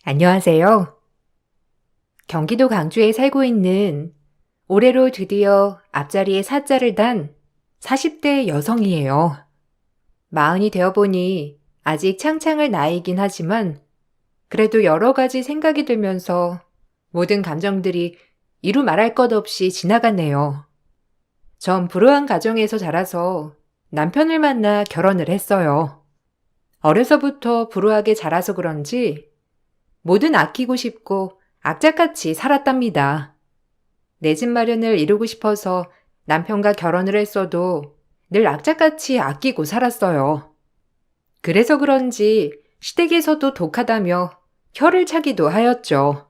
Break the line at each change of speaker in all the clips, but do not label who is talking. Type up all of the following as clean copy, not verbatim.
안녕하세요. 경기도 광주에 살고 있는 올해로 드디어 앞자리에 사자를 단 40대 여성이에요. 마흔이 되어 보니 아직 창창할 나이이긴 하지만 그래도 여러 가지 생각이 들면서 모든 감정들이 이루 말할 것 없이 지나갔네요. 전 불우한 가정에서 자라서 남편을 만나 결혼을 했어요. 어려서부터 불우하게 자라서 그런지 뭐든 아끼고 싶고 악착같이 살았답니다. 내 집 마련을 이루고 싶어서 남편과 결혼을 했어도 늘 악착같이 아끼고 살았어요. 그래서 그런지 시댁에서도 독하다며 혀를 차기도 하였죠.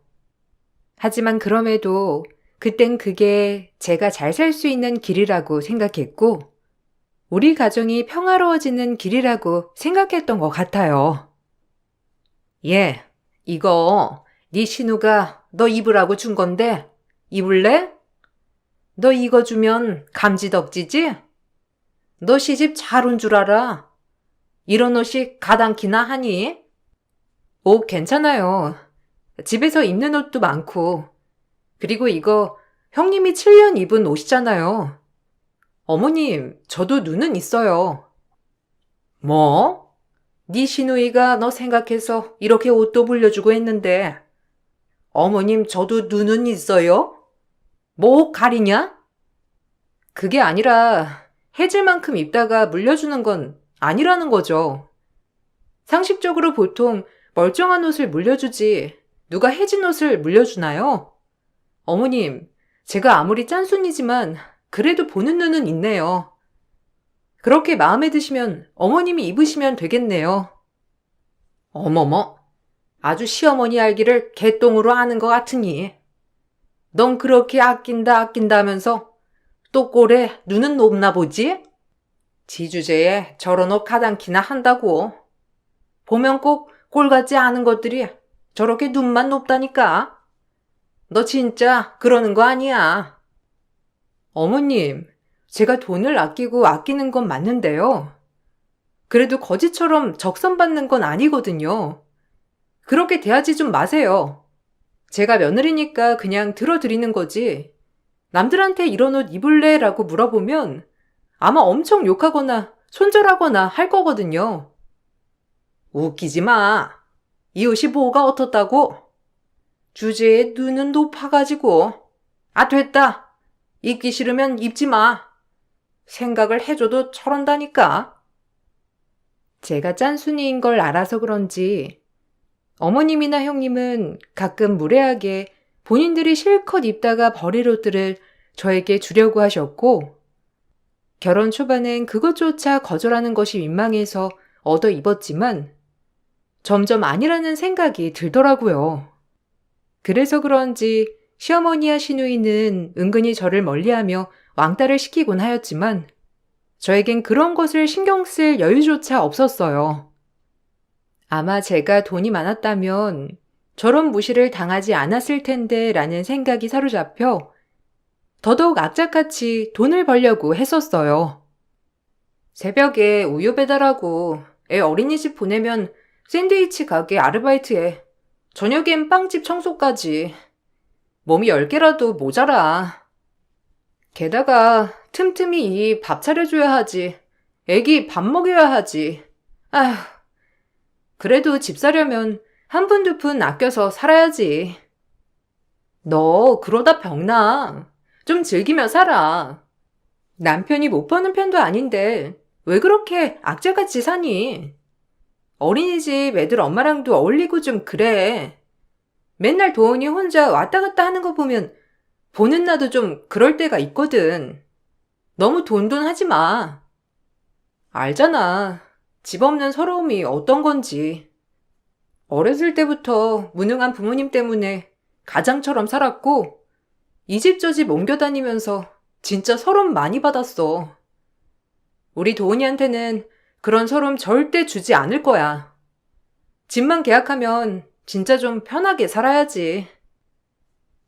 하지만 그럼에도 그땐 그게 제가 잘 살 수 있는 길이라고 생각했고 우리 가정이 평화로워지는 길이라고 생각했던 것 같아요. 예, 이거 네 신우가 너 입으라고 준 건데 입을래? 너 이거 주면 감지덕지지? 너 시집 잘 온 줄 알아. 이런 옷이 가당키나 하니? 옷 괜찮아요. 집에서 입는 옷도 많고. 그리고 이거 형님이 7년 입은 옷이잖아요. 어머님, 저도 눈은 있어요. 뭐? 네 시누이가 너 생각해서 이렇게 옷도 불려주고 했는데 어머님 저도 눈은 있어요? 뭐 옷 가리냐? 그게 아니라 해질 만큼 입다가 물려주는 건 아니라는 거죠. 상식적으로 보통 멀쩡한 옷을 물려주지 누가 해진 옷을 물려주나요? 어머님, 제가 아무리 짠순이지만 그래도 보는 눈은 있네요. 그렇게 마음에 드시면 어머님이 입으시면 되겠네요. 어머머, 아주 시어머니 알기를 개똥으로 아는 것 같으니. 넌 그렇게 아낀다 하면서 또 꼴에 눈은 높나 보지? 지주제에 저런 옷 가당키나 한다고. 보면 꼭 꼴 같지 않은 것들이 저렇게 눈만 높다니까. 너 진짜 그러는 거 아니야. 어머님, 제가 돈을 아끼고 아끼는 건 맞는데요. 그래도 거지처럼 적선받는 건 아니거든요. 그렇게 대하지 좀 마세요. 제가 며느리니까 그냥 들어드리는 거지. 남들한테 이런 옷 입을래? 라고 물어보면 아마 엄청 욕하거나 손절하거나 할 거거든요. 웃기지 마. 이 옷이 뭐가 어떻다고? 주제에 눈은 높아가지고. 아, 됐다. 입기 싫으면 입지 마. 생각을 해줘도 저런다니까. 제가 짠순이인 걸 알아서 그런지 어머님이나 형님은 가끔 무례하게 본인들이 실컷 입다가 버릴 옷들을 저에게 주려고 하셨고 결혼 초반엔 그것조차 거절하는 것이 민망해서 얻어 입었지만 점점 아니라는 생각이 들더라고요. 그래서 그런지 시어머니와 시누이는 은근히 저를 멀리하며 왕따를 시키곤 하였지만 저에겐 그런 것을 신경 쓸 여유조차 없었어요. 아마 제가 돈이 많았다면 저런 무시를 당하지 않았을 텐데 라는 생각이 사로잡혀 더더욱 악착같이 돈을 벌려고 했었어요. 새벽에 우유 배달하고 애 어린이집 보내면 샌드위치 가게 아르바이트해. 저녁엔 빵집 청소까지. 몸이 10개라도 모자라. 게다가 틈틈이 이 밥 차려줘야 하지. 애기 밥 먹여야 하지. 아휴, 그래도 집 사려면 한 푼 두 푼 아껴서 살아야지. 너 그러다 병나. 좀 즐기며 살아. 남편이 못 버는 편도 아닌데 왜 그렇게 악재같이 사니? 어린이집 애들 엄마랑도 어울리고 좀 그래. 맨날 도훈이 혼자 왔다 갔다 하는 거 보면 보는 나도 좀 그럴 때가 있거든. 너무 돈돈 하지 마. 알잖아. 집 없는 서러움이 어떤 건지. 어렸을 때부터 무능한 부모님 때문에 가장처럼 살았고 이 집 저 집 옮겨 다니면서 진짜 서러움 많이 받았어. 우리 도훈이한테는 그런 서러움 절대 주지 않을 거야. 집만 계약하면 진짜 좀 편하게 살아야지.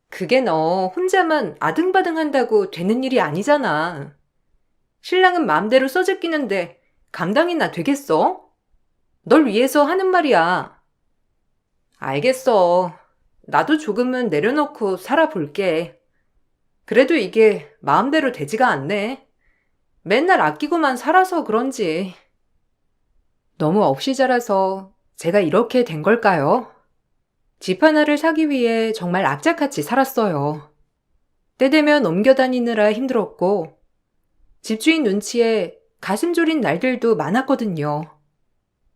그게 너 혼자만 아등바등 한다고 되는 일이 아니잖아. 신랑은 마음대로 써제끼는데 감당이나 되겠어? 널 위해서 하는 말이야. 알겠어. 나도 조금은 내려놓고 살아볼게. 그래도 이게 마음대로 되지가 않네. 맨날 아끼고만 살아서 그런지. 너무 없이 자라서 제가 이렇게 된 걸까요? 집 하나를 사기 위해 정말 악착같이 살았어요. 때 되면 옮겨 다니느라 힘들었고, 집주인 눈치에 가슴 졸인 날들도 많았거든요.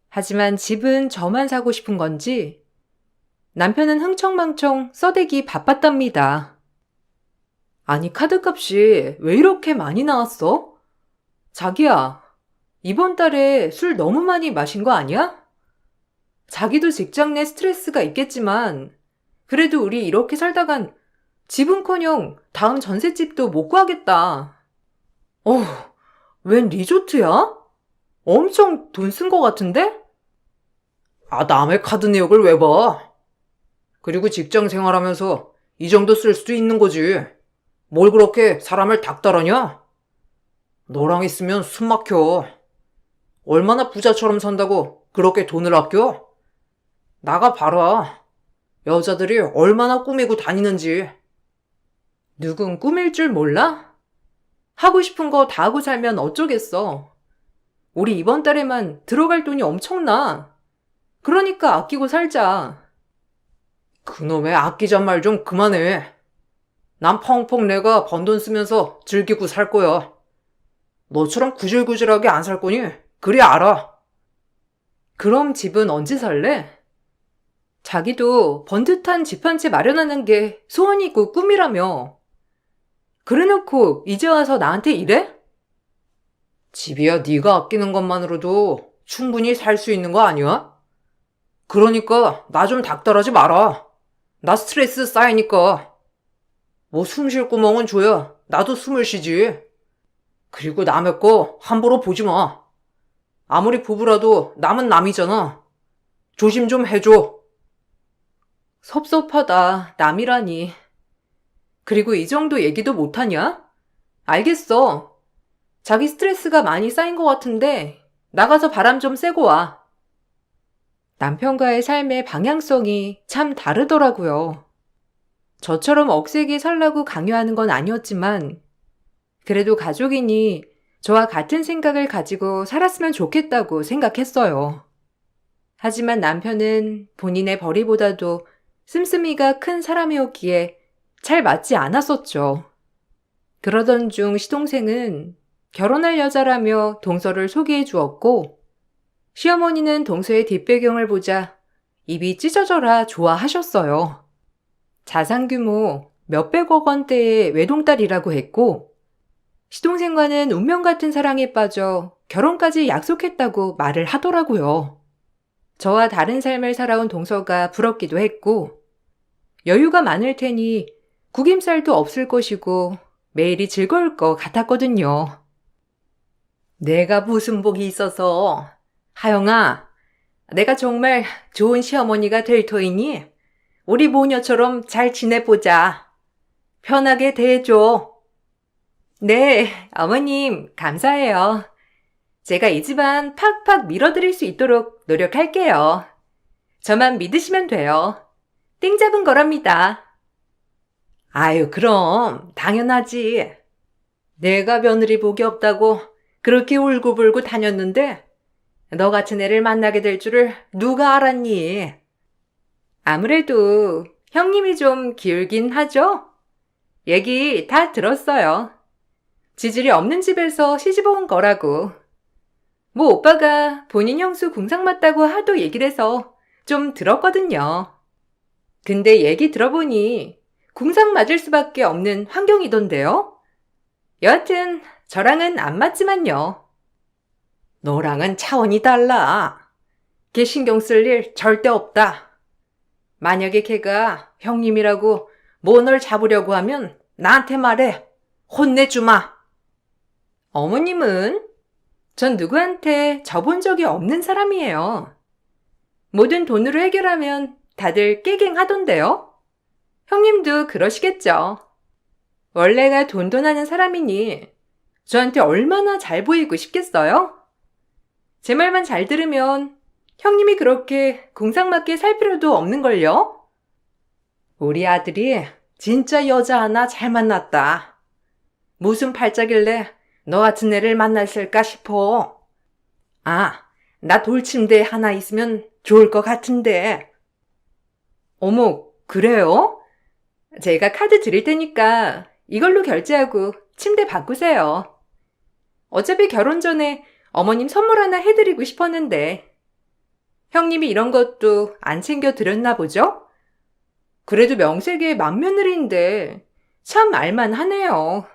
하지만 집은 저만 사고 싶은 건지 남편은 흥청망청 써대기 바빴답니다. 아니, 카드값이 왜 이렇게 많이 나왔어? 자기야, 이번 달에 술 너무 많이 마신 거 아니야? 자기도 직장 내 스트레스가 있겠지만 그래도 우리 이렇게 살다간 집은커녕 다음 전셋집도 못 구하겠다. 웬 리조트야? 엄청 돈 쓴 거 같은데? 남의 카드 내역을 왜 봐? 그리고 직장 생활하면서 이 정도 쓸 수도 있는 거지. 뭘 그렇게 사람을 닥달하냐? 너랑 있으면 숨 막혀. 얼마나 부자처럼 산다고 그렇게 돈을 아껴? 나가 봐라. 여자들이 얼마나 꾸미고 다니는지. 누군 꾸밀 줄 몰라? 하고 싶은 거 다 하고 살면 어쩌겠어. 우리 이번 달에만 들어갈 돈이 엄청나. 그러니까 아끼고 살자. 그놈의 아끼잔 말 좀 그만해. 난 펑펑 내가 번 돈 쓰면서 즐기고 살 거야. 너처럼 구질구질하게 안 살 거니 그리 알아. 그럼 집은 언제 살래? 자기도 번듯한 집 한 채 마련하는 게 소원이고 꿈이라며. 그래놓고 이제 와서 나한테 이래? 집이야 네가 아끼는 것만으로도 충분히 살 수 있는 거 아니야? 그러니까 나 좀 닥달하지 마라. 나 스트레스 쌓이니까. 뭐 숨 쉴 구멍은 줘야 나도 숨을 쉬지. 그리고 남의 거 함부로 보지 마. 아무리 부부라도 남은 남이잖아. 조심 좀 해줘. 섭섭하다. 남이라니. 그리고 이 정도 얘기도 못하냐? 알겠어. 자기 스트레스가 많이 쌓인 것 같은데 나가서 바람 좀 쐬고 와. 남편과의 삶의 방향성이 참 다르더라고요. 저처럼 억세게 살라고 강요하는 건 아니었지만 그래도 가족이니 저와 같은 생각을 가지고 살았으면 좋겠다고 생각했어요. 하지만 남편은 본인의 벌이보다도 씀씀이가 큰 사람이었기에 잘 맞지 않았었죠. 그러던 중 시동생은 결혼할 여자라며 동서를 소개해 주었고 시어머니는 동서의 뒷배경을 보자 입이 찢어져라 좋아하셨어요. 자산 규모 몇백억 원대의 외동딸이라고 했고 시동생과는 운명 같은 사랑에 빠져 결혼까지 약속했다고 말을 하더라고요. 저와 다른 삶을 살아온 동서가 부럽기도 했고 여유가 많을 테니 구김살도 없을 것이고 매일이 즐거울 것 같았거든요. 내가 무슨 복이 있어서. 하영아, 내가 정말 좋은 시어머니가 될 터이니 우리 모녀처럼 잘 지내보자. 편하게 대해줘. 네, 어머님 감사해요. 제가 이 집안 팍팍 밀어드릴 수 있도록 노력할게요. 저만 믿으시면 돼요. 땡 잡은 거랍니다. 아유, 그럼 당연하지. 내가 며느리 복이 없다고 그렇게 울고불고 다녔는데 너 같은 애를 만나게 될 줄을 누가 알았니? 아무래도 형님이 좀 기울긴 하죠? 얘기 다 들었어요. 지질이 없는 집에서 시집 온 거라고. 뭐 오빠가 본인 형수 궁상 맞다고 하도 얘기를 해서 좀 들었거든요. 근데 얘기 들어보니 궁상 맞을 수밖에 없는 환경이던데요? 여하튼 저랑은 안 맞지만요. 너랑은 차원이 달라. 걔 신경 쓸 일 절대 없다. 만약에 걔가 형님이라고 뭐 널 잡으려고 하면 나한테 말해. 혼내주마. 어머님은? 전 누구한테 져본 적이 없는 사람이에요. 모든 돈으로 해결하면 다들 깨갱하던데요? 형님도 그러시겠죠. 원래가 돈돈하는 사람이니 저한테 얼마나 잘 보이고 싶겠어요? 제 말만 잘 들으면 형님이 그렇게 공상맞게 살 필요도 없는걸요? 우리 아들이 진짜 여자 하나 잘 만났다. 무슨 팔자길래 너 같은 애를 만났을까 싶어. 아, 나 돌침대 하나 있으면 좋을 것 같은데. 어머, 그래요? 제가 카드 드릴 테니까 이걸로 결제하고 침대 바꾸세요. 어차피 결혼 전에 어머님 선물 하나 해드리고 싶었는데 형님이 이런 것도 안 챙겨드렸나 보죠? 그래도 명색의 맏며느리인데 참 알만하네요.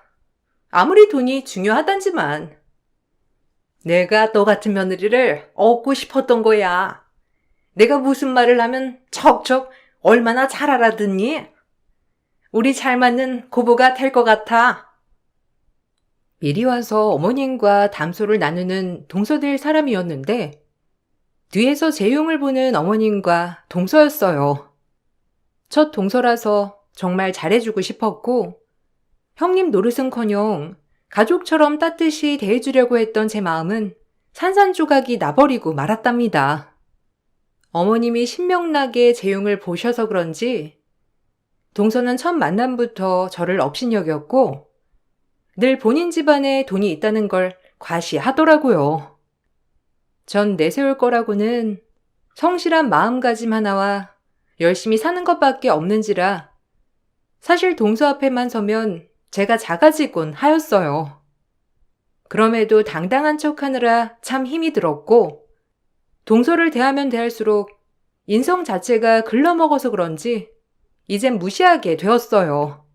아무리 돈이 중요하단지만. 내가 너 같은 며느리를 얻고 싶었던 거야. 내가 무슨 말을 하면 척척 얼마나 잘 알아듣니? 우리 잘 맞는 고부가 될 것 같아. 미리 와서 어머님과 담소를 나누는 동서될 사람이었는데 뒤에서 제 흉을 보는 어머님과 동서였어요. 첫 동서라서 정말 잘해주고 싶었고 형님 노릇은커녕 가족처럼 따뜻이 대해주려고 했던 제 마음은 산산조각이 나버리고 말았답니다. 어머님이 신명나게 제 흉을 보셔서 그런지 동서는 첫 만남부터 저를 업신여겼고 늘 본인 집안에 돈이 있다는 걸 과시하더라고요. 전 내세울 거라고는 성실한 마음가짐 하나와 열심히 사는 것밖에 없는지라 사실 동서 앞에만 서면 제가 작아지곤 하였어요. 그럼에도 당당한 척하느라 참 힘이 들었고 동서를 대하면 대할수록 인성 자체가 글러먹어서 그런지 이젠 무시하게 되었어요.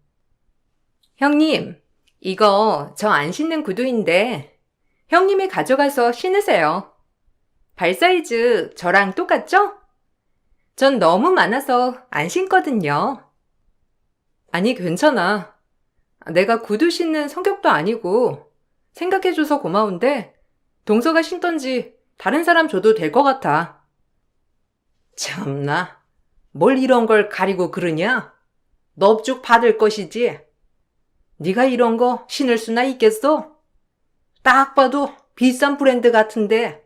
형님, 이거 저 안 신는 구두인데 형님이 가져가서 신으세요. 발 사이즈 저랑 똑같죠? 전 너무 많아서 안 신거든요. 아니, 괜찮아. 내가 구두 신는 성격도 아니고 생각해줘서 고마운데 동서가 신던지 다른 사람 줘도 될 것 같아. 참나, 뭘 이런 걸 가리고 그러냐? 넙죽 받을 것이지. 네가 이런 거 신을 수나 있겠어? 딱 봐도 비싼 브랜드 같은데.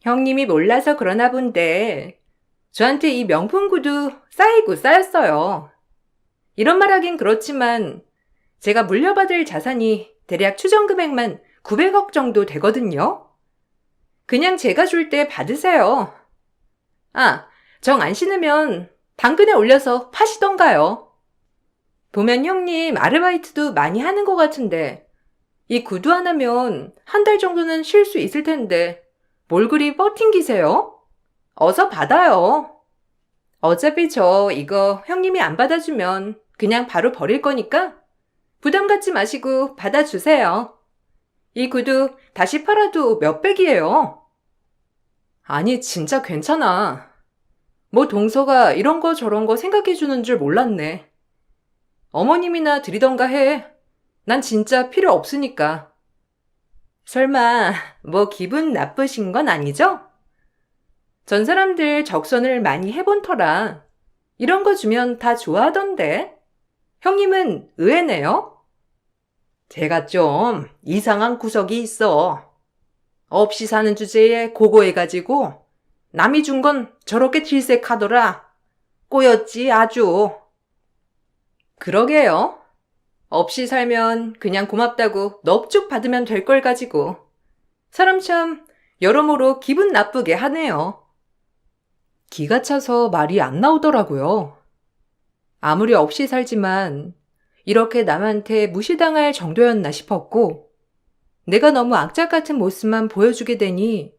형님이 몰라서 그러나 본데 저한테 이 명품 구두 쌓이고 쌓였어요. 이런 말 하긴 그렇지만 제가 물려받을 자산이 대략 추정 금액만 900억 정도 되거든요. 그냥 제가 줄 때 받으세요. 아, 정 안 신으면 당근에 올려서 파시던가요. 보면 형님 아르바이트도 많이 하는 것 같은데 이 구두 하나면 한 달 정도는 쉴 수 있을 텐데 뭘 그리 버팅기세요? 어서 받아요. 어차피 저 이거 형님이 안 받아주면 그냥 바로 버릴 거니까 부담 갖지 마시고 받아주세요. 이 구두 다시 팔아도 몇백이에요. 아니, 진짜 괜찮아. 뭐 동서가 이런 거 저런 거 생각해주는 줄 몰랐네. 어머님이나 드리던가 해. 난 진짜 필요 없으니까. 설마 뭐 기분 나쁘신 건 아니죠? 전 사람들 적선을 많이 해본 터라 이런 거 주면 다 좋아하던데. 형님은 의외네요. 제가 좀 이상한 구석이 있어. 없이 사는 주제에 고고해가지고 남이 준 건 저렇게 질색하더라. 꼬였지 아주. 그러게요. 없이 살면 그냥 고맙다고 넙죽 받으면 될 걸 가지고 사람 참 여러모로 기분 나쁘게 하네요. 기가 차서 말이 안 나오더라고요. 아무리 없이 살지만 이렇게 남한테 무시당할 정도였나 싶었고 내가 너무 악착 같은 모습만 보여주게 되니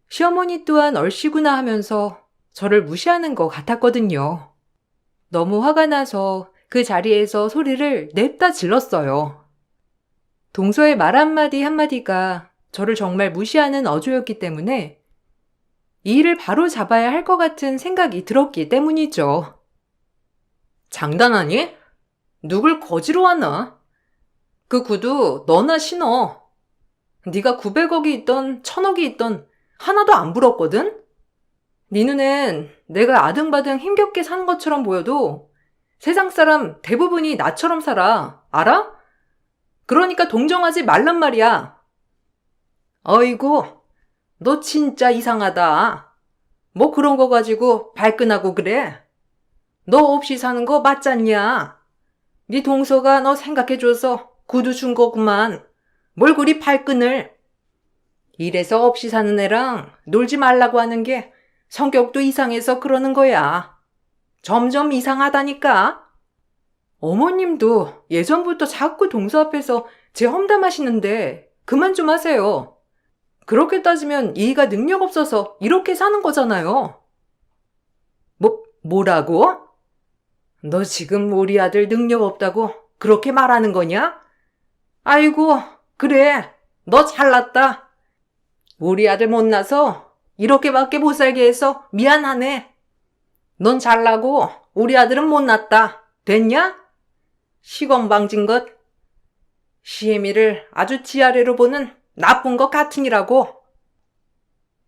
시어머니 또한 얼씨구나 하면서 저를 무시하는 것 같았거든요. 너무 화가 나서 그 자리에서 소리를 냅다 질렀어요. 동서의 말 한마디 한마디가 저를 정말 무시하는 어조였기 때문에 이 일을 바로 잡아야 할 것 같은 생각이 들었기 때문이죠. 장난하니? 누굴 거지로 하나? 그 구두 너나 신어. 네가 900억이 있던 1000억이 있던 하나도 안 부럽거든? 네 눈엔 내가 아등바등 힘겹게 사는 것처럼 보여도 세상 사람 대부분이 나처럼 살아. 알아? 그러니까 동정하지 말란 말이야. 어이구,
너 진짜 이상하다. 뭐 그런 거 가지고 발끈하고 그래? 너 없이 사는 거 맞잖냐? 네 동서가 너 생각해줘서 구두 준 거구만. 뭘 그리 발끈을. 이래서 없이 사는 애랑 놀지 말라고 하는 게 성격도 이상해서 그러는 거야. 점점 이상하다니까. 어머님도 예전부터 자꾸 동서 앞에서 제 험담하시는데 그만 좀 하세요. 그렇게 따지면 이가 능력 없어서 이렇게 사는 거잖아요. 뭐라고? 너 지금 우리 아들 능력 없다고 그렇게 말하는 거냐? 아이고, 그래. 너 잘났다. 우리 아들 못나서 이렇게밖에 못 살게 해서 미안하네. 넌 잘나고 우리 아들은 못났다. 됐냐? 시건방진 것. 시애미를 아주 지아래로 보는 나쁜 것 같으니라고.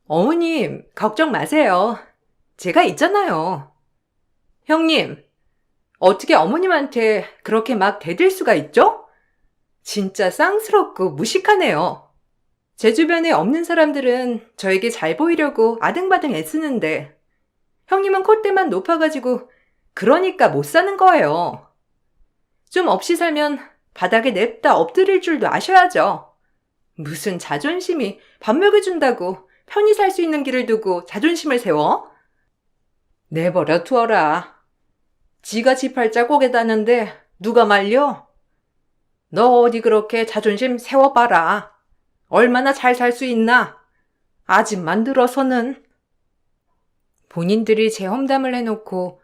어머님, 걱정 마세요. 제가 있잖아요. 형님, 어떻게 어머님한테 그렇게 막 대들 수가 있죠? 진짜 쌍스럽고 무식하네요. 제 주변에 없는 사람들은 저에게 잘 보이려고 아등바등 애쓰는데 형님은 콧대만 높아가지고 그러니까 못 사는 거예요. 좀 없이 살면 바닥에 냅다 엎드릴 줄도 아셔야죠. 무슨 자존심이 밥 먹여준다고 편히 살 수 있는 길을 두고 자존심을 세워? 내버려 두어라. 지가 지 팔자 꼬개다는데 누가 말려? 너 어디 그렇게 자존심 세워봐라. 얼마나 잘 살 수 있나? 아집만 들어서는.
본인들이 제 험담을 해놓고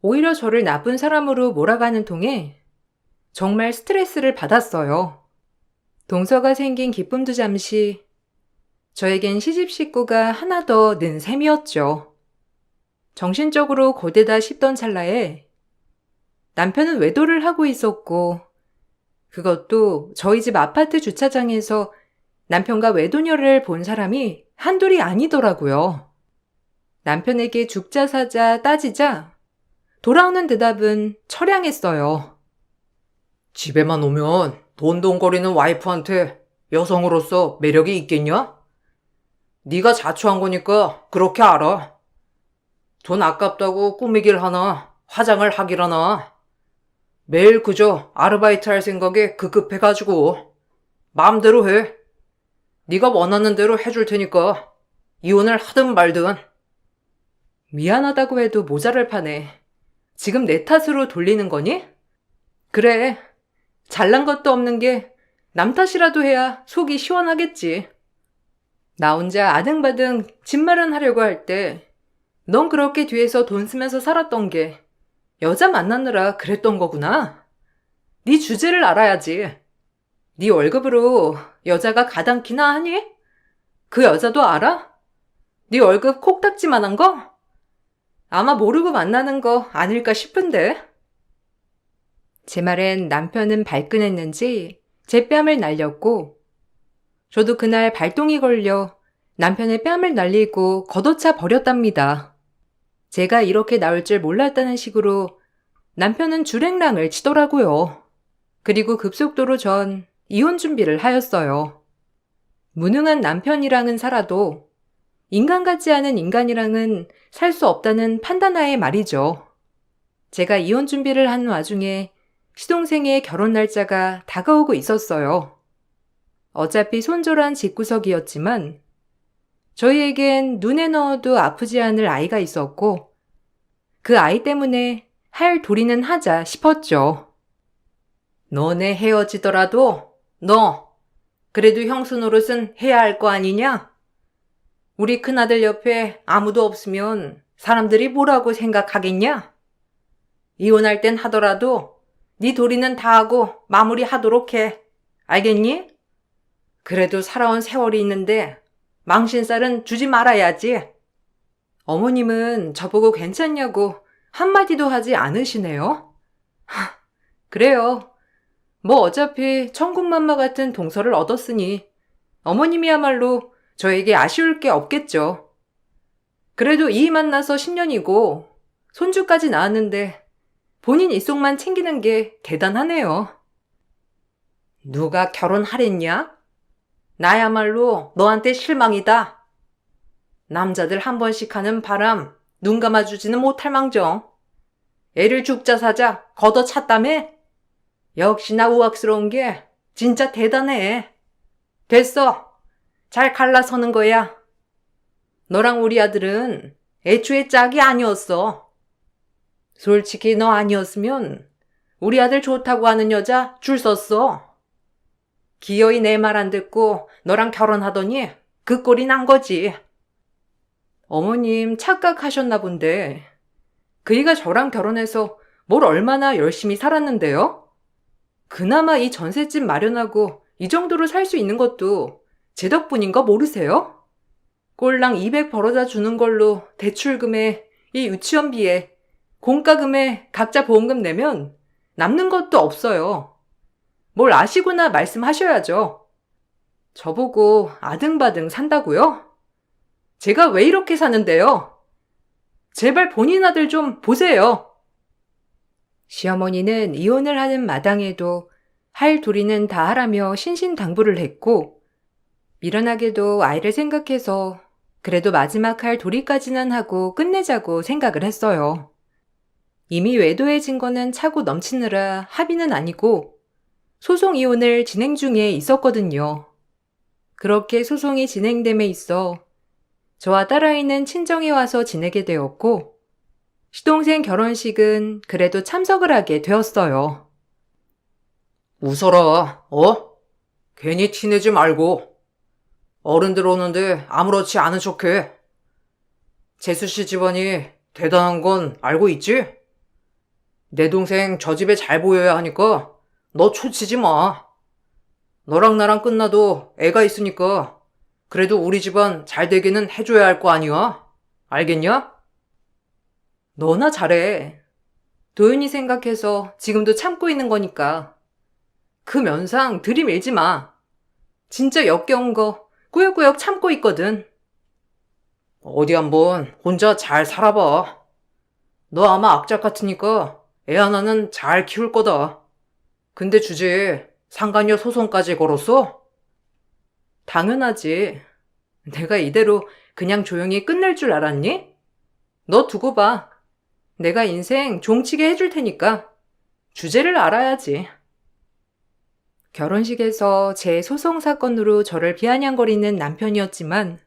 오히려 저를 나쁜 사람으로 몰아가는 통에 정말 스트레스를 받았어요. 동서가 생긴 기쁨도 잠시, 저에겐 시집 식구가 하나 더 는 셈이었죠. 정신적으로 고되다 싶던 찰나에 남편은 외도를 하고 있었고, 그것도 저희 집 아파트 주차장에서 남편과 외도녀를 본 사람이 한둘이 아니더라고요. 남편에게 죽자 사자 따지자 돌아오는 대답은 처량했어요.
집에만 오면 돈돈거리는 와이프한테 여성으로서 매력이 있겠냐? 네가 자초한 거니까 그렇게 알아. 돈 아깝다고 꾸미길 하나, 화장을 하길 하나. 매일 그저 아르바이트 할 생각에 급급해가지고 마음대로 해. 네가 원하는 대로 해줄 테니까 이혼을 하든 말든.
미안하다고 해도 모자랄 판에 지금 내 탓으로 돌리는 거니? 그래, 잘난 것도 없는 게 남 탓이라도 해야 속이 시원하겠지. 나 혼자 아등바등 집마련 하려고 할 때 넌 그렇게 뒤에서 돈 쓰면서 살았던 게 여자 만나느라 그랬던 거구나. 네 주제를 알아야지. 네 월급으로 여자가 가당키나 하니? 그 여자도 알아? 네 월급 콕딱지만한 거? 아마 모르고 만나는 거 아닐까 싶은데. 제 말엔 남편은 발끈했는지 제 뺨을 날렸고, 저도 그날 발동이 걸려 남편의 뺨을 날리고 걷어차 버렸답니다. 제가 이렇게 나올 줄 몰랐다는 식으로 남편은 줄행랑을 치더라고요. 그리고 급속도로 전 이혼 준비를 하였어요. 무능한 남편이랑은 살아도 인간 같지 않은 인간이랑은 살 수 없다는 판단하에 말이죠. 제가 이혼 준비를 하는 와중에 시동생의 결혼 날짜가 다가오고 있었어요. 어차피 손절한 집구석이었지만 저희에겐 눈에 넣어도 아프지 않을 아이가 있었고 그 아이 때문에 할 도리는 하자 싶었죠.
너네 헤어지더라도 너 그래도 형수 노릇은 해야 할 거 아니냐? 우리 큰아들 옆에 아무도 없으면 사람들이 뭐라고 생각하겠냐? 이혼할 땐 하더라도 네 도리는 다 하고 마무리하도록 해. 알겠니? 그래도 살아온 세월이 있는데 망신살은 주지 말아야지.
어머님은 저보고 괜찮냐고 한마디도 하지 않으시네요. 그래요. 뭐 어차피 천국만마 같은 동서를 얻었으니 어머님이야말로 저에게 아쉬울 게 없겠죠. 그래도 이 만나서 10년이고 손주까지 낳았는데 본인 입속만 챙기는 게 대단하네요.
누가 결혼하랬냐? 나야말로 너한테 실망이다. 남자들 한 번씩 하는 바람 눈 감아주지는 못할 망정. 애를 죽자 사자 걷어찼다며? 역시나 우악스러운 게 진짜 대단해. 됐어. 잘 갈라서는 거야. 너랑 우리 아들은 애초에 짝이 아니었어. 솔직히 너 아니었으면 우리 아들 좋다고 하는 여자 줄 섰어. 기어이 내 말 안 듣고 너랑 결혼하더니 그 꼴이 난 거지. 어머님 착각하셨나 본데 그이가 저랑 결혼해서 뭘 얼마나 열심히 살았는데요? 그나마 이 전셋집 마련하고 이 정도로 살 수 있는 것도 제 덕분인 거 모르세요? 꼴랑 200 벌어다 주는 걸로 대출금에 이 유치원비에 공과금에 각자 보험금 내면 남는 것도 없어요. 뭘 아시구나 말씀하셔야죠. 저보고 아등바등 산다고요? 제가 왜 이렇게 사는데요? 제발 본인 아들 좀 보세요.
시어머니는 이혼을 하는 마당에도 할 도리는 다 하라며 신신당부를 했고, 미련하게도 아이를 생각해서 그래도 마지막 할 도리까지는 하고 끝내자고 생각을 했어요. 이미 외도의 증거는 차고 넘치느라 합의는 아니고 소송 이혼을 진행 중에 있었거든요. 그렇게 소송이 진행됨에 있어 저와 딸아이는 친정에 와서 지내게 되었고, 시동생 결혼식은 그래도 참석을 하게 되었어요.
웃어라, 괜히 티내지 말고. 어른들 오는데 아무렇지 않은 척해. 재수씨 집안이 대단한 건 알고 있지? 내 동생 저 집에 잘 보여야 하니까 너 초치지 마. 너랑 나랑 끝나도 애가 있으니까 그래도 우리 집안 잘 되게는 해줘야 할 거 아니야? 알겠냐? 너나 잘해. 도윤이 생각해서 지금도 참고 있는 거니까. 그 면상 들이밀지 마. 진짜 역겨운 거 꾸역꾸역 참고 있거든. 어디 한번 혼자 잘 살아봐. 너 아마 악착 같으니까 애 하나는 잘 키울 거다. 근데 주제에 상간녀 소송까지 걸었어? 당연하지. 내가 이대로 그냥 조용히 끝낼 줄 알았니? 너 두고 봐. 내가 인생 종치게 해줄 테니까 주제를 알아야지.
결혼식에서 제 소송 사건으로 저를 비아냥거리는 남편이었지만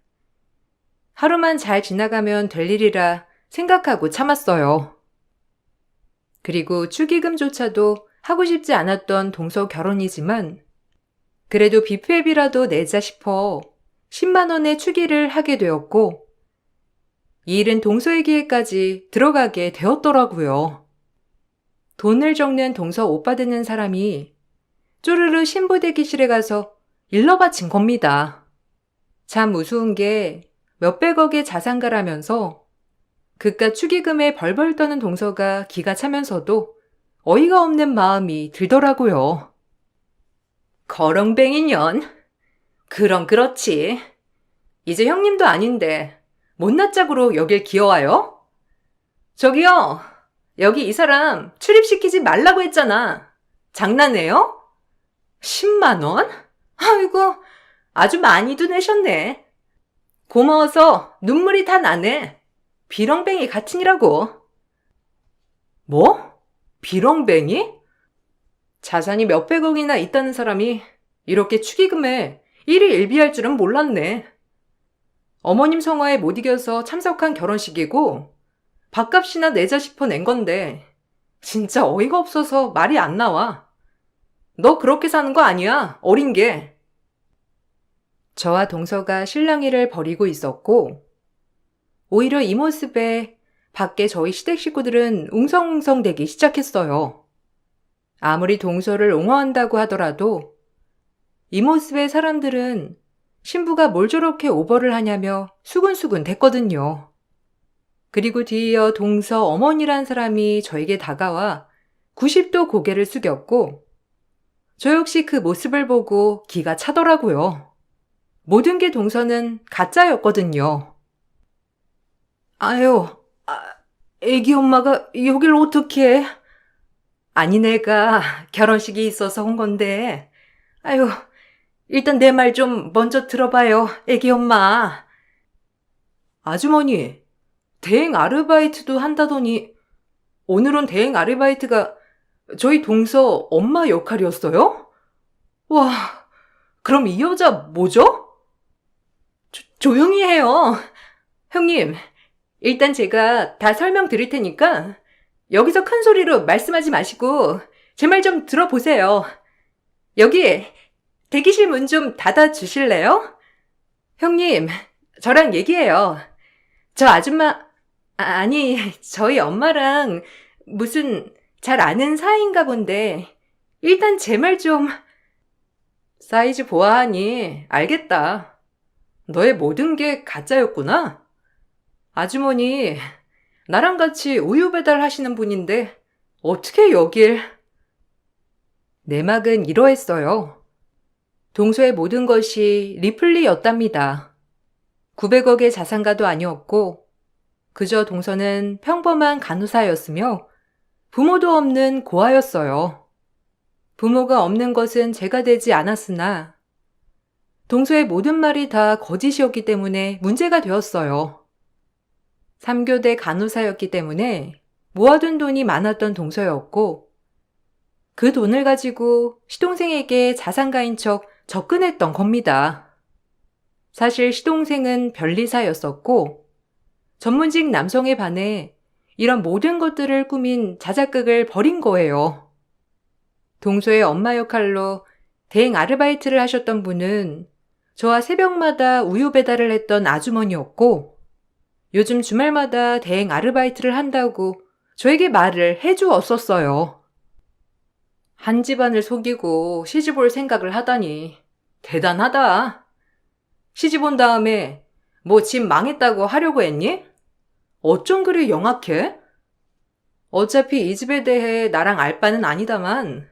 하루만 잘 지나가면 될 일이라 생각하고 참았어요. 그리고 축의금조차도 하고 싶지 않았던 동서 결혼이지만 그래도 뷔페비라도 내자 싶어 10만 원의 축의를 하게 되었고 이 일은 동서의 기회까지 들어가게 되었더라고요. 돈을 적는 동서 오빠 되는 사람이 쪼르르 신부대기실에 가서 일러 바친 겁니다. 참 우스운 게 몇백억의 자산가라면서 그깟 축의금에 벌벌 떠는 동서가 기가 차면서도 어이가 없는 마음이 들더라고요.
거렁뱅이 년. 그럼 그렇지. 이제 형님도 아닌데 못난 짝으로 여길 기어와요? 저기요. 여기 이 사람 출입시키지 말라고 했잖아. 장난해요? 10만 원? 아이고, 아주 많이도 내셨네. 고마워서 눈물이 다 나네. 비렁뱅이 같으니라고. 뭐? 비렁뱅이? 자산이 몇백억이나 있다는 사람이 이렇게 축의금에 일희일비할 줄은 몰랐네. 어머님 성화에 못 이겨서 참석한 결혼식이고 밥값이나 내자 싶어 낸 건데 진짜 어이가 없어서 말이 안 나와. 너 그렇게 사는 거 아니야, 어린 게.
저와 동서가 실랑이를 벌이고 있었고 오히려 이 모습에 밖에 저희 시댁 식구들은 웅성웅성대기 시작했어요. 아무리 동서를 옹호한다고 하더라도 이 모습의 사람들은 신부가 뭘 저렇게 오버를 하냐며 수근수근 됐거든요. 그리고 뒤이어 동서 어머니란 사람이 저에게 다가와 90도 고개를 숙였고 저 역시 그 모습을 보고 기가 차더라고요. 모든 게 동서는 가짜였거든요.
아유, 애기 엄마가 여길 어떻게 해? 아니, 내가 결혼식이 있어서 온 건데. 아유, 일단 내 말 좀 먼저 들어봐요, 애기 엄마. 아주머니, 대행 아르바이트도 한다더니 오늘은 대행 아르바이트가 저희 동서 엄마 역할이었어요? 와, 그럼 이 여자 뭐죠? 조용히 해요. 형님, 일단 제가 다 설명드릴 테니까 여기서 큰 소리로 말씀하지 마시고 제 말 좀 들어보세요. 여기 대기실 문 좀 닫아주실래요? 형님, 저랑 얘기해요. 저 아줌마, 아니, 저희 엄마랑 무슨 잘 아는 사이인가 본데 일단 제 말 좀... 사이즈 보아하니 알겠다. 너의 모든 게 가짜였구나. 아주머니, 나랑 같이 우유 배달하시는 분인데 어떻게 여길... 내막은 이러했어요. 동서의 모든 것이 리플리였답니다. 900억의 자산가도 아니었고 그저 동서는 평범한 간호사였으며 부모도 없는 고아였어요. 부모가 없는 것은 죄가 되지 않았으나 동서의 모든 말이 다 거짓이었기 때문에 문제가 되었어요. 3교대 간호사였기 때문에 모아둔 돈이 많았던 동서였고 그 돈을 가지고 시동생에게 자산가인 척 접근했던 겁니다. 사실 시동생은 변리사였었고 전문직 남성에 반해 이런 모든 것들을 꾸민 자작극을 벌인 거예요. 동서의 엄마 역할로 대행 아르바이트를 하셨던 분은 저와 새벽마다 우유 배달을 했던 아주머니였고 요즘 주말마다 대행 아르바이트를 한다고 저에게 말을 해주었었어요. 한 집안을 속이고 시집 올 생각을 하다니 대단하다. 시집 온 다음에 뭐 집 망했다고 하려고 했니? 어쩜 그리 영악해? 어차피 이 집에 대해 나랑 알 바는 아니다만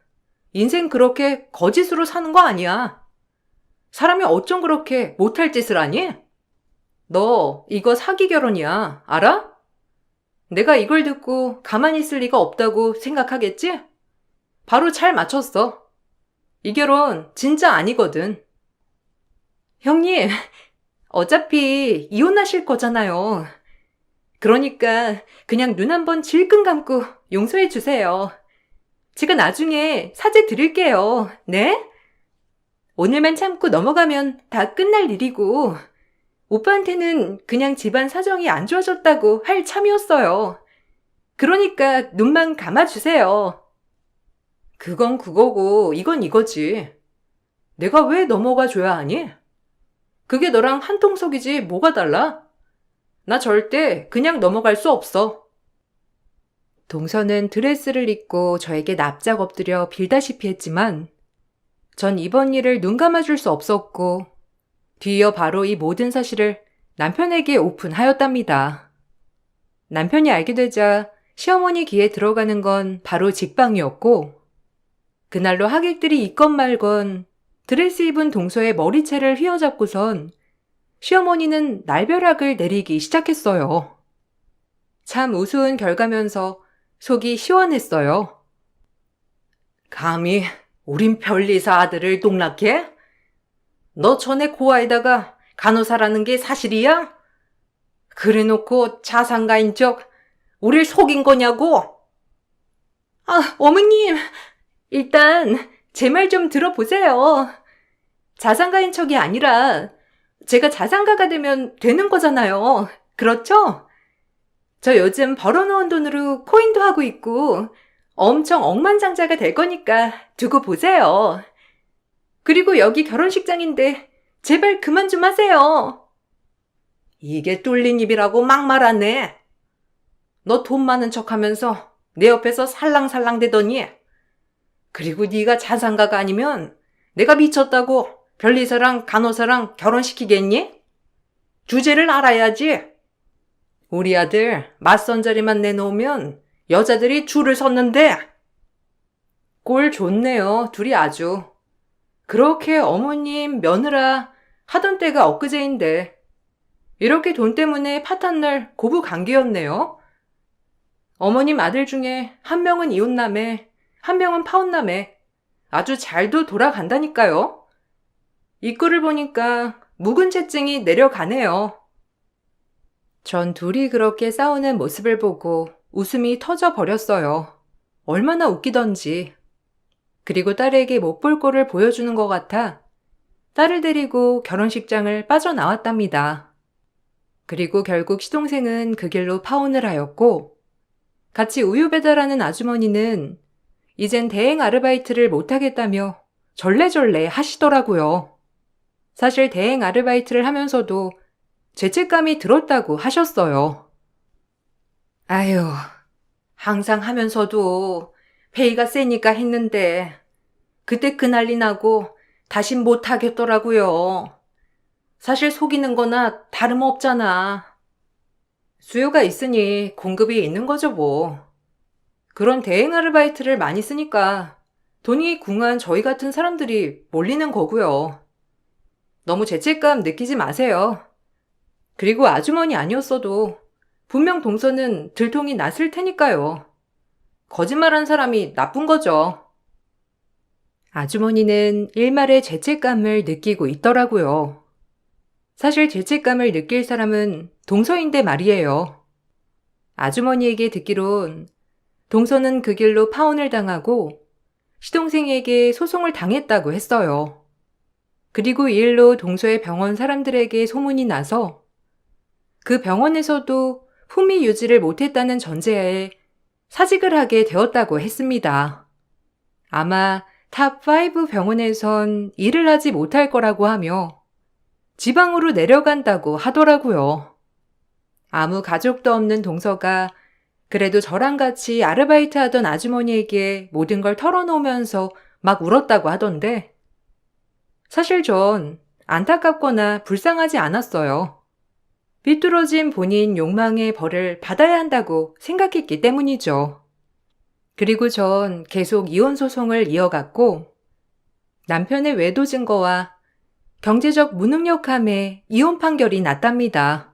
인생 그렇게 거짓으로 사는 거 아니야. 사람이 어쩜 그렇게 못할 짓을 하니? 너 이거 사기 결혼이야. 알아? 내가 이걸 듣고 가만히 있을 리가 없다고 생각하겠지? 바로 잘 맞췄어. 이 결혼 진짜 아니거든. 형님, 어차피 이혼하실 거잖아요. 그러니까 그냥 눈 한번 질끈 감고 용서해 주세요. 제가 나중에 사죄 드릴게요. 네? 오늘만 참고 넘어가면 다 끝날 일이고 오빠한테는 그냥 집안 사정이 안 좋아졌다고 할 참이었어요. 그러니까 눈만 감아주세요. 그건 그거고 이건 이거지. 내가 왜 넘어가 줘야 하니? 그게 너랑 한통속이지 뭐가 달라? 나 절대 그냥 넘어갈 수 없어. 동서는 드레스를 입고 저에게 납작 엎드려 빌다시피 했지만 전 이번 일을 눈 감아줄 수 없었고 뒤이어 바로 이 모든 사실을 남편에게 오픈하였답니다. 남편이 알게 되자 시어머니 귀에 들어가는 건 바로 직방이었고 그날로 하객들이 있건 말건 드레스 입은 동서의 머리채를 휘어잡고선 시어머니는 날벼락을 내리기 시작했어요. 참 우스운 결과면서 속이 시원했어요. 감히 우린 변리사 아들을 농락해? 너 전에 고아에다가 간호사라는 게 사실이야? 그래놓고 자산가인 척 우릴 속인 거냐고? 아, 어머님, 일단 제 말 좀 들어보세요. 자산가인 척이 아니라 제가 자산가가 되면 되는 거잖아요. 그렇죠? 저 요즘 벌어놓은 돈으로 코인도 하고 있고 엄청 억만장자가 될 거니까 두고 보세요. 그리고 여기 결혼식장인데 제발 그만 좀 하세요. 이게 뚫린 입이라고 막말하네. 너 돈 많은 척하면서 내 옆에서 살랑살랑 대더니 그리고 네가 자산가가 아니면 내가 미쳤다고 변리사랑 간호사랑 결혼시키겠니? 주제를 알아야지. 우리 아들 맞선 자리만 내놓으면 여자들이 줄을 섰는데. 꼴 좋네요, 둘이 아주. 그렇게 어머님, 며느라 하던 때가 엊그제인데 이렇게 돈 때문에 파탄 날 고부관계였네요. 어머님 아들 중에 한 명은 이혼남에 한 명은 파혼남에 아주 잘도 돌아간다니까요. 이 꼴을 보니까 묵은 채증이 내려가네요. 전 둘이 그렇게 싸우는 모습을 보고 웃음이 터져 버렸어요. 얼마나 웃기던지. 그리고 딸에게 못 볼 꼴을 보여주는 것 같아 딸을 데리고 결혼식장을 빠져나왔답니다. 그리고 결국 시동생은 그 길로 파혼을 하였고, 같이 우유 배달하는 아주머니는 이젠 대행 아르바이트를 못하겠다며 절레절레 하시더라고요. 사실 대행 아르바이트를 하면서도 죄책감이 들었다고 하셨어요. 아유, 항상 하면서도 페이가 세니까 했는데 그때 그 난리 나고 다신 못하겠더라고요. 사실 속이는 거나 다름없잖아. 수요가 있으니 공급이 있는 거죠 뭐. 그런 대행 아르바이트를 많이 쓰니까 돈이 궁한 저희 같은 사람들이 몰리는 거고요. 너무 죄책감 느끼지 마세요. 그리고 아주머니 아니었어도 분명 동서는 들통이 났을 테니까요. 거짓말한 사람이 나쁜 거죠. 아주머니는 일말의 죄책감을 느끼고 있더라고요. 사실 죄책감을 느낄 사람은 동서인데 말이에요. 아주머니에게 듣기론 동서는 그 길로 파혼을 당하고 시동생에게 소송을 당했다고 했어요. 그리고 이 일로 동서의 병원 사람들에게 소문이 나서 그 병원에서도 품위 유지를 못했다는 전제하에 사직을 하게 되었다고 했습니다. 아마 탑5 병원에선 일을 하지 못할 거라고 하며 지방으로 내려간다고 하더라고요. 아무 가족도 없는 동서가 그래도 저랑 같이 아르바이트 하던 아주머니에게 모든 걸 털어놓으면서 막 울었다고 하던데, 사실 전 안타깝거나 불쌍하지 않았어요. 비뚤어진 본인 욕망의 벌을 받아야 한다고 생각했기 때문이죠. 그리고 전 계속 이혼 소송을 이어갔고, 남편의 외도 증거와 경제적 무능력함에 이혼 판결이 났답니다.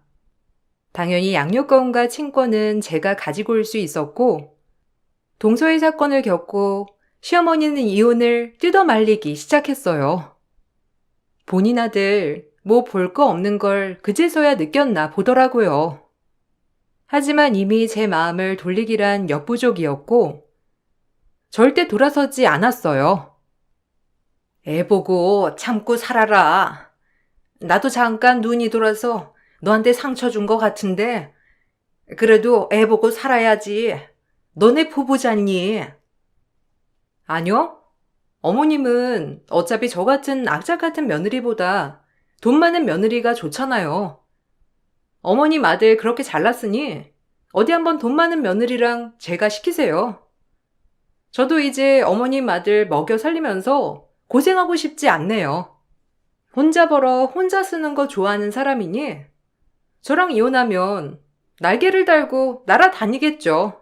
당연히 양육권과 친권은 제가 가지고 올 수 있었고, 동서의 사건을 겪고 시어머니는 이혼을 뜯어말리기 시작했어요. 본인 아들 뭐 볼 거 없는 걸 그제서야 느꼈나 보더라고요. 하지만 이미 제 마음을 돌리기란 역부족이었고 절대 돌아서지 않았어요. 애 보고 참고 살아라. 나도 잠깐 눈이 돌아서 너한테 상처 준 것 같은데 그래도 애 보고 살아야지. 너네 부부잖니. 아니요. 어머님은 어차피 저 같은 악착 같은 며느리보다 돈 많은 며느리가 좋잖아요. 어머님 아들 그렇게 잘났으니 어디 한번 돈 많은 며느리랑 제가 시키세요. 저도 이제 어머님 아들 먹여 살리면서 고생하고 싶지 않네요. 혼자 벌어 혼자 쓰는 거 좋아하는 사람이니 저랑 이혼하면 날개를 달고 날아다니겠죠.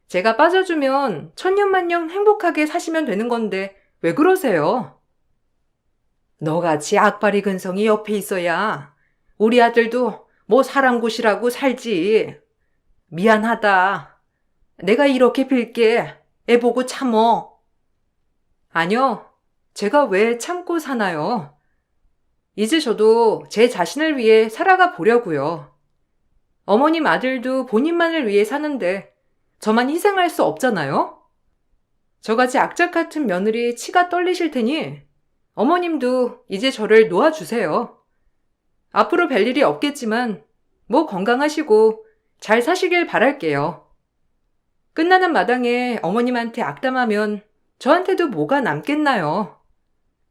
제가 빠져주면 천년만년 행복하게 사시면 되는 건데 왜 그러세요? 너같이 악바리 근성이 옆에 있어야 우리 아들도 뭐 사람 곳이라고 살지. 미안하다. 내가 이렇게 빌게. 애 보고 참어. 아니요. 제가 왜 참고 사나요? 이제 저도 제 자신을 위해 살아가 보려고요. 어머님 아들도 본인만을 위해 사는데 저만 희생할 수 없잖아요? 저같이 악착 같은 며느리 치가 떨리실 테니 어머님도 이제 저를 놓아주세요. 앞으로 뵐 일이 없겠지만 뭐 건강하시고 잘 사시길 바랄게요. 끝나는 마당에 어머님한테 악담하면 저한테도 뭐가 남겠나요?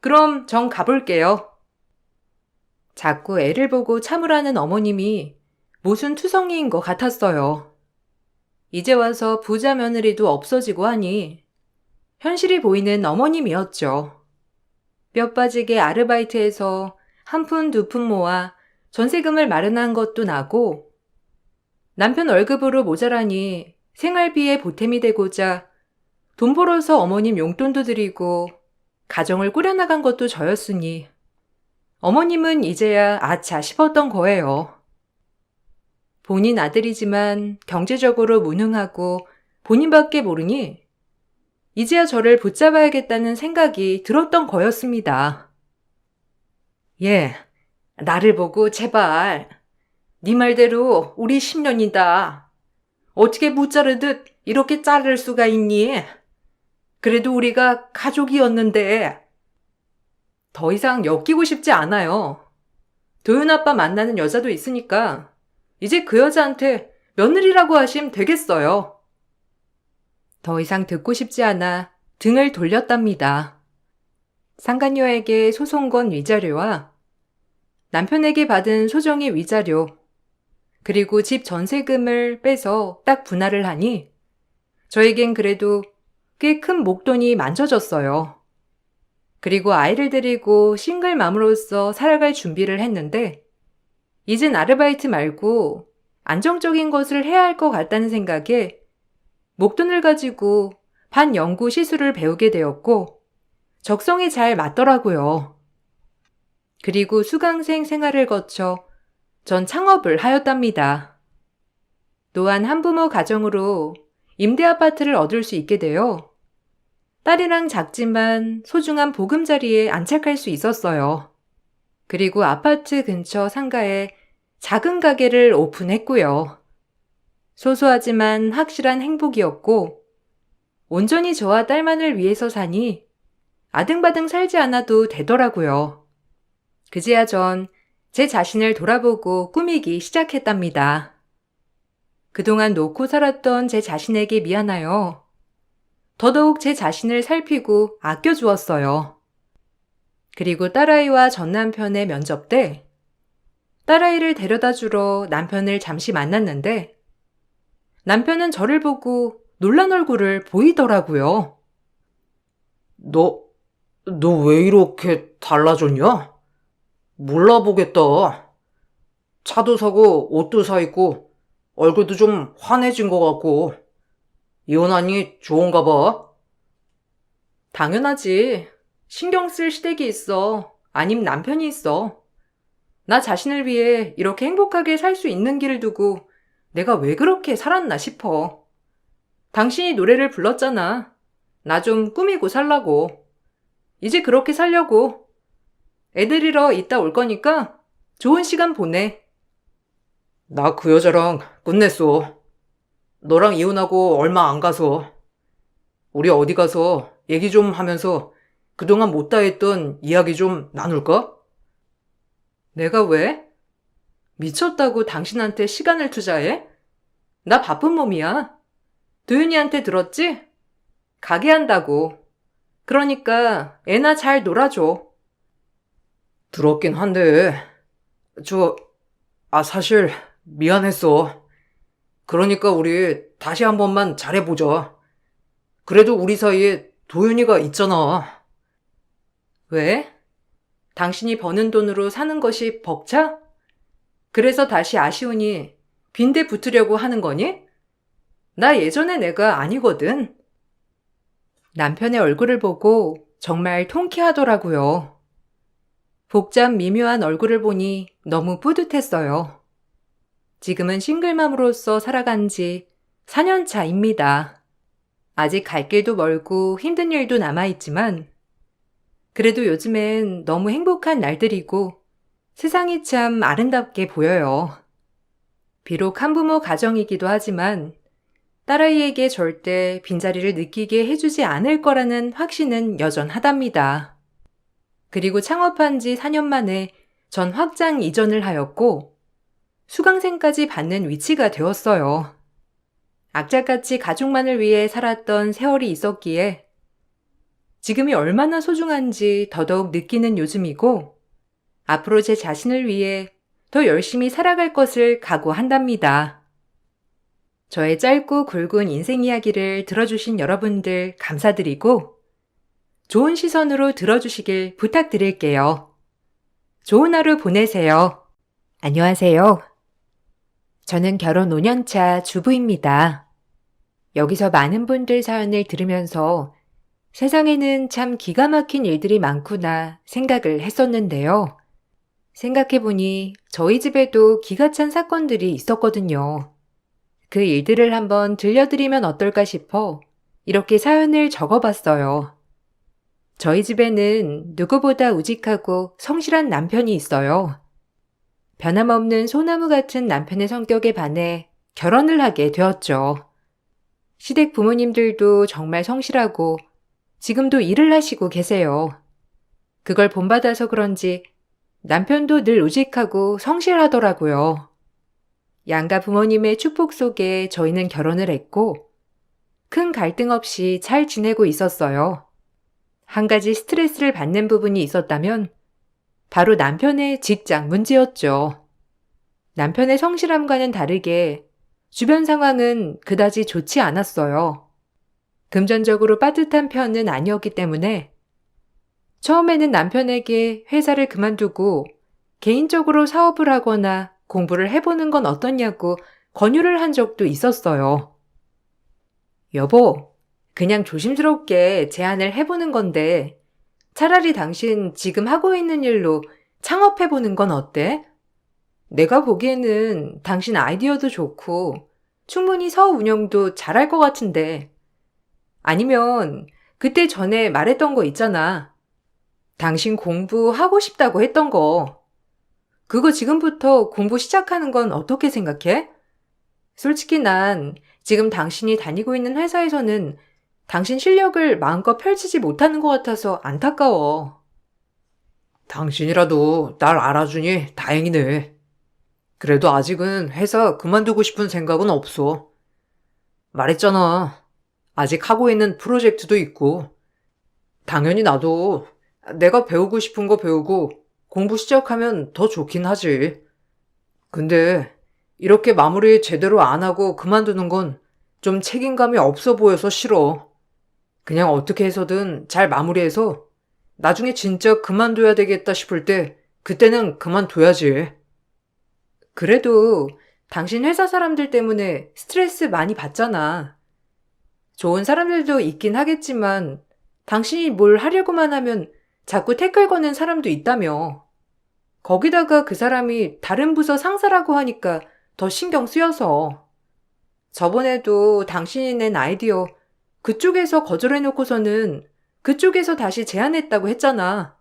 그럼 전 가볼게요. 자꾸 애를 보고 참으라는 어머님이 무슨 투성이인 것 같았어요. 이제 와서 부자 며느리도 없어지고 하니 현실이 보이는 어머님이었죠. 뼈 빠지게 아르바이트해서 한 푼 두 푼 모아 전세금을 마련한 것도 나고 남편 월급으로 모자라니 생활비에 보탬이 되고자 돈 벌어서 어머님 용돈도 드리고 가정을 꾸려나간 것도 저였으니 어머님은 이제야 아차 싶었던 거예요. 본인 아들이지만 경제적으로 무능하고 본인밖에 모르니 이제야 저를 붙잡아야겠다는 생각이 들었던 거였습니다. 예, 나를 보고 제발 네 말대로 우리 10년이다. 어떻게 못 자르듯 이렇게 자를 수가 있니? 그래도 우리가 가족이었는데. 더 이상 엮이고 싶지 않아요. 도윤 아빠 만나는 여자도 있으니까 이제 그 여자한테 며느리라고 하시면 되겠어요. 더 이상 듣고 싶지 않아 등을 돌렸답니다. 상간녀에게 소송 건 위자료와 남편에게 받은 소정의 위자료, 그리고 집 전세금을 빼서 딱 분할을 하니 저에겐 그래도 꽤 큰 목돈이 만져졌어요. 그리고 아이를 데리고 싱글맘으로서 살아갈 준비를 했는데 이젠 아르바이트 말고 안정적인 것을 해야 할 것 같다는 생각에 목돈을 가지고 반영구 시술을 배우게 되었고 적성에 잘 맞더라고요. 그리고 수강생 생활을 거쳐 전 창업을 하였답니다. 또한 한부모 가정으로 임대 아파트를 얻을 수 있게 되어 딸이랑 작지만 소중한 보금자리에 안착할 수 있었어요. 그리고 아파트 근처 상가에 작은 가게를 오픈했고요. 소소하지만 확실한 행복이었고 온전히 저와 딸만을 위해서 사니 아등바등 살지 않아도 되더라고요. 그제야 전 제 자신을 돌아보고 꾸미기 시작했답니다. 그동안 놓고 살았던 제 자신에게 미안하여 더더욱 제 자신을 살피고 아껴주었어요. 그리고 딸아이와 전 남편의 면접 때 딸아이를 데려다 주러 남편을 잠시 만났는데 남편은 저를 보고 놀란 얼굴을 보이더라고요. 너 왜 이렇게 달라졌냐? 몰라보겠다. 차도 사고 옷도 사 입고 얼굴도 좀 환해진 것 같고 이혼하니 좋은가 봐. 당연하지. 신경 쓸 시댁이 있어. 아님 남편이 있어. 나 자신을 위해 이렇게 행복하게 살 수 있는 길을 두고 내가 왜 그렇게 살았나 싶어. 당신이 노래를 불렀잖아. 나 좀 꾸미고 살라고. 이제 그렇게 살려고. 애들이러 이따 올 거니까 좋은 시간 보내. 나 그 여자랑 끝냈어. 너랑 이혼하고 얼마 안 가서. 우리 어디 가서 얘기 좀 하면서 그동안 못다 했던 이야기 좀 나눌까? 내가 왜? 미쳤다고 당신한테 시간을 투자해? 나 바쁜 몸이야. 도윤이한테 들었지? 가게 한다고. 그러니까 애나 잘 놀아줘. 들었긴 한데 사실 미안했어. 그러니까 우리 다시 한 번만 잘해보자. 그래도 우리 사이에 도윤이가 있잖아. 왜? 당신이 버는 돈으로 사는 것이 벅차? 그래서 다시 아쉬우니 빈대 붙으려고 하는 거니? 나 예전에 내가 아니거든. 남편의 얼굴을 보고 정말 통쾌하더라고요. 복잡 미묘한 얼굴을 보니 너무 뿌듯했어요. 지금은 싱글맘으로서 살아간 지 4년 차입니다. 아직 갈 길도 멀고 힘든 일도 남아있지만 그래도 요즘엔 너무 행복한 날들이고 세상이 참 아름답게 보여요. 비록 한부모 가정이기도 하지만 딸아이에게 절대 빈자리를 느끼게 해주지 않을 거라는 확신은 여전하답니다. 그리고 창업한 지 4년 만에 전 확장 이전을 하였고 수강생까지 받는 위치가 되었어요. 악착같이 가족만을 위해 살았던 세월이 있었기에 지금이 얼마나 소중한지 더더욱 느끼는 요즘이고 앞으로 제 자신을 위해 더 열심히 살아갈 것을 각오한답니다. 저의 짧고 굵은 인생 이야기를 들어주신 여러분들 감사드리고 좋은 시선으로 들어주시길 부탁드릴게요. 좋은 하루 보내세요. 안녕하세요. 저는 결혼 5년차 주부입니다. 여기서 많은 분들 사연을 들으면서 세상에는 참 기가 막힌 일들이 많구나 생각을 했었는데요. 생각해보니 저희 집에도 기가 찬 사건들이 있었거든요. 그 일들을 한번 들려드리면 어떨까 싶어 이렇게 사연을 적어봤어요. 저희 집에는 누구보다 우직하고 성실한 남편이 있어요.
변함없는 소나무 같은 남편의 성격에 반해 결혼을 하게 되었죠. 시댁 부모님들도 정말 성실하고 지금도 일을 하시고 계세요. 그걸 본받아서 그런지 남편도 늘 우직하고 성실하더라고요. 양가 부모님의 축복 속에 저희는 결혼을 했고 큰 갈등 없이 잘 지내고 있었어요. 한 가지 스트레스를 받는 부분이 있었다면 바로 남편의 직장 문제였죠. 남편의 성실함과는 다르게 주변 상황은 그다지 좋지 않았어요. 금전적으로 빠듯한 편은 아니었기 때문에 처음에는 남편에게 회사를 그만두고 개인적으로 사업을 하거나 공부를 해보는 건 어떠냐고 권유를 한 적도 있었어요. 여보, 그냥 조심스럽게 제안을 해보는 건데 차라리 당신 지금 하고 있는 일로 창업해보는 건 어때? 내가 보기에는 당신 아이디어도 좋고 충분히 사업 운영도 잘할 것 같은데. 아니면 그때 전에 말했던 거 있잖아. 당신 공부하고 싶다고 했던 거. 그거 지금부터 공부 시작하는 건 어떻게 생각해? 솔직히 난 지금 당신이 다니고 있는 회사에서는 당신 실력을 마음껏 펼치지 못하는 것 같아서 안타까워.
당신이라도 날 알아주니 다행이네. 그래도 아직은 회사 그만두고 싶은 생각은 없어. 말했잖아. 아직 하고 있는 프로젝트도 있고. 당연히 나도 내가 배우고 싶은 거 배우고 공부 시작하면 더 좋긴 하지. 근데 이렇게 마무리 제대로 안 하고 그만두는 건 좀 책임감이 없어 보여서 싫어. 그냥 어떻게 해서든 잘 마무리해서 나중에 진짜 그만둬야 되겠다 싶을 때 그때는 그만둬야지.
그래도 당신 회사 사람들 때문에 스트레스 많이 받잖아. 좋은 사람들도 있긴 하겠지만 당신이 뭘 하려고만 하면 자꾸 태클 거는 사람도 있다며. 거기다가 그 사람이 다른 부서 상사라고 하니까 더 신경 쓰여서. 저번에도 당신이 낸 아이디어 그쪽에서 거절해놓고서는 그쪽에서 다시 제안했다고 했잖아.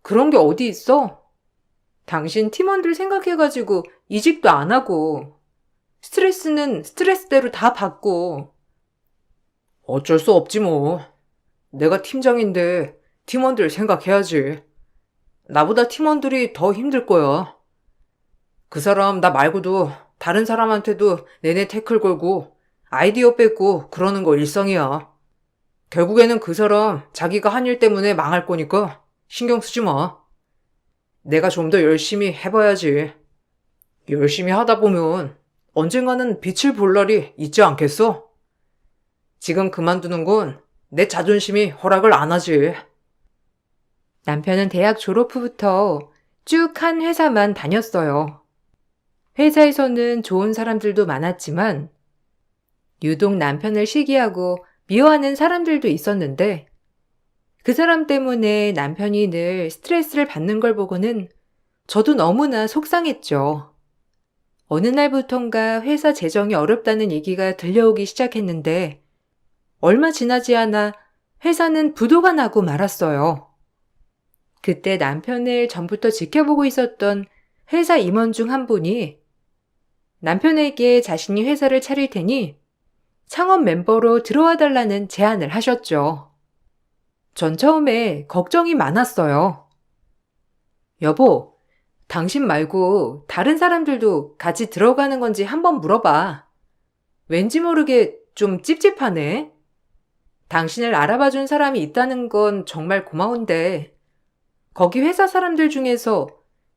그런 게 어디 있어? 당신 팀원들 생각해가지고 이직도 안 하고 스트레스는 스트레스대로 다 받고.
어쩔 수 없지 뭐. 내가 팀장인데 팀원들 생각해야지. 나보다 팀원들이 더 힘들 거야. 그 사람 나 말고도 다른 사람한테도 내내 태클 걸고 아이디어 뺏고 그러는 거 일상이야. 결국에는 그 사람 자기가 한 일 때문에 망할 거니까 신경 쓰지 마. 내가 좀 더 열심히 해봐야지. 열심히 하다 보면 언젠가는 빛을 볼 날이 있지 않겠어? 지금 그만두는 건 내 자존심이 허락을 안 하지.
남편은 대학 졸업 후부터 쭉 한 회사만 다녔어요. 회사에서는 좋은 사람들도 많았지만 유독 남편을 시기하고 미워하는 사람들도 있었는데 그 사람 때문에 남편이 늘 스트레스를 받는 걸 보고는 저도 너무나 속상했죠. 어느 날부턴가 회사 재정이 어렵다는 얘기가 들려오기 시작했는데 얼마 지나지 않아 회사는 부도가 나고 말았어요. 그때 남편을 전부터 지켜보고 있었던 회사 임원 중 한 분이 남편에게 자신이 회사를 차릴 테니 창업 멤버로 들어와 달라는 제안을 하셨죠. 전 처음에 걱정이 많았어요. 여보, 당신 말고 다른 사람들도 같이 들어가는 건지 한번 물어봐. 왠지 모르게 좀 찝찝하네. 당신을 알아봐준 사람이 있다는 건 정말 고마운데 거기 회사 사람들 중에서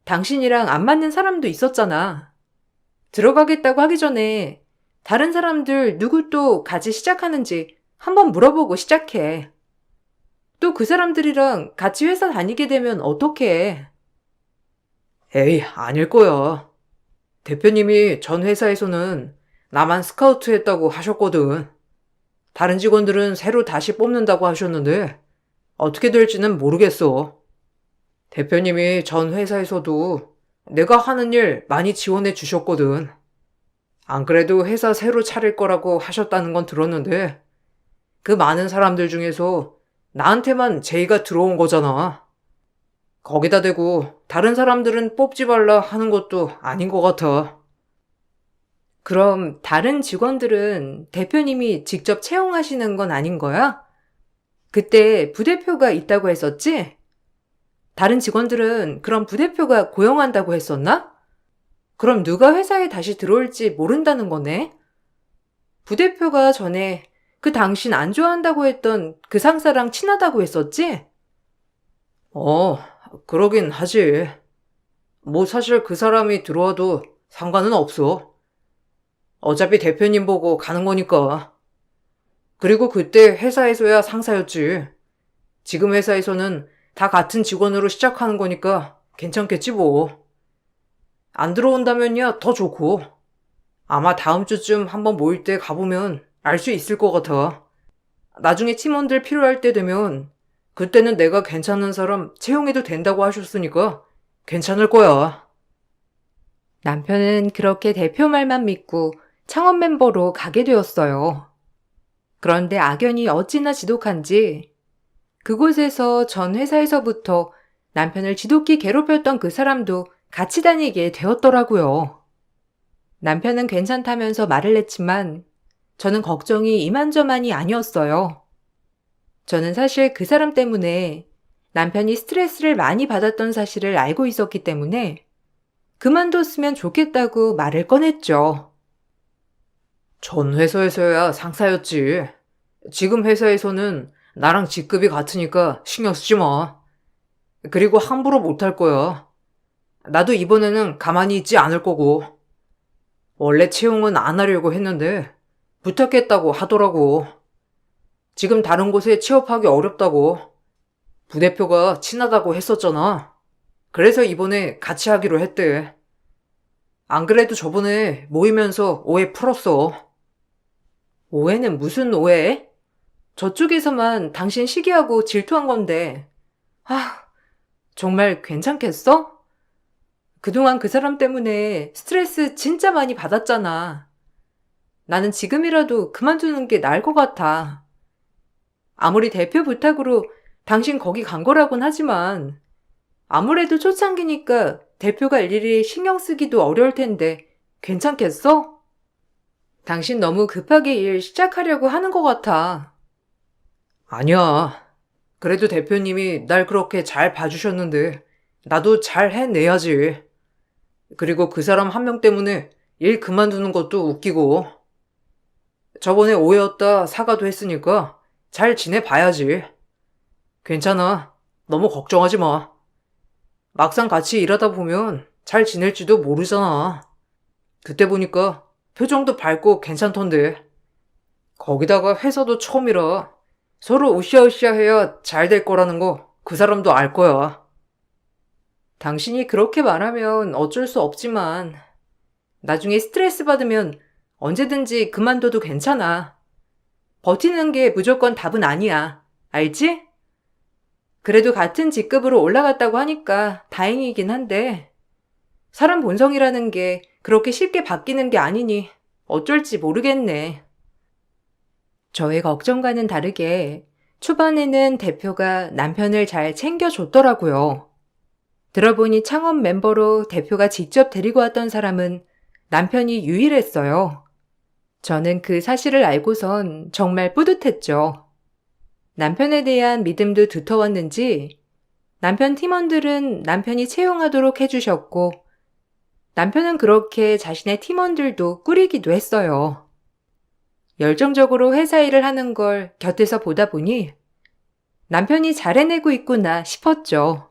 당신이랑 안 맞는 사람도 있었잖아. 들어가겠다고 하기 전에 다른 사람들 누구 또 같이 시작하는지 한번 물어보고 시작해. 또 그 사람들이랑 같이 회사 다니게 되면 어떡해?
에이, 아닐 거야. 대표님이 전 회사에서는 나만 스카우트 했다고 하셨거든. 다른 직원들은 새로 다시 뽑는다고 하셨는데 어떻게 될지는 모르겠어. 대표님이 전 회사에서도 내가 하는 일 많이 지원해 주셨거든. 안 그래도 회사 새로 차릴 거라고 하셨다는 건 들었는데 그 많은 사람들 중에서 나한테만 제의가 들어온 거잖아. 거기다 대고 다른 사람들은 뽑지 말라 하는 것도 아닌 것 같아.
그럼 다른 직원들은 대표님이 직접 채용하시는 건 아닌 거야? 그때 부대표가 있다고 했었지? 다른 직원들은 그럼 부대표가 고용한다고 했었나? 그럼 누가 회사에 다시 들어올지 모른다는 거네? 부대표가 전에 그 당신 안 좋아한다고 했던 그 상사랑 친하다고 했었지?
어, 그러긴 하지. 뭐 사실 그 사람이 들어와도 상관은 없어. 어차피 대표님 보고 가는 거니까. 그리고 그때 회사에서야 상사였지. 지금 회사에서는 다 같은 직원으로 시작하는 거니까 괜찮겠지 뭐. 안 들어온다면야 더 좋고. 아마 다음 주쯤 한번 모일 때 가보면 알 수 있을 것 같아. 나중에 팀원들 필요할 때 되면 그때는 내가 괜찮은 사람 채용해도 된다고 하셨으니까 괜찮을 거야.
남편은 그렇게 대표 말만 믿고 창업 멤버로 가게 되었어요. 그런데 악연이 어찌나 지독한지 그곳에서 전 회사에서부터 남편을 지독히 괴롭혔던 그 사람도 같이 다니게 되었더라고요. 남편은 괜찮다면서 말을 했지만 저는 걱정이 이만저만이 아니었어요. 저는 사실 그 사람 때문에 남편이 스트레스를 많이 받았던 사실을 알고 있었기 때문에 그만뒀으면 좋겠다고 말을 꺼냈죠.
전 회사에서야 상사였지. 지금 회사에서는 나랑 직급이 같으니까 신경 쓰지 마. 그리고 함부로 못할 거야. 나도 이번에는 가만히 있지 않을 거고. 원래 채용은 안 하려고 했는데 부탁했다고 하더라고. 지금 다른 곳에 취업하기 어렵다고. 부대표가 친하다고 했었잖아. 그래서 이번에 같이 하기로 했대. 안 그래도 저번에 모이면서 오해 풀었어.
오해는 무슨 오해? 저쪽에서만 당신 시기하고 질투한 건데. 아, 정말 괜찮겠어? 그동안 그 사람 때문에 스트레스 진짜 많이 받았잖아. 나는 지금이라도 그만두는 게 나을 것 같아. 아무리 대표 부탁으로 당신 거기 간 거라곤 하지만 아무래도 초창기니까 대표가 일일이 신경 쓰기도 어려울 텐데 괜찮겠어? 당신 너무 급하게 일 시작하려고 하는 것 같아.
아니야. 그래도 대표님이 날 그렇게 잘 봐주셨는데 나도 잘 해내야지. 그리고 그 사람 한 명 때문에 일 그만두는 것도 웃기고. 저번에 오해였다 사과도 했으니까 잘 지내봐야지. 괜찮아. 너무 걱정하지 마. 막상 같이 일하다 보면 잘 지낼지도 모르잖아. 그때 보니까 표정도 밝고 괜찮던데. 거기다가 회사도 처음이라 서로 으쌰으쌰 해야 잘 될 거라는 거 그 사람도 알 거야.
당신이 그렇게 말하면 어쩔 수 없지만 나중에 스트레스 받으면 언제든지 그만둬도 괜찮아. 버티는 게 무조건 답은 아니야. 알지? 그래도 같은 직급으로 올라갔다고 하니까 다행이긴 한데 사람 본성이라는 게 그렇게 쉽게 바뀌는 게 아니니 어쩔지 모르겠네. 저의 걱정과는 다르게 초반에는 대표가 남편을 잘 챙겨줬더라고요. 들어보니 창업 멤버로 대표가 직접 데리고 왔던 사람은 남편이 유일했어요. 저는 그 사실을 알고선 정말 뿌듯했죠. 남편에 대한 믿음도 두터웠는지 남편 팀원들은 남편이 채용하도록 해주셨고 남편은 그렇게 자신의 팀원들도 꾸리기도 했어요. 열정적으로 회사 일을 하는 걸 곁에서 보다 보니 남편이 잘 해내고 있구나 싶었죠.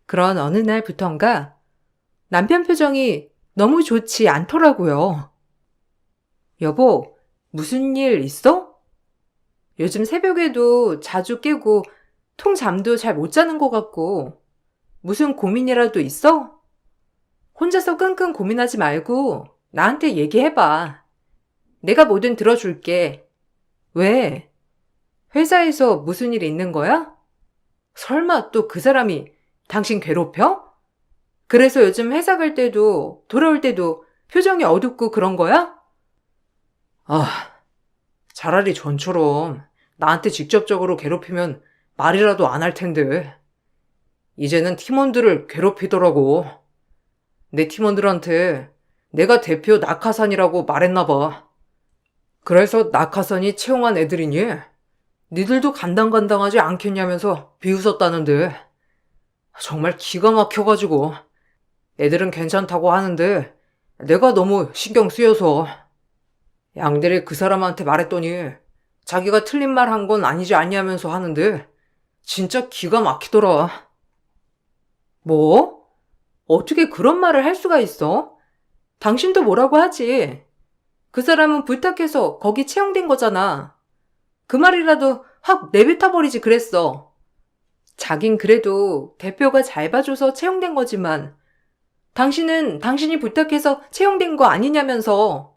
그런 어느 날부턴가 남편 표정이 너무 좋지 않더라고요. 여보, 무슨 일 있어? 요즘 새벽에도 자주 깨고 통 잠도 잘 못 자는 것 같고 무슨 고민이라도 있어? 혼자서 끙끙 고민하지 말고 나한테 얘기해봐. 내가 뭐든 들어줄게. 왜? 회사에서 무슨 일 있는 거야? 설마 또 그 사람이 당신 괴롭혀? 그래서 요즘 회사 갈 때도 돌아올 때도 표정이 어둡고 그런 거야?
아, 차라리 전처럼 나한테 직접적으로 괴롭히면 말이라도 안 할 텐데. 이제는 팀원들을 괴롭히더라고. 내 팀원들한테 내가 대표 낙하산이라고 말했나 봐. 그래서 낙하산이 채용한 애들이니 니들도 간당간당하지 않겠냐면서 비웃었다는데 정말 기가 막혀가지고 애들은 괜찮다고 하는데 내가 너무 신경 쓰여서 양들이 그 사람한테 말했더니 자기가 틀린 말 한 건 아니지 않냐면서 하는데 진짜 기가 막히더라. 뭐? 어떻게 그런 말을 할 수가 있어? 당신도 뭐라고 하지? 그 사람은 부탁해서 거기 채용된 거잖아. 그 말이라도 확 내뱉어버리지 그랬어. 자긴 그래도 대표가 잘 봐줘서 채용된 거지만 당신은 당신이 부탁해서 채용된 거 아니냐면서.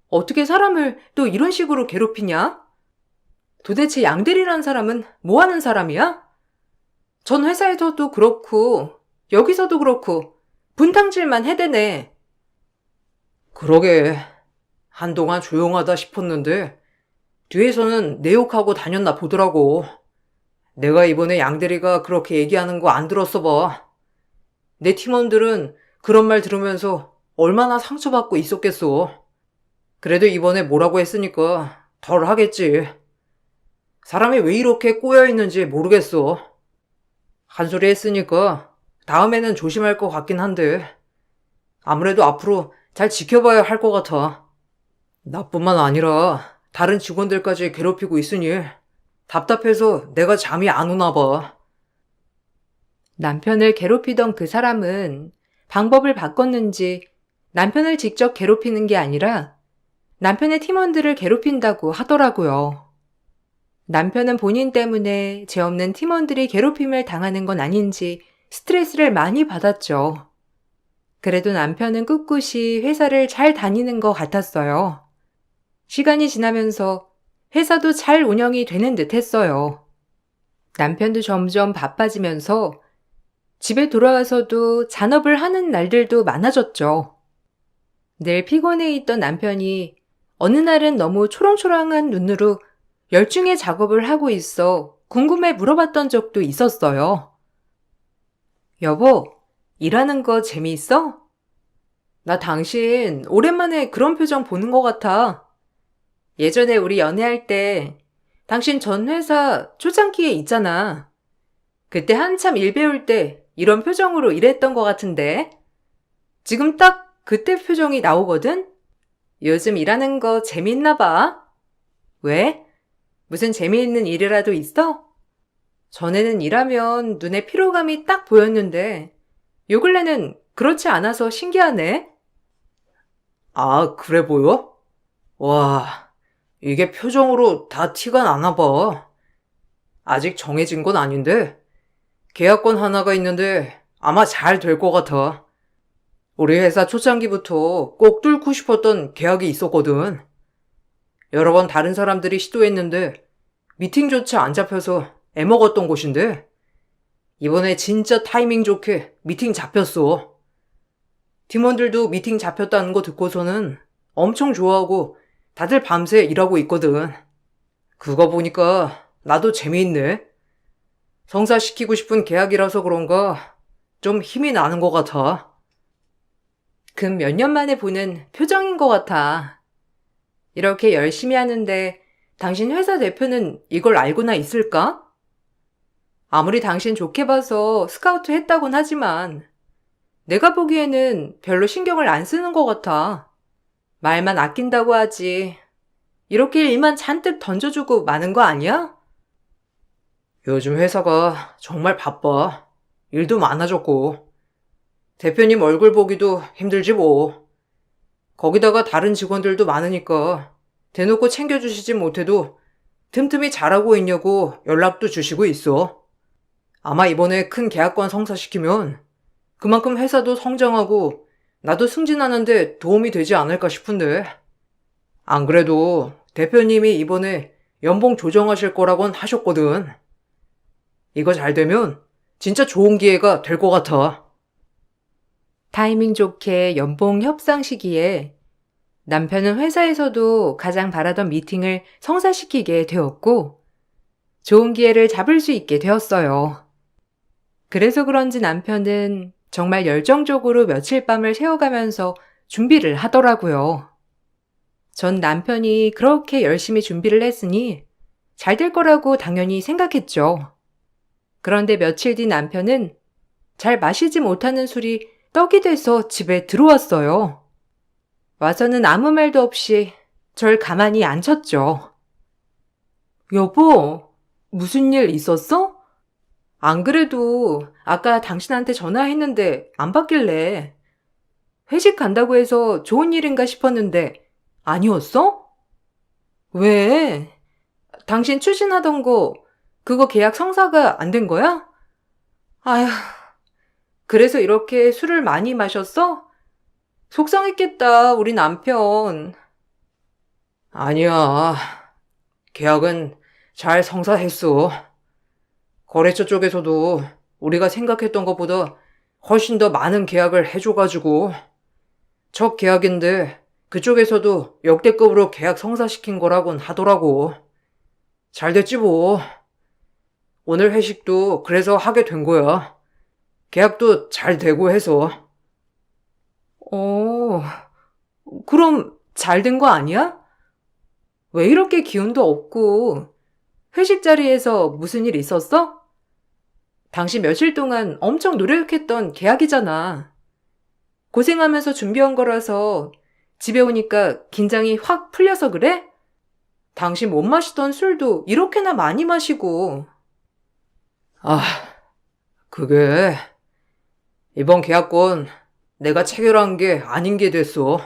어떻게 사람을 또 이런 식으로 괴롭히냐? 도대체 양대리라는 사람은 뭐 하는 사람이야? 전 회사에서도 그렇고 여기서도 그렇고 분탕질만 해대네. 그러게 한동안 조용하다 싶었는데 뒤에서는 내 욕하고 다녔나 보더라고. 내가 이번에 양대리가 그렇게 얘기하는 거 안 들었어 봐. 내 팀원들은 그런 말 들으면서 얼마나 상처받고 있었겠어. 그래도 이번에 뭐라고 했으니까 덜 하겠지. 사람이 왜 이렇게 꼬여있는지 모르겠어. 한 소리 했으니까 다음에는 조심할 것 같긴 한데 아무래도 앞으로 잘 지켜봐야 할 것 같아. 나뿐만 아니라 다른 직원들까지 괴롭히고 있으니 답답해서 내가 잠이 안 오나 봐.
남편을 괴롭히던 그 사람은 방법을 바꿨는지 남편을 직접 괴롭히는 게 아니라 남편의 팀원들을 괴롭힌다고 하더라고요. 남편은 본인 때문에 죄 없는 팀원들이 괴롭힘을 당하는 건 아닌지 스트레스를 많이 받았죠. 그래도 남편은 꿋꿋이 회사를 잘 다니는 것 같았어요. 시간이 지나면서 회사도 잘 운영이 되는 듯 했어요. 남편도 점점 바빠지면서 집에 돌아와서도 잔업을 하는 날들도 많아졌죠. 늘 피곤해 있던 남편이 어느 날은 너무 초롱초롱한 눈으로 열중해 작업을 하고 있어 궁금해 물어봤던 적도 있었어요. 여보, 일하는 거 재미있어? 나 당신 오랜만에 그런 표정 보는 것 같아. 예전에 우리 연애할 때 당신 전 회사 초창기에 있잖아. 그때 한참 일 배울 때 이런 표정으로 일했던 것 같은데. 지금 딱 그때 표정이 나오거든? 요즘 일하는 거 재미있나 봐. 왜? 무슨 재미있는 일이라도 있어? 전에는 일하면 눈에 피로감이 딱 보였는데 요 근래는 그렇지 않아서 신기하네.
아, 그래 보여? 와, 이게 표정으로 다 티가 나나 봐. 아직 정해진 건 아닌데 계약권 하나가 있는데 아마 잘 될 것 같아. 우리 회사 초창기부터 꼭 뚫고 싶었던 계약이 있었거든. 여러 번 다른 사람들이 시도했는데 미팅조차 안 잡혀서 애먹었던 곳인데 이번에 진짜 타이밍 좋게 미팅 잡혔어. 팀원들도 미팅 잡혔다는 거 듣고서는 엄청 좋아하고 다들 밤새 일하고 있거든. 그거 보니까 나도 재미있네. 성사시키고 싶은 계약이라서 그런가 좀 힘이 나는 것 같아.
금 몇 년 만에 보는 표정인 것 같아. 이렇게 열심히 하는데 당신 회사 대표는 이걸 알고나 있을까? 아무리 당신 좋게 봐서 스카우트 했다곤 하지만 내가 보기에는 별로 신경을 안 쓰는 것 같아. 말만 아낀다고 하지. 이렇게 일만 잔뜩 던져주고 마는 거 아니야?
요즘 회사가 정말 바빠. 일도 많아졌고. 대표님 얼굴 보기도 힘들지 뭐. 거기다가 다른 직원들도 많으니까 대놓고 챙겨주시지 못해도 틈틈이 잘하고 있냐고 연락도 주시고 있어. 아마 이번에 큰 계약권 성사시키면 그만큼 회사도 성장하고 나도 승진하는데 도움이 되지 않을까 싶은데. 안 그래도 대표님이 이번에 연봉 조정하실 거라곤 하셨거든. 이거 잘 되면 진짜 좋은 기회가 될 것 같아.
타이밍 좋게 연봉 협상 시기에 남편은 회사에서도 가장 바라던 미팅을 성사시키게 되었고 좋은 기회를 잡을 수 있게 되었어요. 그래서 그런지 남편은 정말 열정적으로 며칠 밤을 새워가면서 준비를 하더라고요. 전 남편이 그렇게 열심히 준비를 했으니 잘 될 거라고 당연히 생각했죠. 그런데 며칠 뒤 남편은 잘 마시지 못하는 술이 떡이 돼서 집에 들어왔어요. 와서는 아무 말도 없이 절 가만히 앉혔죠. 여보, 무슨 일 있었어? 안 그래도 아까 당신한테 전화했는데 안 받길래 회식 간다고 해서 좋은 일인가 싶었는데 아니었어? 왜? 당신 추진하던 거 그거 계약 성사가 안 된 거야? 아휴, 그래서 이렇게 술을 많이 마셨어? 속상했겠다, 우리 남편. 아니야. 계약은 잘 성사했어. 거래처 쪽에서도 우리가 생각했던 것보다 훨씬 더 많은 계약을 해줘가지고 첫 계약인데 그쪽에서도 역대급으로 계약 성사시킨 거라곤 하더라고. 잘 됐지 뭐. 오늘 회식도 그래서 하게 된 거야. 계약도 잘 되고 해서. 어, 그럼 잘 된 거 아니야? 왜 이렇게 기운도 없고 회식 자리에서 무슨 일 있었어? 당신 며칠 동안 엄청 노력했던 계약이잖아. 고생하면서 준비한 거라서 집에 오니까 긴장이 확 풀려서 그래? 당신 못 마시던 술도 이렇게나 많이 마시고. 아, 그게 이번 계약건 내가 체결한 게 아닌 게 됐어.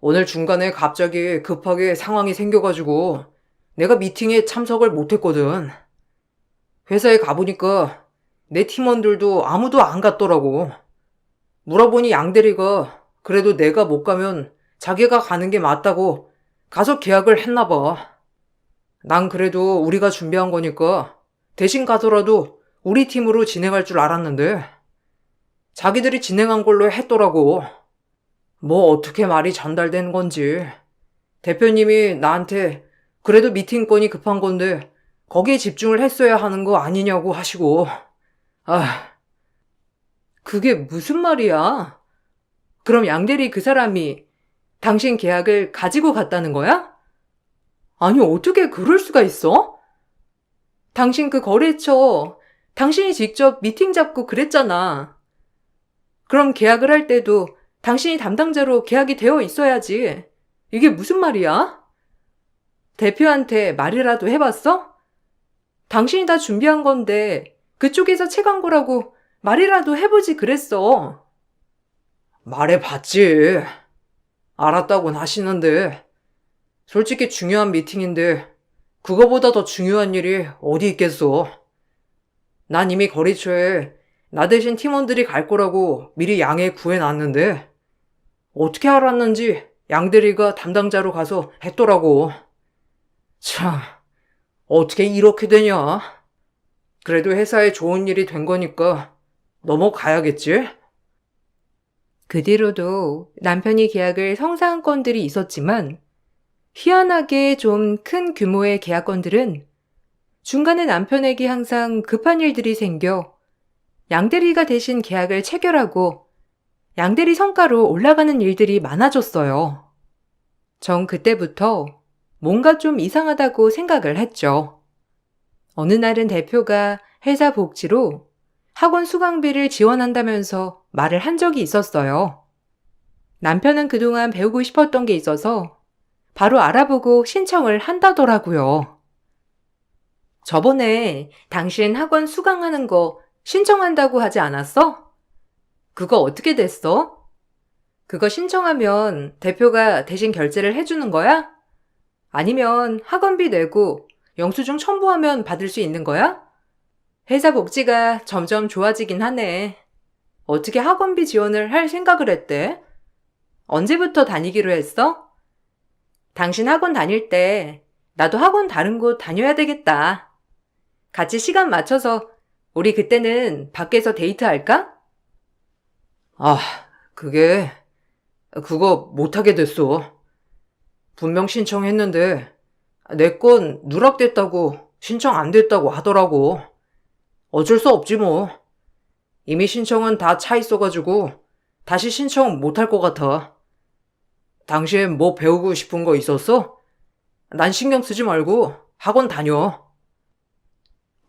오늘 중간에 갑자기 급하게 상황이 생겨가지고 내가 미팅에 참석을 못했거든. 회사에 가보니까 내 팀원들도 아무도 안 갔더라고. 물어보니 양대리가 그래도 내가 못 가면 자기가 가는 게 맞다고 가서 계약을 했나 봐. 난 그래도 우리가 준비한 거니까 대신 가더라도 우리 팀으로 진행할 줄 알았는데 자기들이 진행한 걸로 했더라고. 뭐 어떻게 말이 전달된 건지. 대표님이 나한테 그래도 미팅건이 급한 건데 거기에 집중을 했어야 하는 거 아니냐고 하시고. 아, 그게 무슨 말이야? 그럼 양대리 그 사람이 당신 계약을 가지고 갔다는 거야? 아니, 어떻게 그럴 수가 있어? 당신 그 거래처, 당신이 직접 미팅 잡고 그랬잖아. 그럼 계약을 할 때도 당신이 담당자로 계약이 되어 있어야지. 이게 무슨 말이야? 대표한테 말이라도 해봤어? 당신이 다 준비한 건데 그쪽에서 채간 거라고 말이라도 해보지 그랬어. 말해봤지. 알았다곤 하시는데 솔직히 중요한 미팅인데 그거보다 더 중요한 일이 어디 있겠어. 난 이미 거래처에 나 대신 팀원들이 갈 거라고 미리 양해 구해놨는데 어떻게 알았는지 양대리가 담당자로 가서 했더라고. 참, 어떻게 이렇게 되냐. 그래도 회사에 좋은 일이 된 거니까 넘어가야겠지? 그 뒤로도 남편이 계약을 성사한 건들이 있었지만 희한하게 좀 큰 규모의 계약건들은 중간에 남편에게 항상 급한 일들이 생겨 양대리가 대신 계약을 체결하고 양대리 성과로 올라가는 일들이 많아졌어요. 전 그때부터 뭔가 좀 이상하다고 생각을 했죠. 어느 날은 대표가 회사 복지로 학원 수강비를 지원한다면서 말을 한 적이 있었어요. 남편은 그동안 배우고 싶었던 게 있어서 바로 알아보고 신청을 한다더라고요. 저번에 당신 학원 수강하는 거 신청한다고 하지 않았어? 그거 어떻게 됐어? 그거 신청하면 대표가 대신 결제를 해주는 거야? 아니면 학원비 내고 영수증 첨부하면 받을 수 있는 거야? 회사 복지가 점점 좋아지긴 하네. 어떻게 학원비 지원을 할 생각을 했대? 언제부터 다니기로 했어? 당신 학원 다닐 때 나도 학원 다른 곳 다녀야 되겠다. 같이 시간 맞춰서 우리 그때는 밖에서 데이트할까? 아, 그거 못하게 됐어. 분명 신청했는데 내 건 누락됐다고 신청 안 됐다고 하더라고. 어쩔 수 없지 뭐.
이미 신청은 다 차 있어가지고 다시 신청 못할 것 같아. 당신 뭐 배우고 싶은 거 있었어? 난 신경 쓰지 말고 학원 다녀.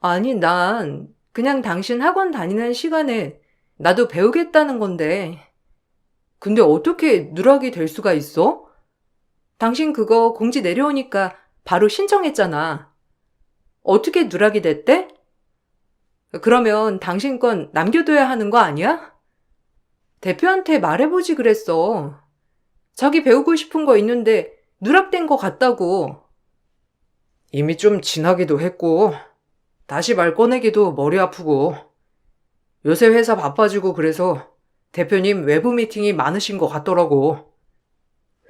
아니, 난 그냥 당신 학원 다니는 시간에 나도 배우겠다는 건데. 근데 어떻게 누락이 될 수가 있어? 당신 그거 공지 내려오니까 바로 신청했잖아. 어떻게 누락이 됐대? 그러면 당신 건 남겨둬야 하는 거 아니야? 대표한테 말해보지 그랬어. 자기 배우고 싶은 거 있는데 누락된 거 같다고. 이미 좀 지나기도 했고, 다시 말 꺼내기도 머리 아프고, 요새 회사 바빠지고 그래서 대표님 외부 미팅이 많으신 것 같더라고.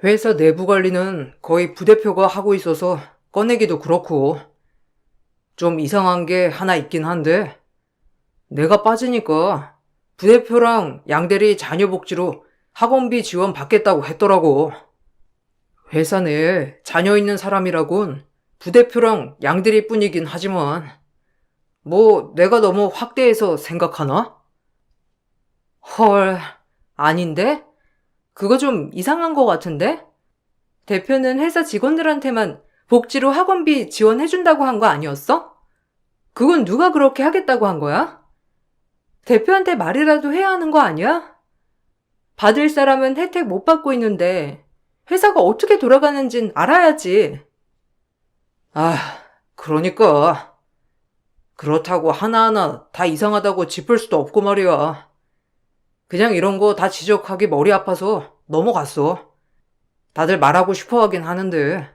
회사 내부 관리는 거의 부대표가 하고 있어서 꺼내기도 그렇고, 좀 이상한 게 하나 있긴 한데, 내가 빠지니까 부대표랑 양대리 자녀 복지로 학원비 지원 받겠다고 했더라고. 회사 내에 자녀 있는 사람이라곤 부대표랑 양대리 뿐이긴 하지만, 뭐 내가 너무 확대해서 생각하나? 헐, 아닌데? 그거 좀 이상한 거 같은데? 대표는 회사 직원들한테만 복지로 학원비 지원해준다고 한 거 아니었어? 그건 누가 그렇게 하겠다고 한 거야? 대표한테 말이라도 해야 하는 거 아니야? 받을 사람은 혜택 못 받고 있는데 회사가 어떻게 돌아가는진 알아야지. 아, 그러니까. 그렇다고 하나하나 다 이상하다고 짚을 수도 없고 말이야. 그냥 이런 거 다 지적하기 머리 아파서 넘어갔어. 다들 말하고 싶어 하긴 하는데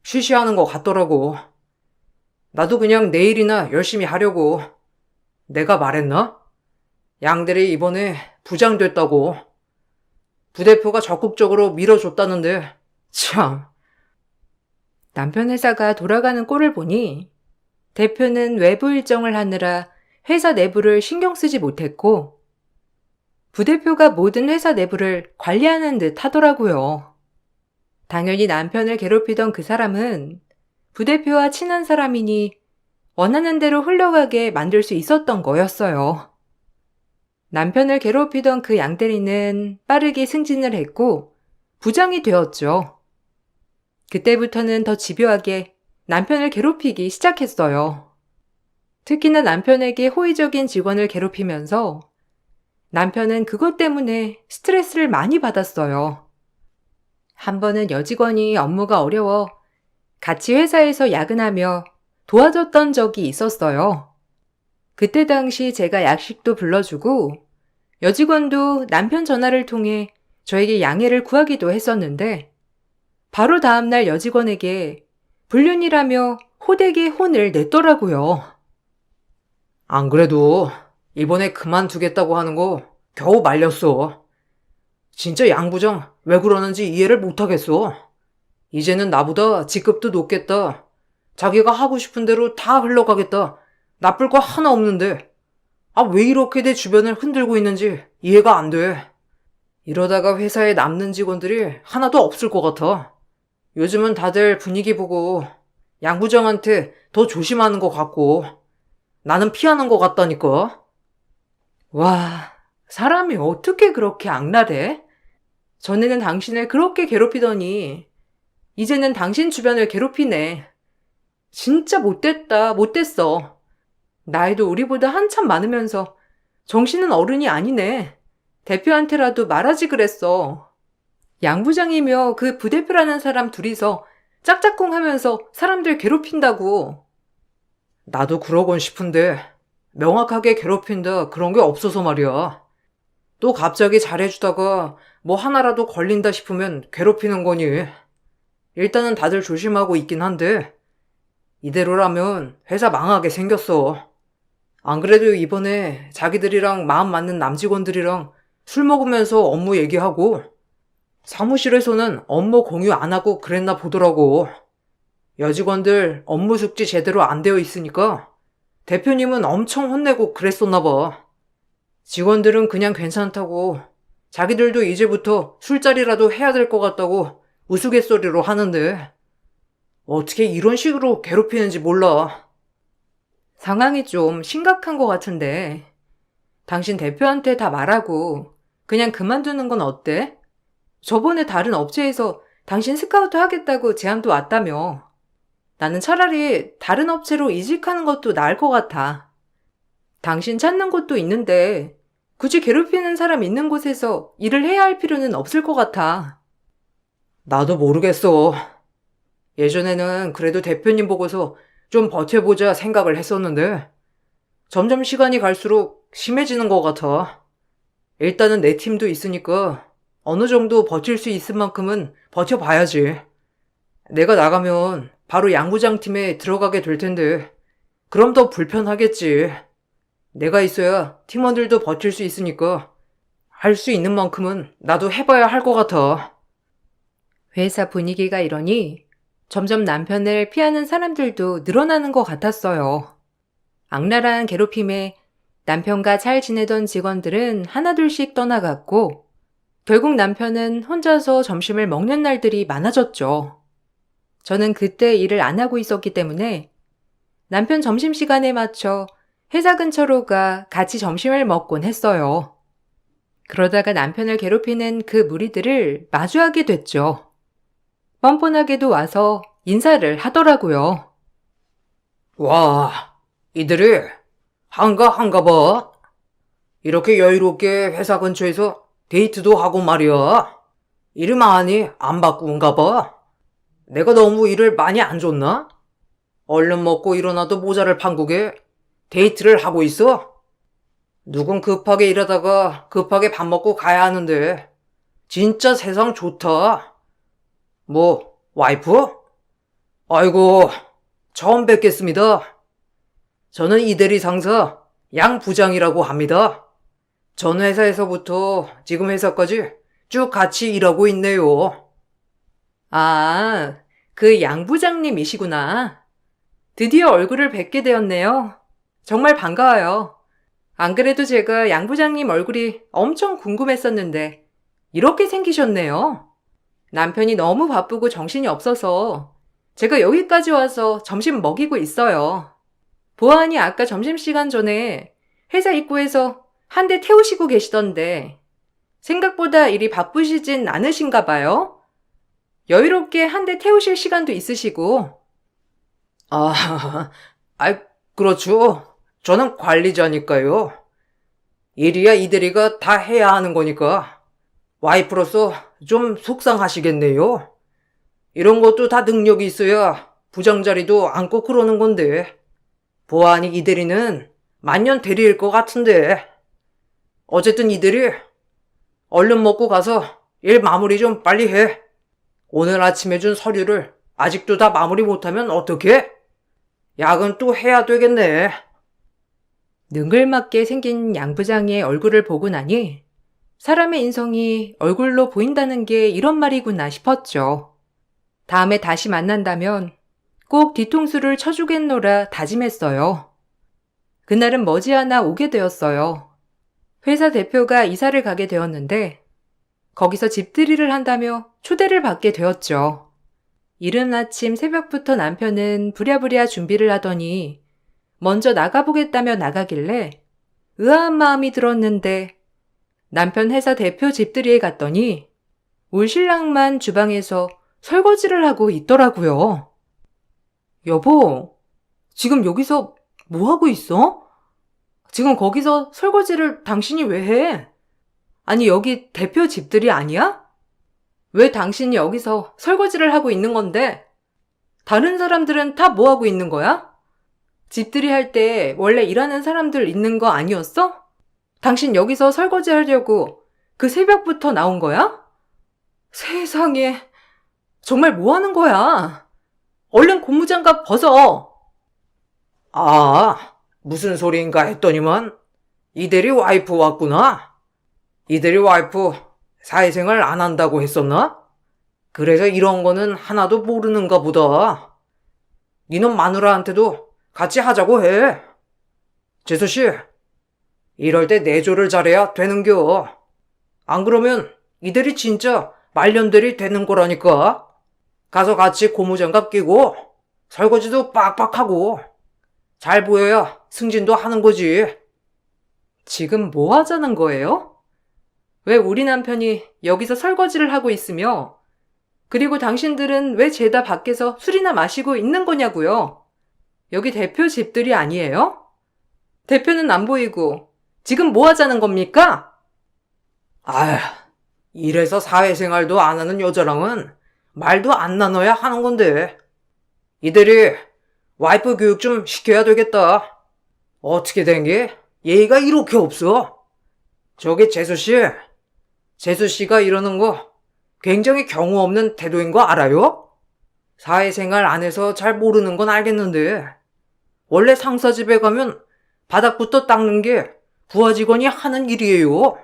쉬쉬하는 것 같더라고. 나도 그냥 내일이나 열심히 하려고. 내가 말했나? 양들이 이번에 부장 됐다고. 부대표가 적극적으로 밀어줬다는데 참.
남편 회사가 돌아가는 꼴을 보니 대표는 외부 일정을 하느라 회사 내부를 신경 쓰지 못했고 부대표가 모든 회사 내부를 관리하는 듯 하더라고요. 당연히 남편을 괴롭히던 그 사람은 부대표와 친한 사람이니 원하는 대로 흘러가게 만들 수 있었던 거였어요. 남편을 괴롭히던 그 양대리는 빠르게 승진을 했고 부장이 되었죠. 그때부터는 더 집요하게 남편을 괴롭히기 시작했어요. 특히나 남편에게 호의적인 직원을 괴롭히면서 남편은 그것 때문에 스트레스를 많이 받았어요. 한 번은 여직원이 업무가 어려워 같이 회사에서 야근하며 도와줬던 적이 있었어요. 그때 당시 제가 약식도 불러주고 여직원도 남편 전화를 통해 저에게 양해를 구하기도 했었는데 바로 다음날 여직원에게 불륜이라며 호되게 혼을 냈더라고요.
안 그래도 이번에 그만두겠다고 하는 거 겨우 말렸어. 진짜 양 부장 왜 그러는지 이해를 못하겠어. 이제는 나보다 직급도 높겠다. 자기가 하고 싶은 대로 다 흘러가겠다. 나쁠 거 하나 없는데. 아, 왜 이렇게 내 주변을 흔들고 있는지 이해가 안 돼. 이러다가 회사에 남는 직원들이 하나도 없을 것 같아. 요즘은 다들 분위기 보고 양 부장한테 더 조심하는 것 같고 나는 피하는 것 같다니까. 와, 사람이 어떻게 그렇게 악랄해? 전에는 당신을 그렇게 괴롭히더니 이제는 당신 주변을 괴롭히네. 진짜 못됐다, 못됐어. 나이도 우리보다 한참 많으면서 정신은 어른이 아니네. 대표한테라도 말하지 그랬어. 양 부장이며 그 부대표라는 사람 둘이서 짝짝꿍 하면서 사람들 괴롭힌다고. 나도 그러곤 싶은데 명확하게 괴롭힌다 그런 게 없어서 말이야. 또 갑자기 잘해주다가 뭐 하나라도 걸린다 싶으면 괴롭히는 거니. 일단은 다들 조심하고 있긴 한데 이대로라면 회사 망하게 생겼어. 안 그래도 이번에 자기들이랑 마음 맞는 남직원들이랑 술 먹으면서 업무 얘기하고 사무실에서는 업무 공유 안 하고 그랬나 보더라고. 여직원들 업무 숙지 제대로 안 되어 있으니까 대표님은 엄청 혼내고 그랬었나 봐. 직원들은 그냥 괜찮다고 자기들도 이제부터 술자리라도 해야 될 것 같다고 우스갯소리로 하는데 어떻게 이런 식으로 괴롭히는지 몰라. 상황이 좀 심각한 것 같은데 당신 대표한테 다 말하고 그냥 그만두는 건 어때? 저번에 다른 업체에서 당신 스카우트 하겠다고 제안도 왔다며. 나는 차라리 다른 업체로 이직하는 것도 나을 것 같아. 당신 찾는 곳도 있는데 굳이 괴롭히는 사람 있는 곳에서 일을 해야 할 필요는 없을 것 같아. 나도 모르겠어. 예전에는 그래도 대표님 보고서 좀 버텨보자 생각을 했었는데 점점 시간이 갈수록 심해지는 것 같아. 일단은 내 팀도 있으니까 어느 정도 버틸 수 있을 만큼은 버텨봐야지. 내가 나가면 바로 양부장 팀에 들어가게 될 텐데 그럼 더 불편하겠지. 내가 있어야 팀원들도 버틸 수 있으니까 할 수 있는 만큼은 나도 해봐야 할 것 같아.
회사 분위기가 이러니 점점 남편을 피하는 사람들도 늘어나는 것 같았어요. 악랄한 괴롭힘에 남편과 잘 지내던 직원들은 하나둘씩 떠나갔고 결국 남편은 혼자서 점심을 먹는 날들이 많아졌죠. 저는 그때 일을 안 하고 있었기 때문에 남편 점심시간에 맞춰 회사 근처로 가 같이 점심을 먹곤 했어요. 그러다가 남편을 괴롭히는 그 무리들을 마주하게 됐죠. 뻔뻔하게도 와서 인사를 하더라고요.
와, 이들이 한가 봐. 이렇게 여유롭게 회사 근처에서 데이트도 하고 말이야. 일을 많이 안 바꾼가 봐. 내가 너무 일을 많이 안 줬나? 얼른 먹고 일어나도 모자를 판국에 데이트를 하고 있어? 누군 급하게 일하다가 급하게 밥 먹고 가야 하는데 진짜 세상 좋다. 뭐, 와이프? 아이고, 처음 뵙겠습니다. 저는 이대리 상사 양 부장이라고 합니다. 전 회사에서부터 지금 회사까지 쭉 같이 일하고 있네요. 아, 그 양 부장님이시구나. 드디어 얼굴을 뵙게 되었네요. 정말 반가워요. 안 그래도 제가 양 부장님 얼굴이 엄청 궁금했었는데 이렇게 생기셨네요. 남편이 너무 바쁘고 정신이 없어서 제가 여기까지 와서 점심 먹이고 있어요. 보아하니 아까 점심시간 전에 회사 입구에서 한 대 태우시고 계시던데 생각보다 일이 바쁘시진 않으신가 봐요. 여유롭게 한 대 태우실 시간도 있으시고. 그렇죠. 저는 관리자니까요. 일이야 이대리가 다 해야 하는 거니까 와이프로서 좀 속상하시겠네요. 이런 것도 다 능력이 있어야 부장 자리도 앉고 그러는 건데 보아하니 이대리는 만년 대리일 것 같은데 어쨌든 이대리 얼른 먹고 가서 일 마무리 좀 빨리 해. 오늘 아침에 준 서류를 아직도 다 마무리 못하면 어떡해? 야근 또 해야 되겠네.
능글맞게 생긴 양 부장의 얼굴을 보고 나니 사람의 인성이 얼굴로 보인다는 게 이런 말이구나 싶었죠. 다음에 다시 만난다면 꼭 뒤통수를 쳐주겠노라 다짐했어요. 그날은 머지않아 오게 되었어요. 회사 대표가 이사를 가게 되었는데 거기서 집들이를 한다며 초대를 받게 되었죠. 이른 아침 새벽부터 남편은 부랴부랴 준비를 하더니 먼저 나가보겠다며 나가길래 의아한 마음이 들었는데 남편 회사 대표 집들이에 갔더니 울 신랑만 주방에서 설거지를 하고 있더라고요. 여보, 지금 여기서 뭐 하고 있어? 지금 거기서 설거지를 당신이 왜 해? 아니, 여기 대표 집들이 아니야? 왜 당신이 여기서 설거지를 하고 있는 건데? 다른 사람들은 다 뭐 하고 있는 거야? 집들이 할 때 원래 일하는 사람들 있는 거 아니었어? 당신 여기서 설거지 하려고 그 새벽부터 나온 거야? 세상에, 정말 뭐 하는 거야? 얼른 고무장갑 벗어. 무슨 소리인가 했더니만 이대리 와이프 왔구나. 이대리 와이프 사회생활 안 한다고 했었나? 그래서 이런 거는 하나도 모르는가 보다. 니는 마누라한테도 같이 하자고 해. 재수씨, 이럴 때 내조를 잘해야 되는겨. 안 그러면 이대리 진짜 말년들이 되는 거라니까. 가서 같이 고무장갑 끼고 설거지도 빡빡하고 잘 보여야 승진도 하는 거지.
지금 뭐 하자는 거예요? 왜 우리 남편이 여기서 설거지를 하고 있으며, 그리고 당신들은 왜 죄다 밖에서 술이나 마시고 있는 거냐고요? 여기 대표 집들이 아니에요? 대표는 안 보이고 지금 뭐 하자는 겁니까? 아휴, 이래서 사회생활도 안 하는 여자랑은 말도 안 나눠야 하는 건데. 이들이 와이프 교육 좀 시켜야 되겠다. 어떻게 된 게 예의가 이렇게 없어? 저기 재수씨가 이러는 거 굉장히 경우 없는 태도인 거 알아요? 사회생활 안에서 잘 모르는 건 알겠는데 원래 상사 집에 가면 바닥부터 닦는 게 부하 직원이 하는 일이에요.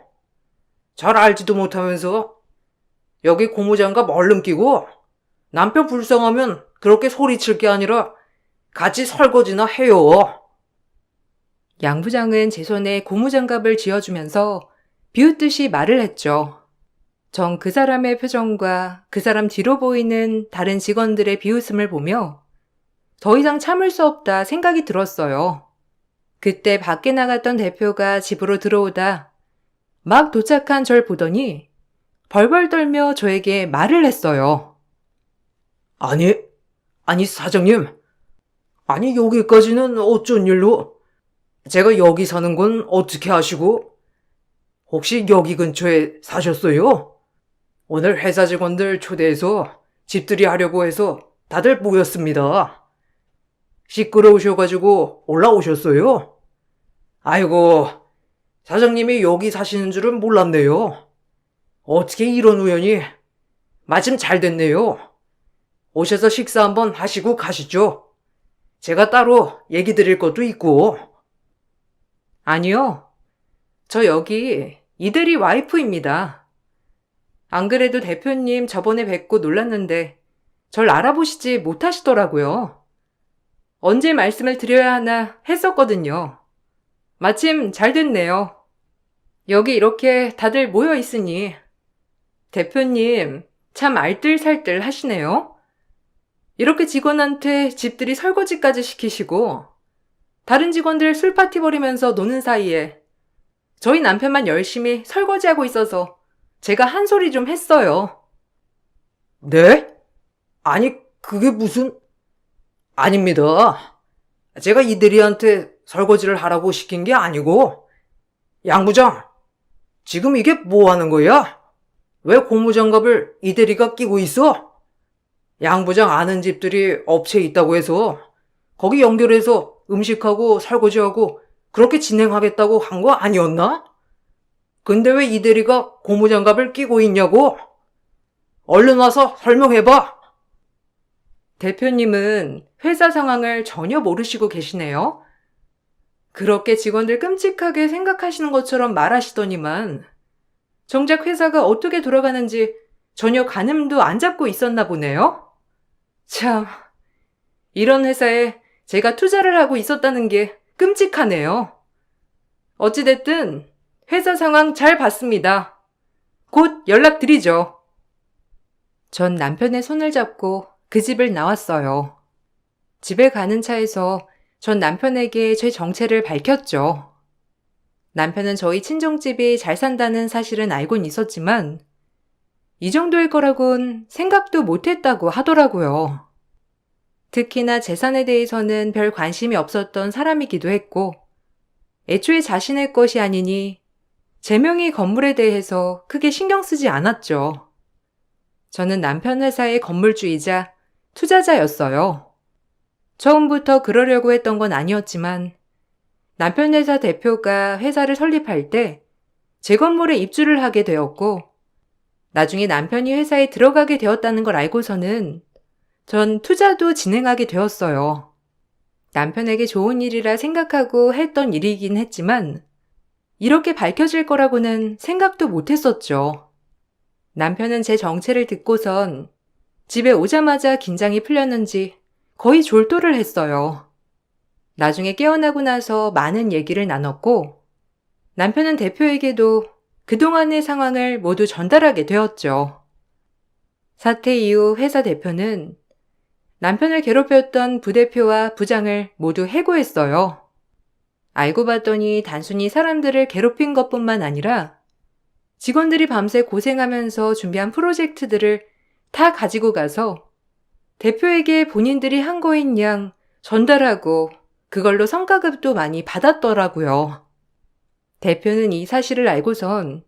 잘 알지도 못하면서 여기 고무장갑 얼른 끼고 남편 불쌍하면 그렇게 소리칠 게 아니라 같이 설거지나 해요.
양 부장은 제 손에 고무장갑을 쥐어주면서 비웃듯이 말을 했죠. 전 그 사람의 표정과 그 사람 뒤로 보이는 다른 직원들의 비웃음을 보며 더 이상 참을 수 없다 생각이 들었어요. 그때 밖에 나갔던 대표가 집으로 들어오다 막 도착한 절 보더니 벌벌 떨며 저에게 말을 했어요.
아니 사장님. 아니 여기까지는 어쩐 일로? 제가 여기 사는 건 어떻게 아시고? 혹시 여기 근처에 사셨어요? 오늘 회사 직원들 초대해서 집들이 하려고 해서 다들 모였습니다. 시끄러우셔가지고 올라오셨어요? 아이고, 사장님이 여기 사시는 줄은 몰랐네요. 어떻게 이런 우연이? 마침 잘 됐네요. 오셔서 식사 한번 하시고 가시죠. 제가 따로 얘기 드릴 것도 있고.
아니요. 저 여기 이대리 와이프입니다. 안 그래도 대표님 저번에 뵙고 놀랐는데 절 알아보시지 못하시더라고요. 언제 말씀을 드려야 하나 했었거든요. 마침 잘 됐네요. 여기 이렇게 다들 모여 있으니 대표님 참 알뜰살뜰 하시네요. 이렇게 직원한테 집들이 설거지까지 시키시고 다른 직원들 술파티 벌이면서 노는 사이에 저희 남편만 열심히 설거지하고 있어서 제가 한 소리 좀 했어요.
네? 아니, 그게 무슨... 아닙니다. 제가 이대리한테 설거지를 하라고 시킨 게 아니고, 양 부장, 지금 이게 뭐 하는 거야? 왜 고무장갑을 이대리가 끼고 있어? 양 부장 아는 집들이 업체에 있다고 해서 거기 연결해서 음식하고 설거지하고 그렇게 진행하겠다고 한 거 아니었나? 근데 왜 이대리가 고무장갑을 끼고 있냐고? 얼른 와서 설명해봐.
대표님은 회사 상황을 전혀 모르시고 계시네요. 그렇게 직원들 끔찍하게 생각하시는 것처럼 말하시더니만 정작 회사가 어떻게 돌아가는지 전혀 가늠도 안 잡고 있었나 보네요. 참, 이런 회사에 제가 투자를 하고 있었다는 게 끔찍하네요. 어찌됐든 회사 상황 잘 봤습니다. 곧 연락드리죠. 전 남편의 손을 잡고 그 집을 나왔어요. 집에 가는 차에서 전 남편에게 제 정체를 밝혔죠. 남편은 저희 친정집이 잘 산다는 사실은 알고는 있었지만 이 정도일 거라곤 생각도 못했다고 하더라고요. 특히나 재산에 대해서는 별 관심이 없었던 사람이기도 했고 애초에 자신의 것이 아니니 제명의 건물에 대해서 크게 신경 쓰지 않았죠. 저는 남편 회사의 건물주이자 투자자였어요. 처음부터 그러려고 했던 건 아니었지만 남편 회사 대표가 회사를 설립할 때 제 건물에 입주를 하게 되었고 나중에 남편이 회사에 들어가게 되었다는 걸 알고서는 전 투자도 진행하게 되었어요. 남편에게 좋은 일이라 생각하고 했던 일이긴 했지만 이렇게 밝혀질 거라고는 생각도 못했었죠. 남편은 제 정체를 듣고선 집에 오자마자 긴장이 풀렸는지 거의 졸도를 했어요. 나중에 깨어나고 나서 많은 얘기를 나눴고 남편은 대표에게도 그동안의 상황을 모두 전달하게 되었죠. 사태 이후 회사 대표는 남편을 괴롭혔던 부대표와 부장을 모두 해고했어요.
알고 봤더니 단순히 사람들을 괴롭힌 것뿐만 아니라 직원들이 밤새 고생하면서 준비한 프로젝트들을 다 가지고 가서 대표에게 본인들이 한 거인 양 전달하고 그걸로 성과급도 많이 받았더라고요. 대표는 이 사실을 알고선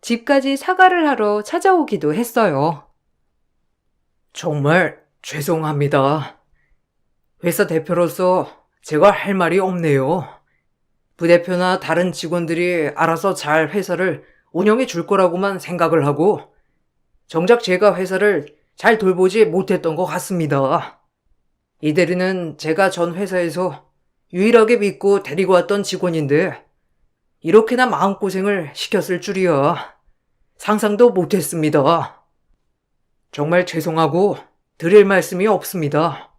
집까지 사과를 하러 찾아오기도 했어요. 정말 죄송합니다. 회사 대표로서 제가 할 말이 없네요. 부대표나 다른 직원들이 알아서 잘 회사를 운영해 줄 거라고만 생각을 하고 정작 제가 회사를 잘 돌보지 못했던 것 같습니다. 이 대리는 제가 전 회사에서 유일하게 믿고 데리고 왔던 직원인데 이렇게나 마음고생을 시켰을 줄이야 상상도 못했습니다. 정말 죄송하고 드릴 말씀이 없습니다.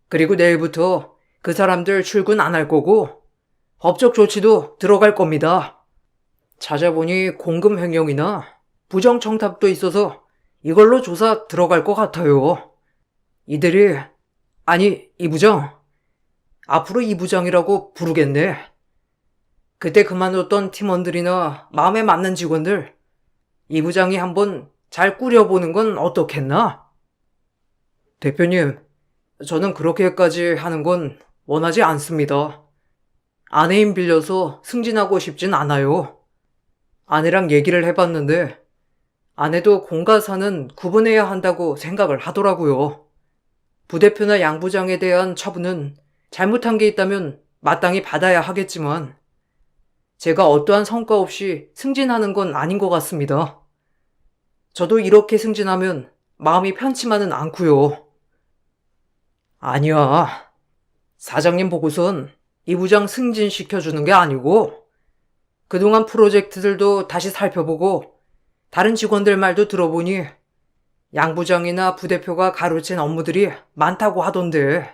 그리고 내일부터 그 사람들 출근 안 할 거고 법적 조치도 들어갈 겁니다. 찾아보니 공금 횡령이나 부정 청탁도 있어서 이걸로 조사 들어갈 것 같아요. 이들이, 아니, 이 부장. 앞으로 이 부장이라고 부르겠네. 그때 그만뒀던 팀원들이나 마음에 맞는 직원들, 이 부장이 한번 잘 꾸려보는 건 어떻겠나? 대표님, 저는 그렇게까지 하는 건 원하지 않습니다. 아내 힘 빌려서 승진하고 싶진 않아요. 아내랑 얘기를 해봤는데 아내도 공과 사는 구분해야 한다고 생각을 하더라고요. 부대표나 양 부장에 대한 처분은 잘못한 게 있다면 마땅히 받아야 하겠지만 제가 어떠한 성과 없이 승진하는 건 아닌 것 같습니다. 저도 이렇게 승진하면 마음이 편치만은 않고요. 아니야. 사장님 보고선 이 부장 승진시켜주는 게 아니고 그동안 프로젝트들도 다시 살펴보고 다른 직원들 말도 들어보니 양 부장이나 부대표가 가로챈 업무들이 많다고 하던데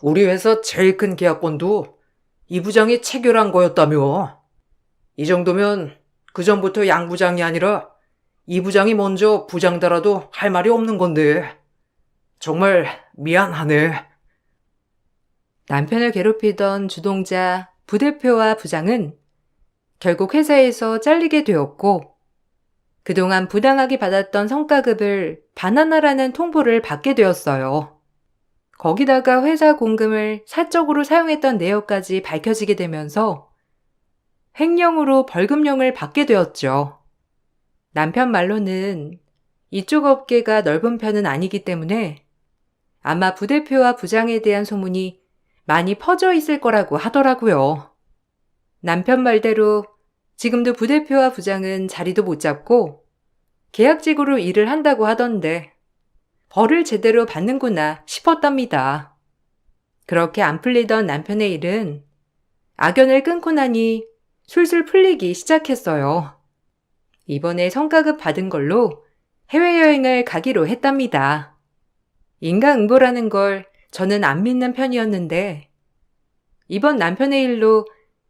우리 회사 제일 큰 계약건도 이 부장이 체결한 거였다며. 이 정도면 그전부터 양 부장이 아니라 이 부장이 먼저 부장 달아도 할 말이 없는 건데 정말 미안하네. 남편을 괴롭히던 주동자 부대표와 부장은 결국 회사에서 잘리게 되었고 그동안 부당하게 받았던 성과급을 반환하라는 통보를 받게 되었어요. 거기다가 회사 공금을 사적으로 사용했던 내역까지 밝혀지게 되면서 횡령으로 벌금형을 받게 되었죠. 남편 말로는 이쪽 업계가 넓은 편은 아니기 때문에 아마 부대표와 부장에 대한 소문이 많이 퍼져 있을 거라고 하더라고요. 남편 말대로 지금도 부대표와 부장은 자리도 못 잡고 계약직으로 일을 한다고 하던데 벌을 제대로 받는구나 싶었답니다. 그렇게 안 풀리던 남편의 일은 악연을 끊고 나니 술술 풀리기 시작했어요. 이번에 성과급 받은 걸로 해외여행을 가기로 했답니다. 인과응보라는 걸 저는 안 믿는 편이었는데 이번 남편의 일로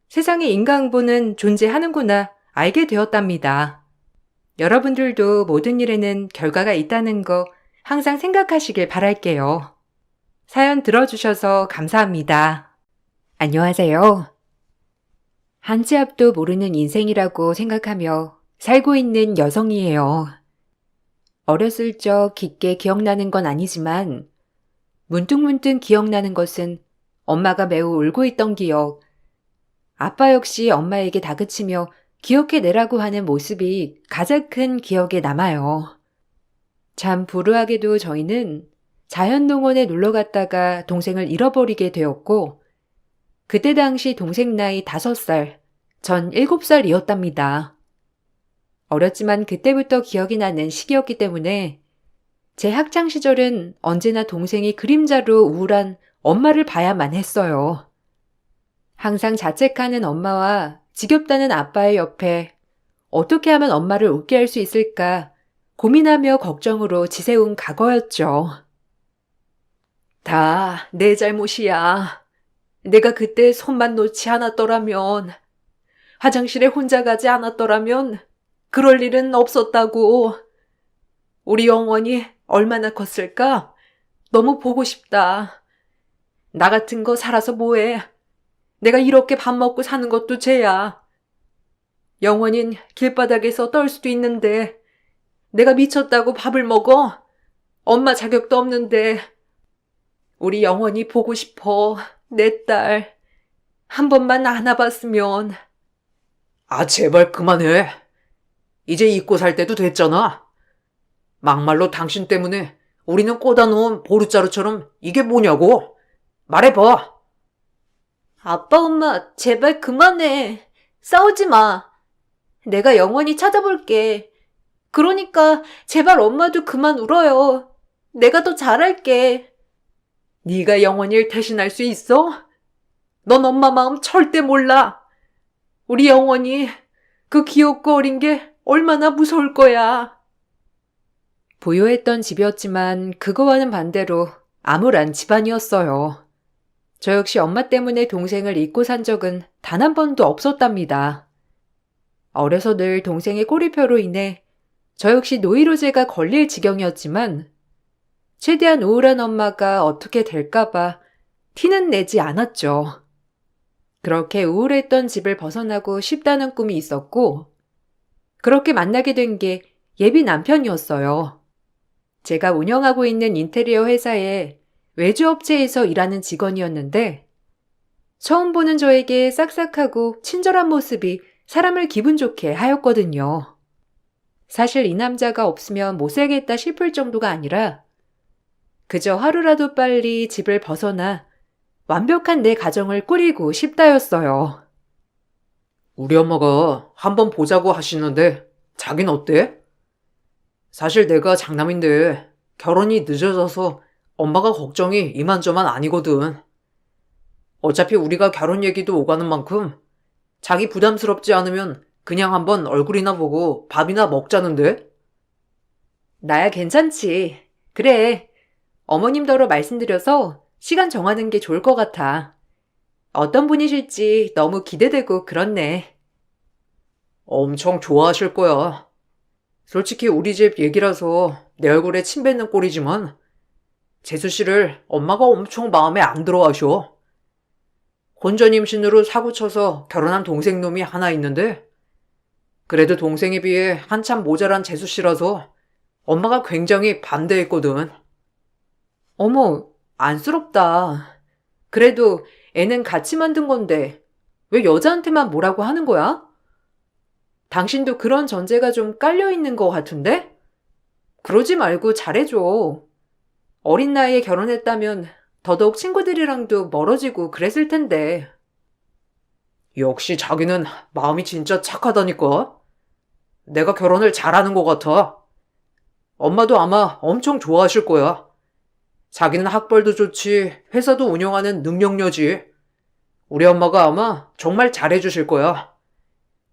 세상에 인과응보는 존재하는구나 알게 되었답니다. 여러분들도 모든 일에는 결과가 있다는 거 항상 생각하시길 바랄게요. 사연 들어주셔서 감사합니다. 안녕하세요. 한 치 앞도 모르는 인생이라고 생각하며 살고 있는 여성이에요. 어렸을 적 깊게 기억나는 건 아니지만 문득문득 기억나는 것은 엄마가 매우 울고 있던 기억, 아빠 역시 엄마에게 다그치며 기억해내라고 하는 모습이 가장 큰 기억에 남아요. 참 불우하게도 저희는 자연농원에 놀러 갔다가 동생을 잃어버리게 되었고 그때 당시 동생 나이 5살, 전 7살이었답니다. 어렸지만 그때부터 기억이 나는 시기였기 때문에 제 학창시절은 언제나 동생이 그림자로 우울한 엄마를 봐야만 했어요. 항상 자책하는 엄마와 지겹다는 아빠의 옆에 어떻게 하면 엄마를 웃게 할 수 있을까 고민하며 걱정으로 지새운 과거였죠. 다 내 잘못이야. 내가 그때 손만 놓지 않았더라면, 화장실에 혼자 가지 않았더라면 그럴 일은 없었다고. 우리 영원이 얼마나 컸을까? 너무 보고 싶다. 나 같은 거 살아서 뭐해? 내가 이렇게 밥 먹고 사는 것도 죄야. 영원인 길바닥에서 떨 수도 있는데 내가 미쳤다고 밥을 먹어? 엄마 자격도 없는데. 우리 영원이 보고 싶어. 내 딸. 한 번만 안아봤으면. 아, 제발 그만해. 이제 잊고 살 때도 됐잖아. 막말로 당신 때문에 우리는 꽂아놓은 보루자루처럼 이게 뭐냐고. 말해봐.
아빠, 엄마, 제발 그만해. 싸우지 마. 내가 영원히 찾아볼게. 그러니까 제발 엄마도 그만 울어요. 내가 더 잘할게.
네가 영원이를 대신할 수 있어? 넌 엄마 마음 절대 몰라. 우리 영원이 그 귀엽고 어린 게 얼마나 무서울 거야.
부유했던 집이었지만 그거와는 반대로 암울한 집안이었어요. 저 역시 엄마 때문에 동생을 잊고 산 적은 단 한 번도 없었답니다. 어려서 늘 동생의 꼬리표로 인해 저 역시 노이로제가 걸릴 지경이었지만 최대한 우울한 엄마가 어떻게 될까봐 티는 내지 않았죠. 그렇게 우울했던 집을 벗어나고 싶다는 꿈이 있었고 그렇게 만나게 된 게 예비 남편이었어요. 제가 운영하고 있는 인테리어 회사에 외주업체에서 일하는 직원이었는데 처음 보는 저에게 싹싹하고 친절한 모습이 사람을 기분 좋게 하였거든요. 사실 이 남자가 없으면 못 살겠다 싶을 정도가 아니라 그저 하루라도 빨리 집을 벗어나 완벽한 내 가정을 꾸리고 싶다였어요.
우리 엄마가 한번 보자고 하시는데 자긴 어때? 사실 내가 장남인데 결혼이 늦어져서 엄마가 걱정이 이만저만 아니거든. 어차피 우리가 결혼 얘기도 오가는 만큼 자기 부담스럽지 않으면 그냥 한번 얼굴이나 보고 밥이나 먹자는데?
나야 괜찮지. 그래. 어머님더러 말씀드려서 시간 정하는 게 좋을 것 같아. 어떤 분이실지 너무 기대되고 그렇네.
엄청 좋아하실 거야. 솔직히 우리 집 얘기라서 내 얼굴에 침 뱉는 꼴이지만 재수 씨를 엄마가 엄청 마음에 안 들어 하셔. 혼전 임신으로 사고쳐서 결혼한 동생 놈이 하나 있는데 그래도 동생에 비해 한참 모자란 재수 씨라서 엄마가 굉장히 반대했거든.
어머, 안쓰럽다. 그래도 애는 같이 만든 건데 왜 여자한테만 뭐라고 하는 거야? 당신도 그런 전제가 좀 깔려 있는 것 같은데? 그러지 말고 잘해줘. 어린 나이에 결혼했다면 더더욱 친구들이랑도 멀어지고 그랬을 텐데.
역시 자기는 마음이 진짜 착하다니까. 내가 결혼을 잘하는 것 같아. 엄마도 아마 엄청 좋아하실 거야. 자기는 학벌도 좋지, 회사도 운영하는 능력녀지. 우리 엄마가 아마 정말 잘해주실 거야.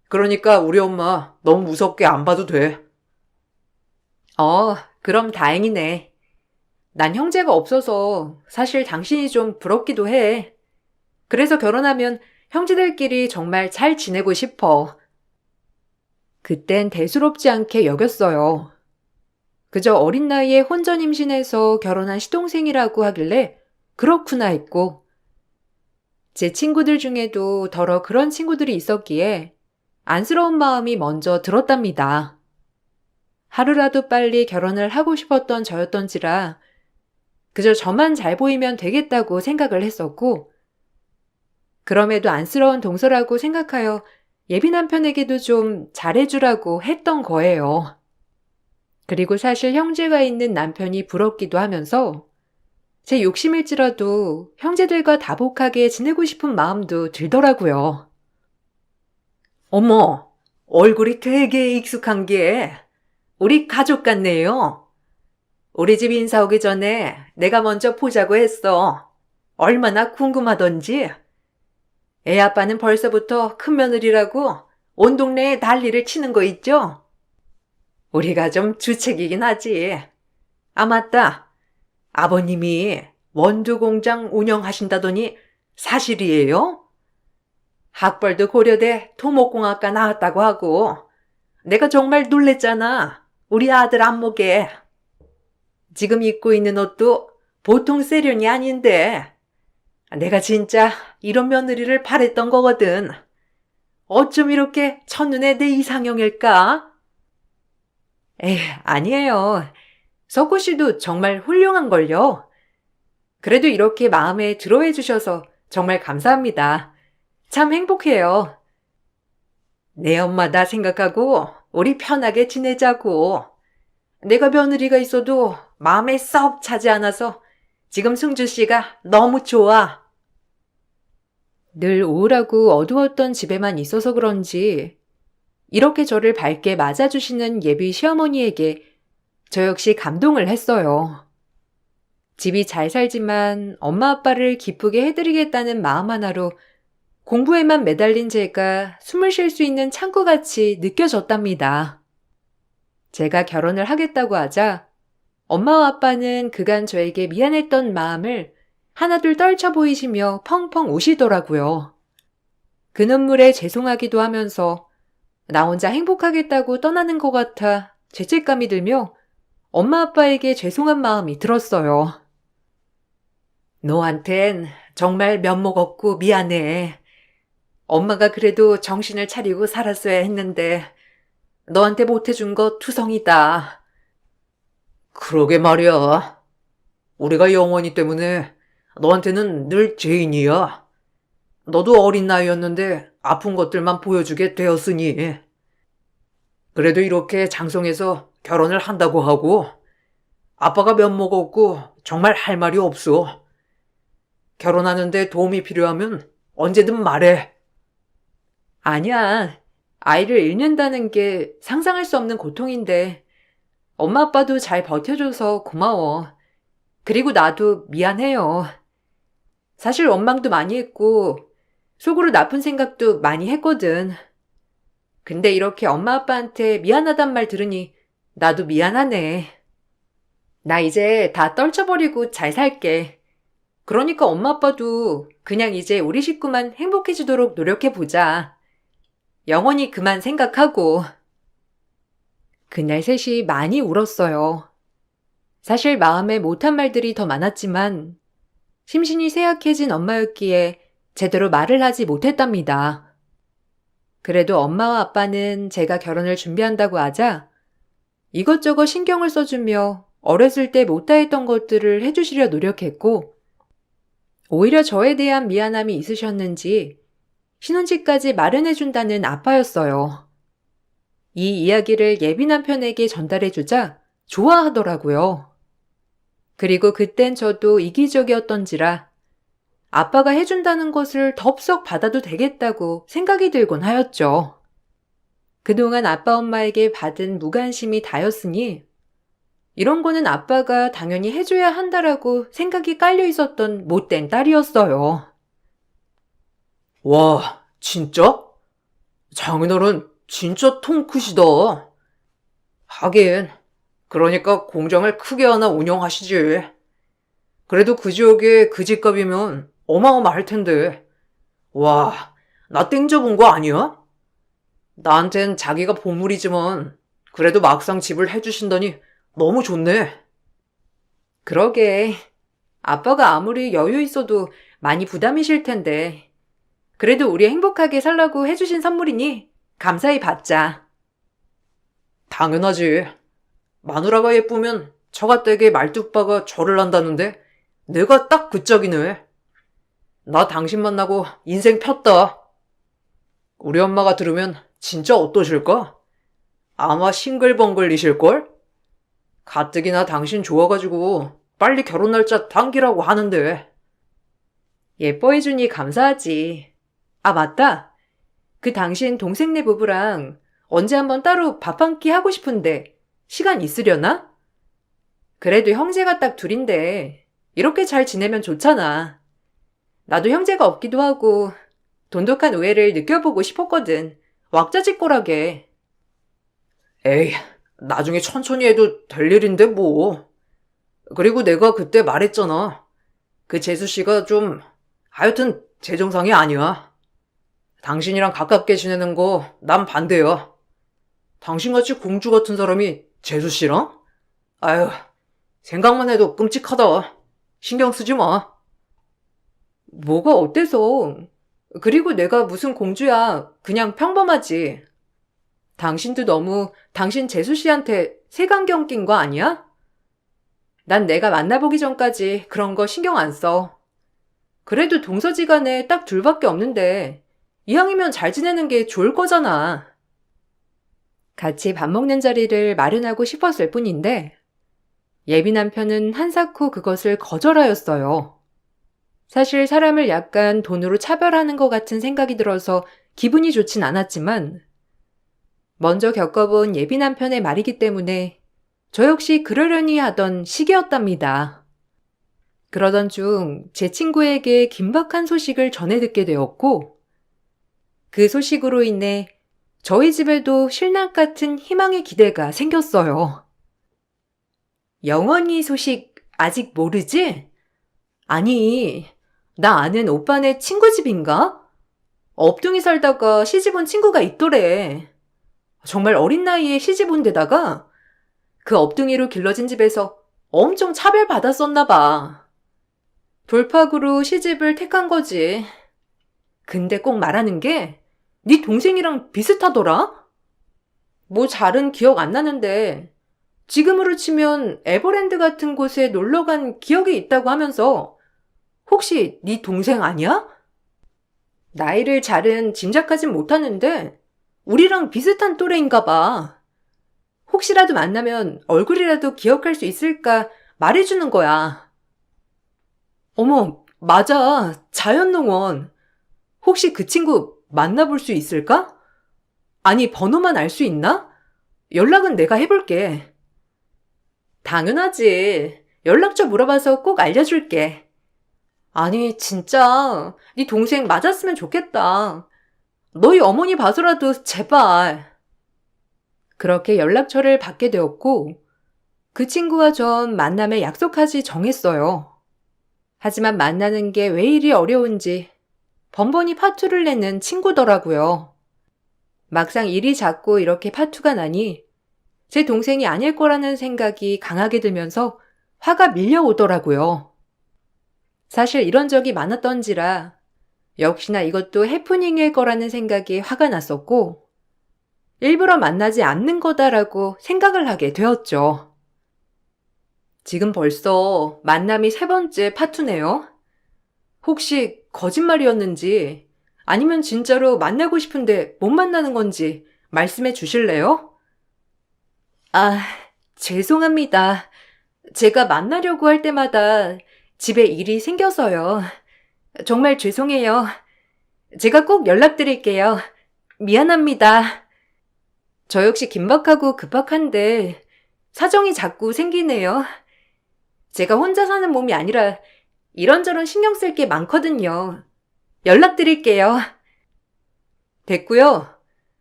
그러니까 우리 엄마 너무 무섭게 안 봐도 돼.
그럼 다행이네. 난 형제가 없어서 사실 당신이 좀 부럽기도 해. 그래서 결혼하면 형제들끼리 정말 잘 지내고 싶어. 그땐 대수롭지 않게 여겼어요. 그저 어린 나이에 혼전 임신해서 결혼한 시동생이라고 하길래 그렇구나 했고 제 친구들 중에도 더러 그런 친구들이 있었기에 안쓰러운 마음이 먼저 들었답니다. 하루라도 빨리 결혼을 하고 싶었던 저였던지라 그저 저만 잘 보이면 되겠다고 생각을 했었고 그럼에도 안쓰러운 동서라고 생각하여 예비 남편에게도 좀 잘해주라고 했던 거예요. 그리고 사실 형제가 있는 남편이 부럽기도 하면서 제 욕심일지라도 형제들과 다복하게 지내고 싶은 마음도 들더라고요.
어머, 얼굴이 되게 익숙한 게 우리 가족 같네요. 우리 집 인사 오기 전에 내가 먼저 보자고 했어. 얼마나 궁금하던지. 애 아빠는 벌써부터 큰며느리라고 온 동네에 난리를 치는 거 있죠? 우리가 좀 주책이긴 하지. 아, 맞다. 아버님이 원두 공장 운영하신다더니 사실이에요? 학벌도 고려대 토목공학과 나왔다고 하고 내가 정말 놀랬잖아. 우리 아들 안목에. 지금 입고 있는 옷도 보통 세련이 아닌데 내가 진짜 이런 며느리를 바랬던 거거든. 어쩜 이렇게 첫눈에 내 이상형일까? 에이, 아니에요. 석구 씨도 정말 훌륭한걸요. 그래도 이렇게 마음에 들어해 주셔서 정말 감사합니다. 참 행복해요. 내 엄마 나 생각하고 우리 편하게 지내자고. 내가 며느리가 있어도 마음에 썩 차지 않아서 지금 승주 씨가 너무 좋아.
늘 우울하고 어두웠던 집에만 있어서 그런지 이렇게 저를 밝게 맞아주시는 예비 시어머니에게 저 역시 감동을 했어요. 집이 잘 살지만 엄마 아빠를 기쁘게 해드리겠다는 마음 하나로 공부에만 매달린 제가 숨을 쉴 수 있는 창구같이 느껴졌답니다. 제가 결혼을 하겠다고 하자 엄마와 아빠는 그간 저에게 미안했던 마음을 하나둘 떨쳐 보이시며 펑펑 우시더라고요. 그 눈물에 죄송하기도 하면서 나 혼자 행복하겠다고 떠나는 것 같아 죄책감이 들며 엄마 아빠에게 죄송한 마음이 들었어요.
너한텐 정말 면목 없고 미안해. 엄마가 그래도 정신을 차리고 살았어야 했는데 너한테 못해준 거 투성이다. 그러게 말이야. 우리가 영원히 때문에 너한테는 늘 죄인이야. 너도 어린 나이였는데 아픈 것들만 보여주게 되었으니. 그래도 이렇게 장성해서 결혼을 한다고 하고 아빠가 면목 없고 정말 할 말이 없어. 결혼하는데 도움이 필요하면 언제든 말해.
아니야. 아이를 잃는다는 게 상상할 수 없는 고통인데 엄마 아빠도 잘 버텨줘서 고마워. 그리고 나도 미안해요. 사실 원망도 많이 했고 속으로 나쁜 생각도 많이 했거든. 근데 이렇게 엄마 아빠한테 미안하단 말 들으니 나도 미안하네. 나 이제 다 떨쳐버리고 잘 살게. 그러니까 엄마 아빠도 그냥 이제 우리 식구만 행복해지도록 노력해보자. 영원히 그만 생각하고. 그날 셋이 많이 울었어요. 사실 마음에 못한 말들이 더 많았지만 심신이 쇠약해진 엄마였기에 제대로 말을 하지 못했답니다. 그래도 엄마와 아빠는 제가 결혼을 준비한다고 하자 이것저것 신경을 써주며 어렸을 때 못다했던 것들을 해주시려 노력했고 오히려 저에 대한 미안함이 있으셨는지 신혼집까지 마련해준다는 아빠였어요. 이 이야기를 예비 남편에게 전달해주자 좋아하더라고요. 그리고 그땐 저도 이기적이었던지라 아빠가 해준다는 것을 덥석 받아도 되겠다고 생각이 들곤 하였죠. 그동안 아빠 엄마에게 받은 무관심이 다였으니 이런 거는 아빠가 당연히 해줘야 한다라고 생각이 깔려 있었던 못된 딸이었어요.
와, 진짜? 장인어른 진짜 통 크시다. 하긴, 그러니까 공장을 크게 하나 운영하시지. 그래도 그 지역에 그 집값이면 어마어마할 텐데. 와, 나 땡겨본 거 아니야? 나한텐 자기가 보물이지만 그래도 막상 집을 해주신다니 너무 좋네.
그러게. 아빠가 아무리 여유 있어도 많이 부담이실 텐데. 그래도 우리 행복하게 살라고 해주신 선물이니 감사히 받자.
당연하지. 마누라가 예쁘면 처가댁의 말뚝바가 절을 한다는데 내가 딱 그 짝이네. 나 당신 만나고 인생 폈다. 우리 엄마가 들으면 진짜 어떠실까? 아마 싱글벙글이실걸? 가뜩이나 당신 좋아가지고 빨리 결혼 날짜 당기라고 하는데.
예뻐해주니 감사하지. 아, 맞다. 그 당신 동생네 부부랑 언제 한번 따로 밥 한 끼 하고 싶은데 시간 있으려나? 그래도 형제가 딱 둘인데 이렇게 잘 지내면 좋잖아. 나도 형제가 없기도 하고 돈독한 우애를 느껴보고 싶었거든. 왁자지껄하게.
에이, 나중에 천천히 해도 될 일인데 뭐. 그리고 내가 그때 말했잖아. 그 재수씨가 좀 하여튼 제 정상이 아니야. 당신이랑 가깝게 지내는 거 난 반대야. 당신같이 공주 같은 사람이 재수씨랑? 아유, 생각만 해도 끔찍하다. 신경 쓰지 마. 뭐가 어때서? 그리고 내가 무슨 공주야. 그냥 평범하지. 당신도 너무 당신 재수 씨한테 색안경 낀 거 아니야? 난 내가 만나보기 전까지 그런 거 신경 안 써. 그래도 동서지간에 딱 둘밖에 없는데 이왕이면 잘 지내는 게 좋을 거잖아. 같이 밥 먹는 자리를 마련하고 싶었을 뿐인데 예비 남편은 한사코 그것을 거절하였어요. 사실 사람을 약간 돈으로 차별하는 것 같은 생각이 들어서 기분이 좋진 않았지만 먼저 겪어본 예비 남편의 말이기 때문에 저 역시 그러려니 하던 시기였답니다. 그러던 중 제 친구에게 긴박한 소식을 전해 듣게 되었고 그 소식으로 인해 저희 집에도 신랑 같은 희망의 기대가 생겼어요. 영원히 소식 아직 모르지? 아니, 나 아는 오빠네 친구 집인가? 업둥이 살다가 시집 온 친구가 있더래. 정말 어린 나이에 시집 온 데다가 그 업둥이로 길러진 집에서 엄청 차별받았었나 봐. 돌팍으로 시집을 택한 거지. 근데 꼭 말하는 게 네 동생이랑 비슷하더라? 뭐 잘은 기억 안 나는데 지금으로 치면 에버랜드 같은 곳에 놀러 간 기억이 있다고 하면서 혹시 네 동생 아니야? 나이를 잘은 짐작하진 못하는데 우리랑 비슷한 또래인가 봐. 혹시라도 만나면 얼굴이라도 기억할 수 있을까 말해주는 거야. 어머, 맞아. 자연농원. 혹시 그 친구 만나볼 수 있을까? 아니, 번호만 알 수 있나? 연락은 내가 해볼게. 당연하지. 연락처 물어봐서 꼭 알려줄게. 아니, 진짜 네 동생 맞았으면 좋겠다. 너희 어머니 봐서라도 제발. 그렇게 연락처를 받게 되었고 그 친구와 전 만남에 약속하지 정했어요. 하지만 만나는 게 왜 이리 어려운지 번번이 파투를 내는 친구더라고요. 막상 일이 작고 이렇게 파투가 나니 제 동생이 아닐 거라는 생각이 강하게 들면서 화가 밀려오더라고요. 사실 이런 적이 많았던지라 역시나 이것도 해프닝일 거라는 생각이 화가 났었고 일부러 만나지 않는 거다라고 생각을 하게 되었죠. 지금 벌써 만남이 3번째 파투네요. 혹시 거짓말이었는지 아니면 진짜로 만나고 싶은데 못 만나는 건지 말씀해 주실래요? 아, 죄송합니다. 제가 만나려고 할 때마다 집에 일이 생겨서요. 정말 죄송해요. 제가 꼭 연락드릴게요. 미안합니다. 저 역시 긴박하고 급박한데 사정이 자꾸 생기네요. 제가 혼자 사는 몸이 아니라 이런저런 신경 쓸 게 많거든요. 연락드릴게요. 됐고요.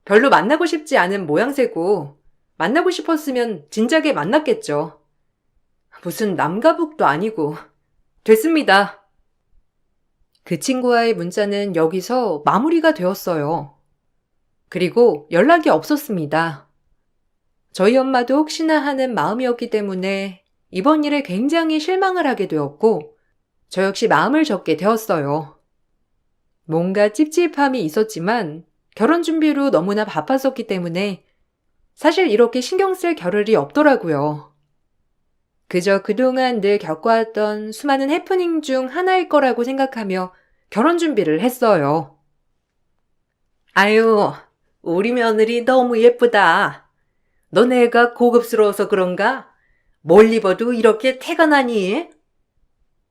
별로 만나고 싶지 않은 모양새고 만나고 싶었으면 진작에 만났겠죠. 무슨 남가북도 아니고. 됐습니다. 그 친구와의 문자는 여기서 마무리가 되었어요. 그리고 연락이 없었습니다. 저희 엄마도 혹시나 하는 마음이었기 때문에 이번 일에 굉장히 실망을 하게 되었고 저 역시 마음을 접게 되었어요. 뭔가 찝찝함이 있었지만 결혼 준비로 너무나 바빴었기 때문에 사실 이렇게 신경 쓸 겨를이 없더라고요. 그저 그동안 늘 겪어왔던 수많은 해프닝 중 하나일 거라고 생각하며 결혼 준비를 했어요. 아유, 우리 며느리 너무 예쁘다. 너네가 고급스러워서 그런가? 뭘 입어도 이렇게 태가 나니?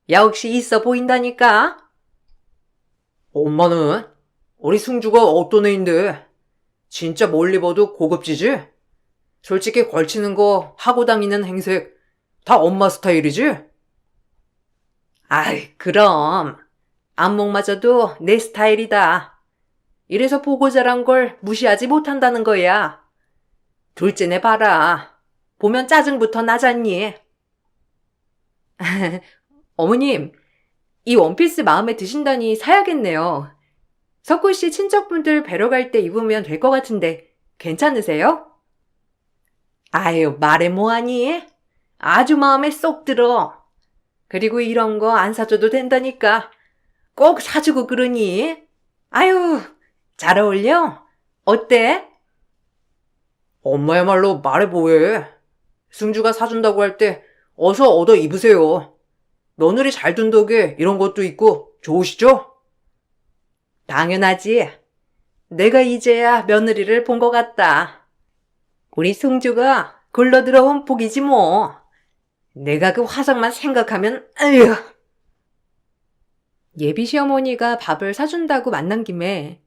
역시 있어 보인다니까? 엄마는? 우리 승주가 어떤 애인데? 진짜 뭘 입어도 고급지지? 솔직히 걸치는 거 하고 다니는 행색 다 엄마 스타일이지? 아이, 그럼. 안목마저도 내 스타일이다. 이래서 보고 자란 걸 무시하지 못한다는 거야. 둘째네 봐라. 보면 짜증부터 나잖니? 어머님, 이 원피스 마음에 드신다니 사야겠네요. 석구 씨 친척분들 뵈러 갈 때 입으면 될 것 같은데 괜찮으세요? 아유, 말해 뭐하니? 아주 마음에 쏙 들어. 그리고 이런 거 안 사줘도 된다니까. 꼭 사주고 그러니? 아유, 잘 어울려? 어때? 엄마야말로 말해 뭐해. 승주가 사준다고 할 때 어서 얻어 입으세요. 며느리 잘 둔 덕에 이런 것도 있고 좋으시죠? 당연하지. 내가 이제야 며느리를 본 것 같다. 우리 승주가 굴러 들어온 복이지 뭐. 내가 그 화상만 생각하면 아휴.
예비 시어머니가 밥을 사준다고 만난 김에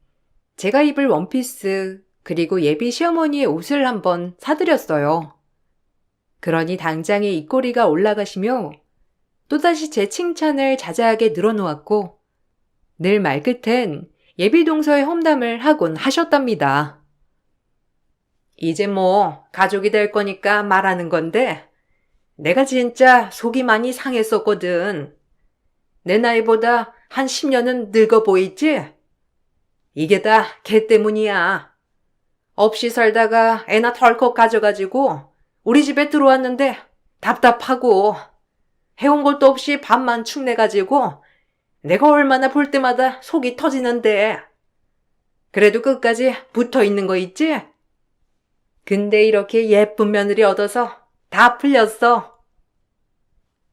제가 입을 원피스 그리고 예비 시어머니의 옷을 한번 사드렸어요. 그러니 당장에 입꼬리가 올라가시며 또다시 제 칭찬을 자자하게 늘어놓았고 늘 말끝엔 예비 동서의 험담을 하곤 하셨답니다.
이제 뭐 가족이 될 거니까 말하는 건데 내가 진짜 속이 많이 상했었거든. 내 나이보다 한 10년은 늙어 보이지? 이게 다 걔 때문이야. 없이 살다가 애나 덜컥 가져가지고 우리 집에 들어왔는데 답답하고 해온 것도 없이 밥만 축내가지고 내가 얼마나 볼 때마다 속이 터지는데. 그래도 끝까지 붙어 있는 거 있지? 근데 이렇게 예쁜 며느리 얻어서 다 풀렸어.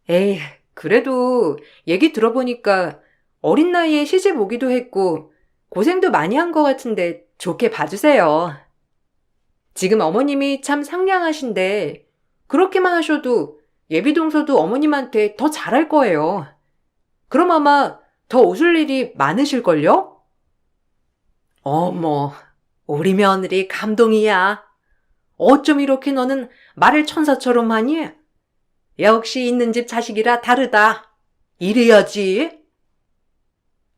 에이, 그래도 얘기 들어보니까 어린 나이에 시집 오기도 했고 고생도 많이 한 것 같은데 좋게 봐주세요. 지금 어머님이 참 상냥하신데 그렇게만 하셔도 예비동서도 어머님한테 더 잘할 거예요. 그럼 아마 더 웃을 일이 많으실걸요?
어머, 우리 며느리 감동이야. 어쩜 이렇게 너는 말을 천사처럼 하니? 역시 있는 집 자식이라 다르다. 이래야지.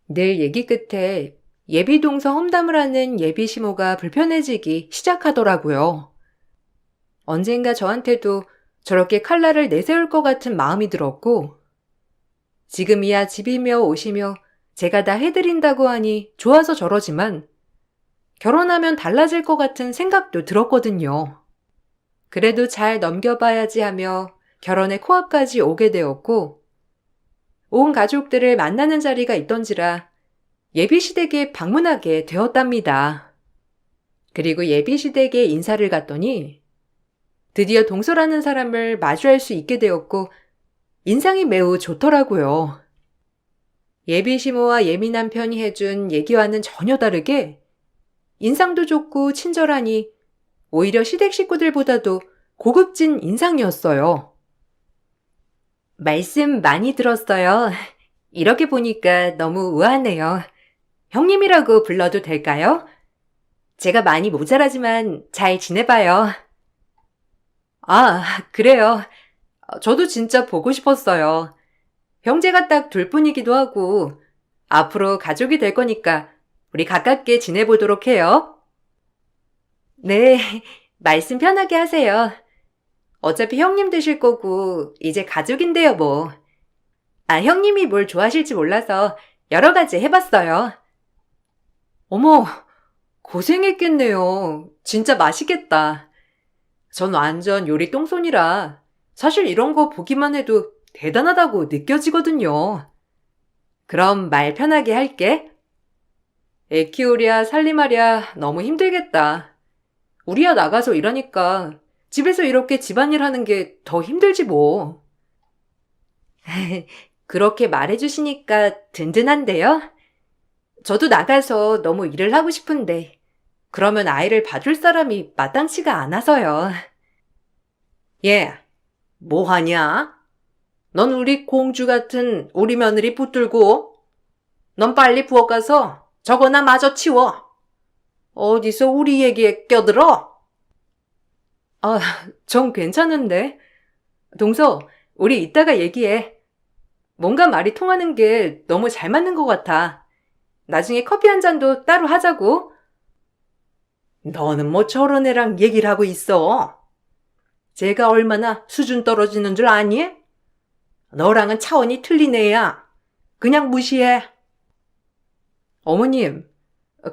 늘 얘기 끝에 예비동서 험담을 하는 예비시모가 불편해지기 시작하더라고요. 언젠가 저한테도 저렇게 칼날을 내세울 것 같은 마음이 들었고 지금이야 집이며 옷이며 제가 다 해드린다고 하니 좋아서 저러지만 결혼하면 달라질 것 같은 생각도 들었거든요. 그래도 잘 넘겨봐야지 하며 결혼의 코앞까지 오게 되었고 온 가족들을 만나는 자리가 있던지라 예비시댁에 방문하게 되었답니다. 그리고 예비시댁에 인사를 갔더니 드디어 동서라는 사람을 마주할 수 있게 되었고 인상이 매우 좋더라고요. 예비시모와 예민한 편이 해준 얘기와는 전혀 다르게 인상도 좋고 친절하니 오히려 시댁 식구들보다도 고급진 인상이었어요. 말씀 많이 들었어요. 이렇게 보니까 너무 우아하네요. 형님이라고 불러도 될까요? 제가 많이 모자라지만 잘 지내봐요. 아, 그래요. 저도 진짜 보고 싶었어요. 형제가 딱 둘뿐이기도 하고 앞으로 가족이 될 거니까 우리 가깝게 지내보도록 해요. 네, 말씀 편하게 하세요. 어차피 형님 되실 거고 이제 가족인데요 뭐. 아, 형님이 뭘 좋아하실지 몰라서 여러 가지 해봤어요. 어머, 고생했겠네요. 진짜 맛있겠다. 전 완전 요리 똥손이라 사실 이런 거 보기만 해도 대단하다고 느껴지거든요. 그럼 말 편하게 할게. 애 키우랴 살림하랴 너무 힘들겠다. 우리야 나가서 일하니까 집에서 이렇게 집안일 하는 게 더 힘들지 뭐. 그렇게 말해주시니까 든든한데요? 저도 나가서 너무 일을 하고 싶은데 그러면 아이를 봐줄 사람이 마땅치가 않아서요.
얘, 뭐 하냐? 넌 우리 공주 같은 우리 며느리 붙들고 넌 빨리 부엌 가서 저거나 마저 치워. 어디서 우리 얘기에 껴들어?
아, 전 괜찮은데. 동서, 우리 이따가 얘기해. 뭔가 말이 통하는 게 너무 잘 맞는 것 같아. 나중에 커피 한 잔도 따로 하자고.
너는 뭐 저런 애랑 얘기를 하고 있어? 제가 얼마나 수준 떨어지는 줄 아니? 너랑은 차원이 틀린 애야. 그냥 무시해.
어머님,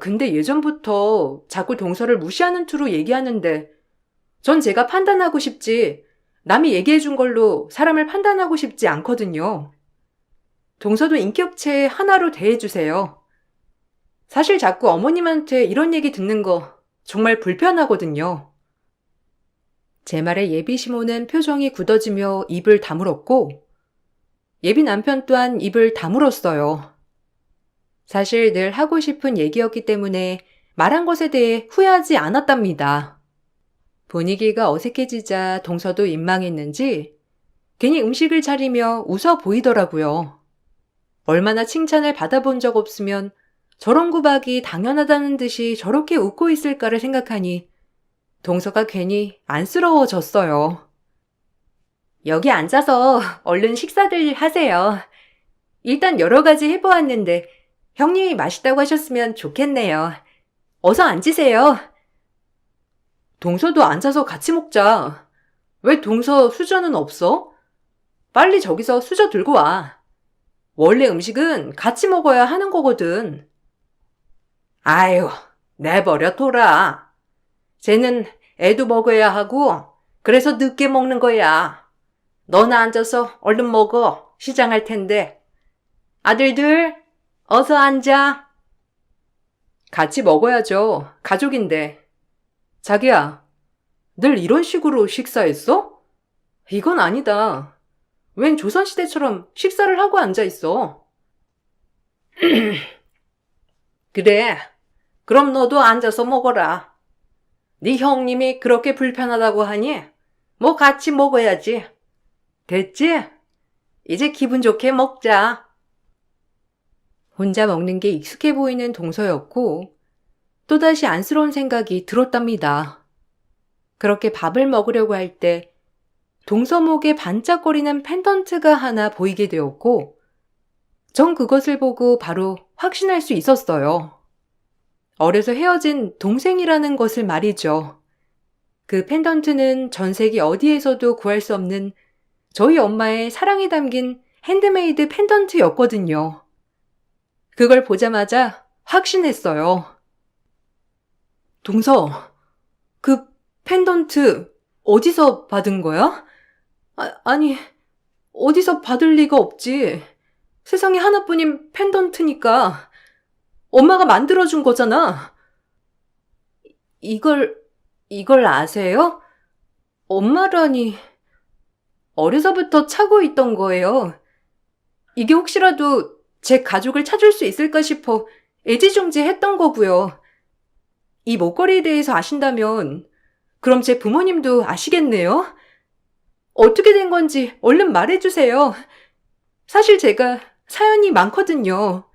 근데 예전부터 자꾸 동서를 무시하는 투로 얘기하는데 전 제가 판단하고 싶지 남이 얘기해 준 걸로 사람을 판단하고 싶지 않거든요.
동서도 인격체 하나로 대해주세요. 사실 자꾸 어머님한테 이런 얘기 듣는 거 정말 불편하거든요. 제 말에 예비 시모는 표정이 굳어지며 입을 다물었고 예비 남편 또한 입을 다물었어요. 사실 늘 하고 싶은 얘기였기 때문에 말한 것에 대해 후회하지 않았답니다. 분위기가 어색해지자 동서도 민망했는지 괜히 음식을 차리며 웃어 보이더라고요. 얼마나 칭찬을 받아본 적 없으면 저런 구박이 당연하다는 듯이 저렇게 웃고 있을까를 생각하니 동서가 괜히 안쓰러워졌어요. 여기 앉아서 얼른 식사들 하세요. 일단 여러 가지 해보았는데 형님이 맛있다고 하셨으면 좋겠네요. 어서 앉으세요. 동서도 앉아서 같이 먹자. 왜 동서 수저는 없어? 빨리 저기서 수저 들고 와. 원래 음식은 같이 먹어야 하는 거거든. 아유, 내버려 둬라. 쟤는 애도 먹어야 하고 그래서 늦게 먹는 거야. 너나 앉아서 얼른 먹어. 시장할 텐데. 아들들, 어서 앉아. 같이 먹어야죠. 가족인데. 자기야, 늘 이런 식으로 식사했어? 이건 아니다. 웬 조선시대처럼 식사를 하고 앉아있어. 그래, 그럼 너도 앉아서 먹어라. 네 형님이 그렇게 불편하다고 하니 뭐 같이 먹어야지. 됐지? 이제 기분 좋게 먹자. 혼자 먹는 게 익숙해 보이는 동서였고 또다시 안쓰러운 생각이 들었답니다. 그렇게 밥을 먹으려고 할 때 동서목에 반짝거리는 펜던트가 하나 보이게 되었고 전 그것을 보고 바로 확신할 수 있었어요. 어려서 헤어진 동생이라는 것을 말이죠. 그 펜던트는 전 세계 어디에서도 구할 수 없는 저희 엄마의 사랑이 담긴 핸드메이드 펜던트였거든요. 그걸 보자마자 확신했어요. 동서, 그 펜던트 어디서 받은 거야? 아니, 어디서 받을 리가 없지. 세상에 하나뿐인 펜던트니까 엄마가 만들어준 거잖아. 이걸 아세요? 엄마라니. 어려서부터 차고 있던 거예요. 이게 혹시라도 제 가족을 찾을 수 있을까 싶어 애지중지했던 거고요. 이 목걸이에 대해서 아신다면 그럼 제 부모님도 아시겠네요? 어떻게 된 건지 얼른 말해주세요. 사실 제가 사연이 많거든요.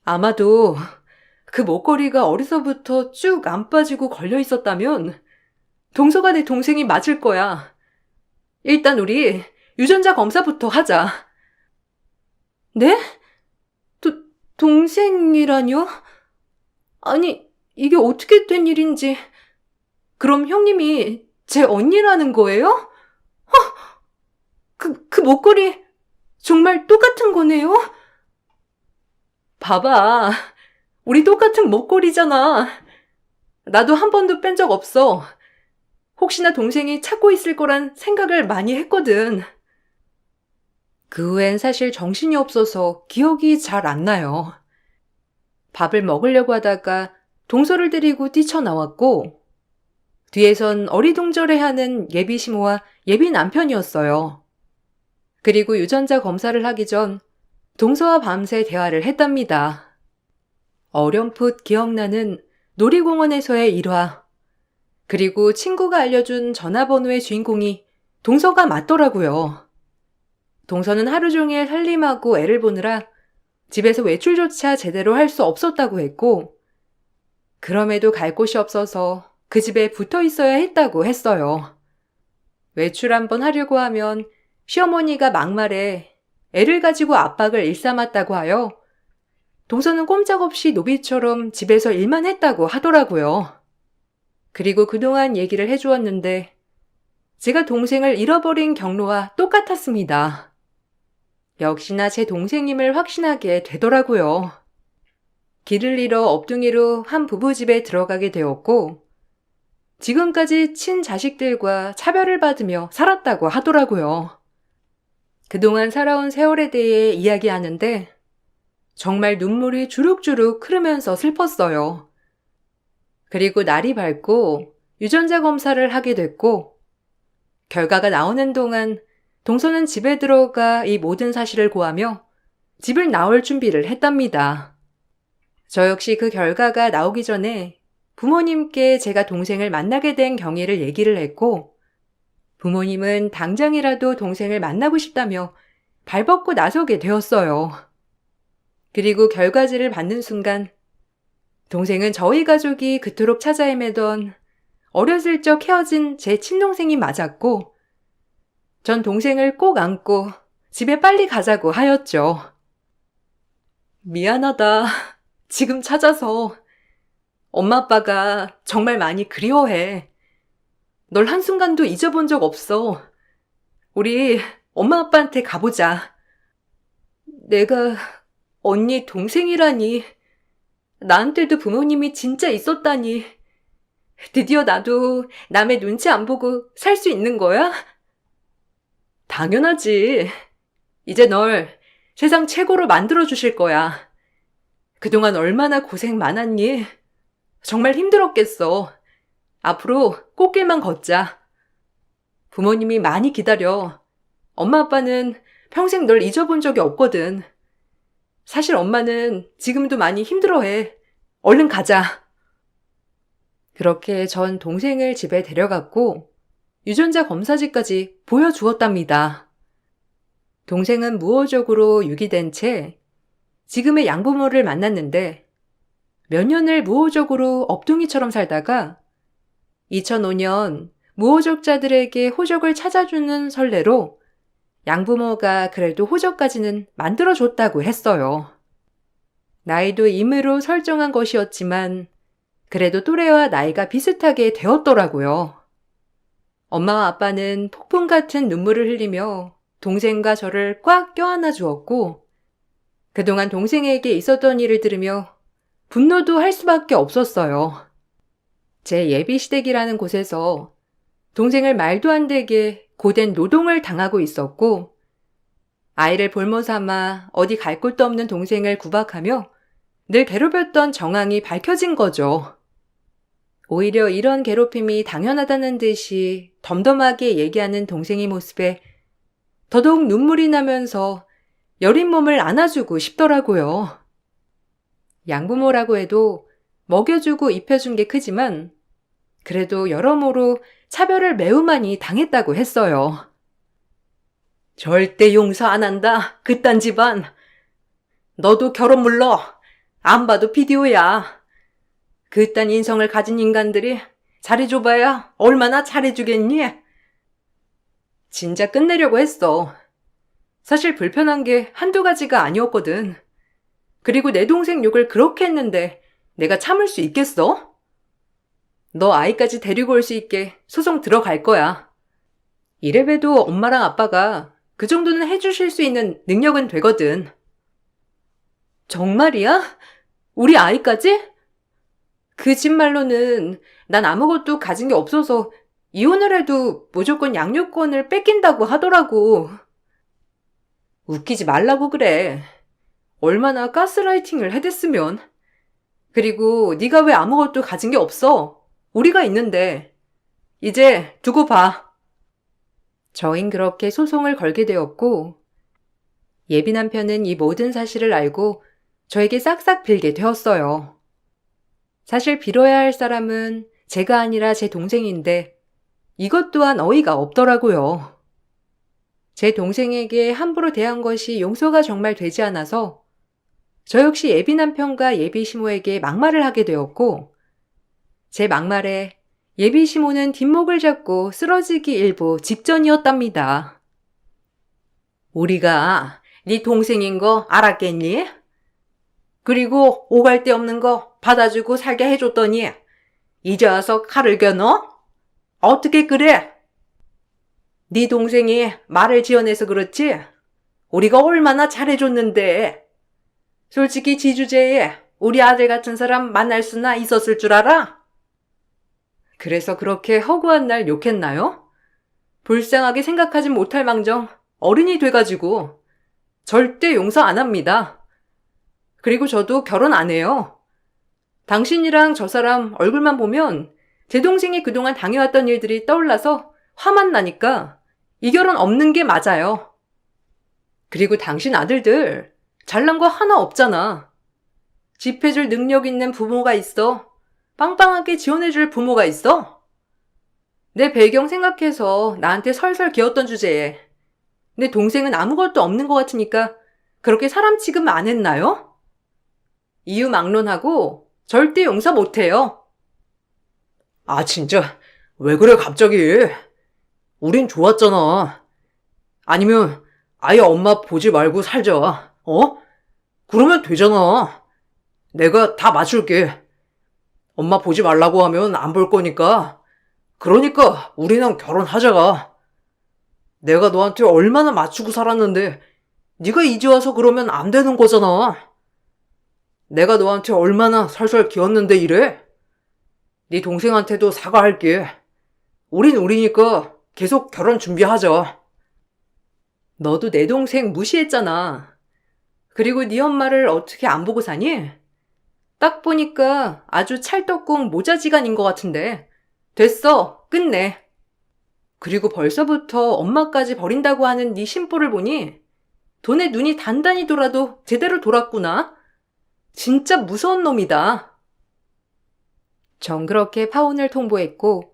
아마도 그 목걸이가 어려서부터 쭉 안 빠지고 걸려 있었다면 동서가 내 동생이 맞을 거야. 일단 우리 유전자 검사부터 하자. 네? 동생이라뇨? 아니, 이게 어떻게 된 일인지. 그럼 형님이 제 언니라는 거예요? 그 목걸이 정말 똑같은 거네요? 봐봐. 우리 똑같은 목걸이잖아. 나도 한 번도 뺀 적 없어. 혹시나 동생이 찾고 있을 거란 생각을 많이 했거든. 그 후엔 사실 정신이 없어서 기억이 잘 안 나요. 밥을 먹으려고 하다가 동서를 데리고 뛰쳐나왔고 뒤에선 어리둥절해하는 예비 시모와 예비 남편이었어요. 그리고 유전자 검사를 하기 전 동서와 밤새 대화를 했답니다. 어렴풋 기억나는 놀이공원에서의 일화, 그리고 친구가 알려준 전화번호의 주인공이 동서가 맞더라고요. 동서는 하루 종일 살림하고 애를 보느라 집에서 외출조차 제대로 할 수 없었다고 했고 그럼에도 갈 곳이 없어서 그 집에 붙어 있어야 했다고 했어요. 외출 한번 하려고 하면 시어머니가 막말에 애를 가지고 압박을 일삼았다고 하여 동서는 꼼짝없이 노비처럼 집에서 일만 했다고 하더라고요. 그리고 그동안 얘기를 해주었는데 제가 동생을 잃어버린 경로와 똑같았습니다. 역시나 제 동생임을 확신하게 되더라고요. 길을 잃어 업둥이로 한 부부집에 들어가게 되었고 지금까지 친자식들과 차별을 받으며 살았다고 하더라고요. 그동안 살아온 세월에 대해 이야기하는데 정말 눈물이 주룩주룩 흐르면서 슬펐어요. 그리고 날이 밝고 유전자 검사를 하게 됐고 결과가 나오는 동안 동서는 집에 들어가 이 모든 사실을 고하며 집을 나올 준비를 했답니다. 저 역시 그 결과가 나오기 전에 부모님께 제가 동생을 만나게 된 경위를 얘기를 했고 부모님은 당장이라도 동생을 만나고 싶다며 발벗고 나서게 되었어요. 그리고 결과지를 받는 순간 동생은 저희 가족이 그토록 찾아 헤매던 어렸을 적 헤어진 제 친동생이 맞았고 전 동생을 꼭 안고 집에 빨리 가자고 하였죠. 미안하다. 지금 찾아서 엄마 아빠가 정말 많이 그리워해. 널 한순간도 잊어본 적 없어. 우리 엄마 아빠한테 가보자. 내가 언니 동생이라니. 나한테도 부모님이 진짜 있었다니. 드디어 나도 남의 눈치 안 보고 살 수 있는 거야? 당연하지. 이제 널 세상 최고로 만들어 주실 거야. 그동안 얼마나 고생 많았니? 정말 힘들었겠어. 앞으로 꽃길만 걷자. 부모님이 많이 기다려. 엄마 아빠는 평생 널 잊어본 적이 없거든. 사실 엄마는 지금도 많이 힘들어해. 얼른 가자. 그렇게 전 동생을 집에 데려갔고 유전자 검사지까지 보여주었답니다. 동생은 무호적으로 유기된 채 지금의 양부모를 만났는데 몇 년을 무호적으로 업둥이처럼 살다가 2005년 무호적자들에게 호적을 찾아주는 선례로 양부모가 그래도 호적까지는 만들어줬다고 했어요. 나이도 임의로 설정한 것이었지만 그래도 또래와 나이가 비슷하게 되었더라고요. 엄마와 아빠는 폭풍 같은 눈물을 흘리며 동생과 저를 꽉 껴안아 주었고 그동안 동생에게 있었던 일을 들으며 분노도 할 수밖에 없었어요. 제 예비시댁이라는 곳에서 동생을 말도 안 되게 고된 노동을 당하고 있었고 아이를 볼모 삼아 어디 갈 곳도 없는 동생을 구박하며 늘 괴롭혔던 정황이 밝혀진 거죠. 오히려 이런 괴롭힘이 당연하다는 듯이 덤덤하게 얘기하는 동생의 모습에 더더욱 눈물이 나면서 여린 몸을 안아주고 싶더라고요. 양부모라고 해도 먹여주고 입혀준 게 크지만 그래도 여러모로 차별을 매우 많이 당했다고 했어요. 절대 용서 안 한다. 그딴 집안. 너도 결혼 물러. 안 봐도 비디오야. 그딴 인성을 가진 인간들이 잘해줘봐야 얼마나 잘해주겠니? 진짜 끝내려고 했어. 사실 불편한 게 한두 가지가 아니었거든. 그리고 내 동생 욕을 그렇게 했는데 내가 참을 수 있겠어? 너 아이까지 데리고 올 수 있게 소송 들어갈 거야. 이래봬도 엄마랑 아빠가 그 정도는 해주실 수 있는 능력은 되거든. 정말이야? 우리 아이까지? 그 집 말로는 난 아무것도 가진 게 없어서 이혼을 해도 무조건 양육권을 뺏긴다고 하더라고. 웃기지 말라고 그래. 얼마나 가스라이팅을 해댔으면. 그리고 네가 왜 아무것도 가진 게 없어? 우리가 있는데. 이제 두고 봐. 저흰 그렇게 소송을 걸게 되었고 예비 남편은 이 모든 사실을 알고 저에게 싹싹 빌게 되었어요. 사실 빌어야 할 사람은 제가 아니라 제 동생인데 이것 또한 어이가 없더라고요. 제 동생에게 함부로 대한 것이 용서가 정말 되지 않아서 저 역시 예비 남편과 예비 시모에게 막말을 하게 되었고 제 막말에 예비 시모는 뒷목을 잡고 쓰러지기 일보 직전이었답니다. 우리가 네 동생인 거 알았겠니? 그리고 오갈 데 없는 거 받아주고 살게 해줬더니 이제 와서 칼을 겨눠? 어떻게 그래? 네 동생이 말을 지어내서 그렇지? 우리가 얼마나 잘해줬는데. 솔직히 지주제에 우리 아들 같은 사람 만날 수나 있었을 줄 알아? 그래서 그렇게 허구한 날 욕했나요? 불쌍하게 생각하지 못할 망정 어른이 돼가지고 절대 용서 안 합니다. 그리고 저도 결혼 안 해요. 당신이랑 저 사람 얼굴만 보면 제 동생이 그동안 당해왔던 일들이 떠올라서 화만 나니까 이 결혼 없는 게 맞아요. 그리고 당신 아들들 잘난 거 하나 없잖아. 집 해줄 능력 있는 부모가 있어. 빵빵하게 지원해줄 부모가 있어. 내 배경 생각해서 나한테 설설 기었던 주제에 내 동생은 아무것도 없는 것 같으니까 그렇게 사람 취급 안 했나요? 이유 막론하고 절대 용서 못해요.
아, 진짜. 왜 그래, 갑자기? 우린 좋았잖아. 아니면 아예 엄마 보지 말고 살자. 어? 그러면 되잖아. 내가 다 맞출게. 엄마 보지 말라고 하면 안 볼 거니까. 그러니까 우리는 결혼하자가. 내가 너한테 얼마나 맞추고 살았는데 네가 이제 와서 그러면 안 되는 거잖아. 내가 너한테 얼마나 설설 기었는데 이래? 네 동생한테도 사과할게. 우린 우리니까 계속 결혼 준비하자.
너도 내 동생 무시했잖아. 그리고 네 엄마를 어떻게 안 보고 사니? 딱 보니까 아주 찰떡궁 모자지간인 것 같은데. 됐어, 끝내. 그리고 벌써부터 엄마까지 버린다고 하는 네 심보를 보니 돈에 눈이 단단히 돌아도 제대로 돌았구나. 진짜 무서운 놈이다.
전 그렇게 파혼을 통보했고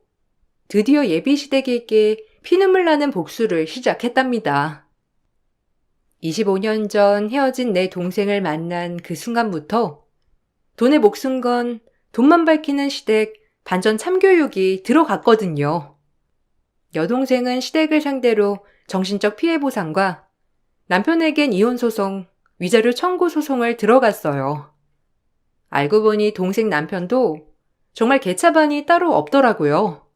드디어 예비시댁에게 피눈물 나는 복수를 시작했답니다. 25년 전 헤어진 내 동생을 만난 그 순간부터 돈에 목숨 건 돈만 밝히는 시댁 반전 참교육이 들어갔거든요. 여동생은 시댁을 상대로 정신적 피해 보상과 남편에겐 이혼소송, 위자료 청구 소송을 들어갔어요. 알고 보니 동생 남편도 정말 개차반이 따로 없더라고요.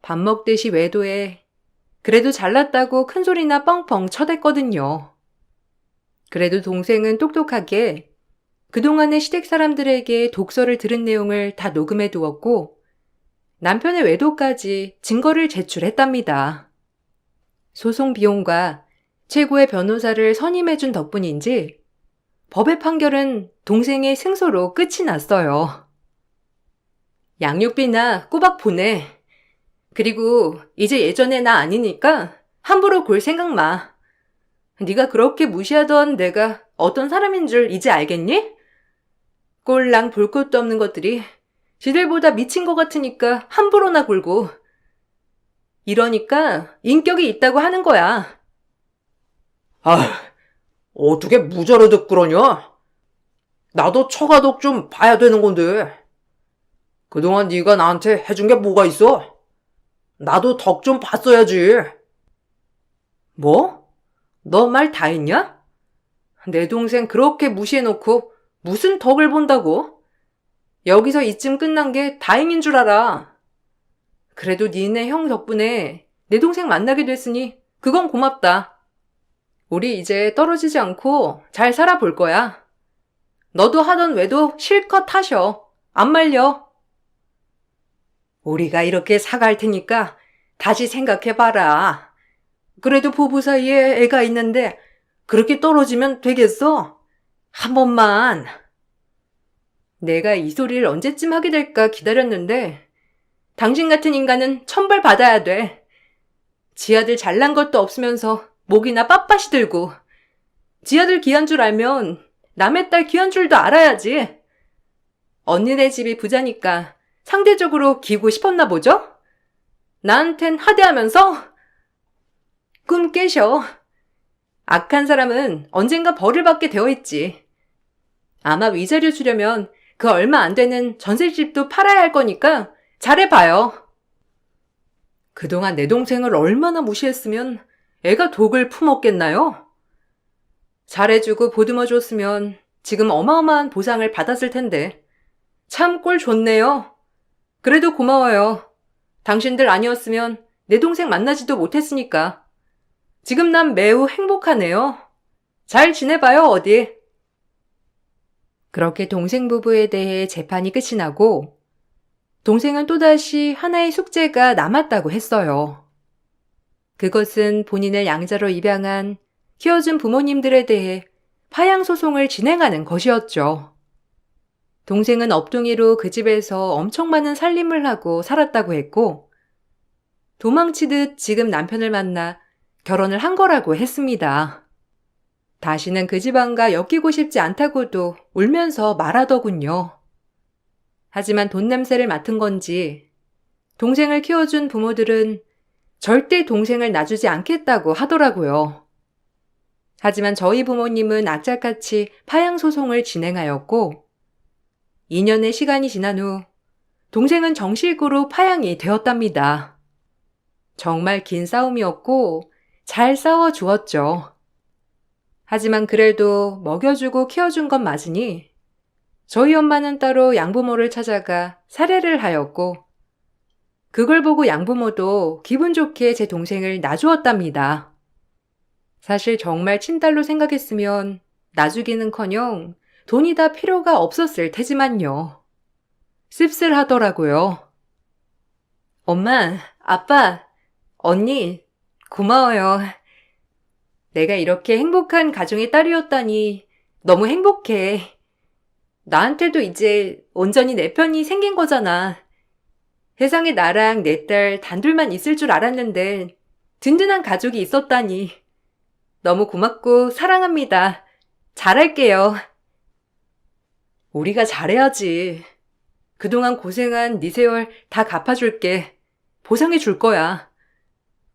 밥 먹듯이 외도해 그래도 잘났다고 큰소리나 뻥뻥 쳐댔거든요. 그래도 동생은 똑똑하게 그동안의 시댁 사람들에게 독서를 들은 내용을 다 녹음해 두었고 남편의 외도까지 증거를 제출했답니다. 소송 비용과 최고의 변호사를 선임해준 덕분인지 법의 판결은 동생의 승소로 끝이 났어요.
양육비나 꼬박 보내. 그리고 이제 예전의 나 아니니까 함부로 굴 생각 마. 네가 그렇게 무시하던 내가 어떤 사람인 줄 이제 알겠니? 꼴랑 볼 것도 없는 것들이 지들보다 미친 것 같으니까 함부로나 굴고. 이러니까 인격이 있다고 하는 거야.
아, 어떻게 무자르듯 그러냐? 나도 처가덕 좀 봐야 되는 건데. 그동안 네가 나한테 해준 게 뭐가 있어? 나도 덕 좀 봤어야지.
뭐? 너 말 다 했냐? 내 동생 그렇게 무시해놓고 무슨 덕을 본다고? 여기서 이쯤 끝난 게 다행인 줄 알아. 그래도 니네 형 덕분에 내 동생 만나게 됐으니 그건 고맙다. 우리 이제 떨어지지 않고 잘 살아볼 거야. 너도 하던 외도 실컷 하셔. 안 말려. 우리가 이렇게 사갈 테니까 다시 생각해봐라. 그래도 부부 사이에 애가 있는데 그렇게 떨어지면 되겠어? 한 번만. 내가 이 소리를 언제쯤 하게 될까 기다렸는데 당신 같은 인간은 천벌 받아야 돼. 지 아들 잘난 것도 없으면서 목이나 빳빳이 들고 지 아들 귀한 줄 알면 남의 딸 귀한 줄도 알아야지. 언니네 집이 부자니까 상대적으로 기고 싶었나 보죠? 나한텐 하대하면서? 꿈 깨셔. 악한 사람은 언젠가 벌을 받게 되어 있지. 아마 위자료 주려면 그 얼마 안 되는 전셋집도 팔아야 할 거니까 잘해봐요. 그동안 내 동생을 얼마나 무시했으면 애가 독을 품었겠나요? 잘해주고 보듬어줬으면 지금 어마어마한 보상을 받았을 텐데. 참 꼴 좋네요. 그래도 고마워요. 당신들 아니었으면 내 동생 만나지도 못했으니까. 지금 난 매우 행복하네요. 잘 지내봐요, 어디.
그렇게 동생 부부에 대해 재판이 끝이 나고 동생은 또다시 하나의 숙제가 남았다고 했어요.
그것은 본인을 양자로 입양한 키워준 부모님들에 대해 파양 소송을 진행하는 것이었죠. 동생은 업둥이로 그 집에서 엄청 많은 살림을 하고 살았다고 했고, 도망치듯 지금 남편을 만나 결혼을 한 거라고 했습니다. 다시는 그 집안과 엮이고 싶지 않다고도 울면서 말하더군요. 하지만 돈 냄새를 맡은 건지 동생을 키워준 부모들은 절대 동생을 놔주지 않겠다고 하더라고요. 하지만 저희 부모님은 악착같이 파양 소송을 진행하였고 2년의 시간이 지난 후 동생은 정식으로 파양이 되었답니다. 정말 긴 싸움이었고 잘 싸워주었죠. 하지만 그래도 먹여주고 키워준 건 맞으니 저희 엄마는 따로 양부모를 찾아가 살해를 하였고 그걸 보고 양부모도 기분 좋게 제 동생을 놔주었답니다. 사실 정말 친딸로 생각했으면 놔주기는커녕 돈이 다 필요가 없었을 테지만요. 씁쓸하더라고요. 엄마, 아빠, 언니, 고마워요. 내가 이렇게 행복한 가정의 딸이었다니 너무 행복해. 나한테도 이제 온전히 내 편이 생긴 거잖아. 세상에 나랑 내 딸 단둘만 있을 줄 알았는데 든든한 가족이 있었다니. 너무 고맙고 사랑합니다. 잘할게요. 우리가 잘해야지. 그동안 고생한 네 세월 다 갚아줄게. 보상해 줄 거야.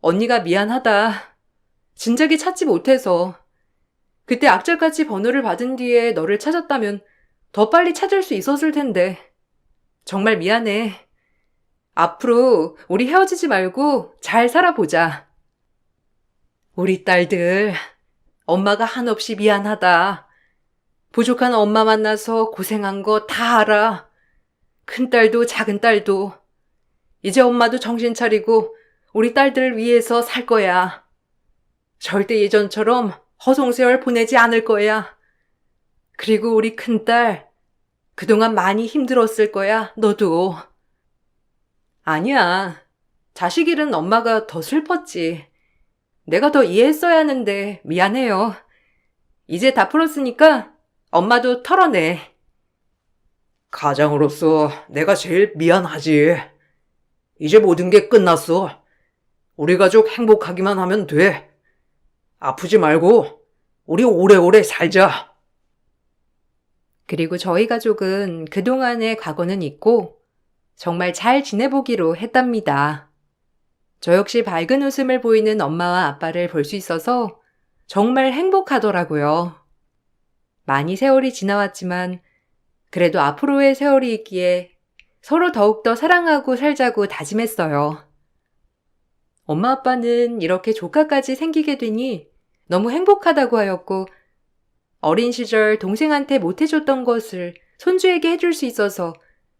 언니가 미안하다. 진작에 찾지 못해서. 그때 악착같이 번호를 받은 뒤에 너를 찾았다면 더 빨리 찾을 수 있었을 텐데. 정말 미안해. 앞으로 우리 헤어지지 말고 잘 살아보자. 우리 딸들, 엄마가 한없이 미안하다. 부족한 엄마 만나서 고생한 거 다 알아. 큰딸도 작은딸도. 이제 엄마도 정신 차리고 우리 딸들을 위해서 살 거야. 절대 예전처럼 허송세월 보내지 않을 거야. 그리고 우리 큰딸, 그동안 많이 힘들었을 거야, 너도. 아니야. 자식 잃은 엄마가 더 슬펐지. 내가 더 이해했어야 하는데 미안해요. 이제 다 풀었으니까 엄마도 털어내.
가장으로서 내가 제일 미안하지. 이제 모든 게 끝났어. 우리 가족 행복하기만 하면 돼. 아프지 말고 우리 오래오래 살자.
그리고 저희 가족은 그동안의 과거는 잊고 정말 잘 지내보기로 했답니다. 저 역시 밝은 웃음을 보이는 엄마와 아빠를 볼 수 있어서 정말 행복하더라고요. 많이 세월이 지나왔지만 그래도 앞으로의 세월이 있기에 서로 더욱더 사랑하고 살자고 다짐했어요. 엄마 아빠는 이렇게 조카까지 생기게 되니 너무 행복하다고 하였고 어린 시절 동생한테 못해줬던 것을 손주에게 해줄 수 있어서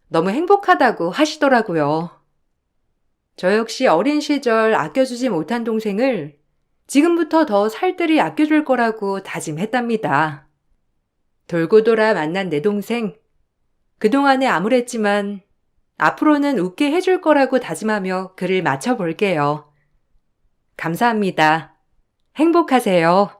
너무 행복하다고 하시더라고요. 저 역시 어린 시절 아껴주지 못한 동생을 지금부터 더 살뜰히 아껴줄 거라고 다짐했답니다. 돌고 돌아 만난 내 동생, 그동안에 암울했지만 앞으로는 웃게 해줄 거라고 다짐하며 글을 마쳐볼게요. 감사합니다. 행복하세요.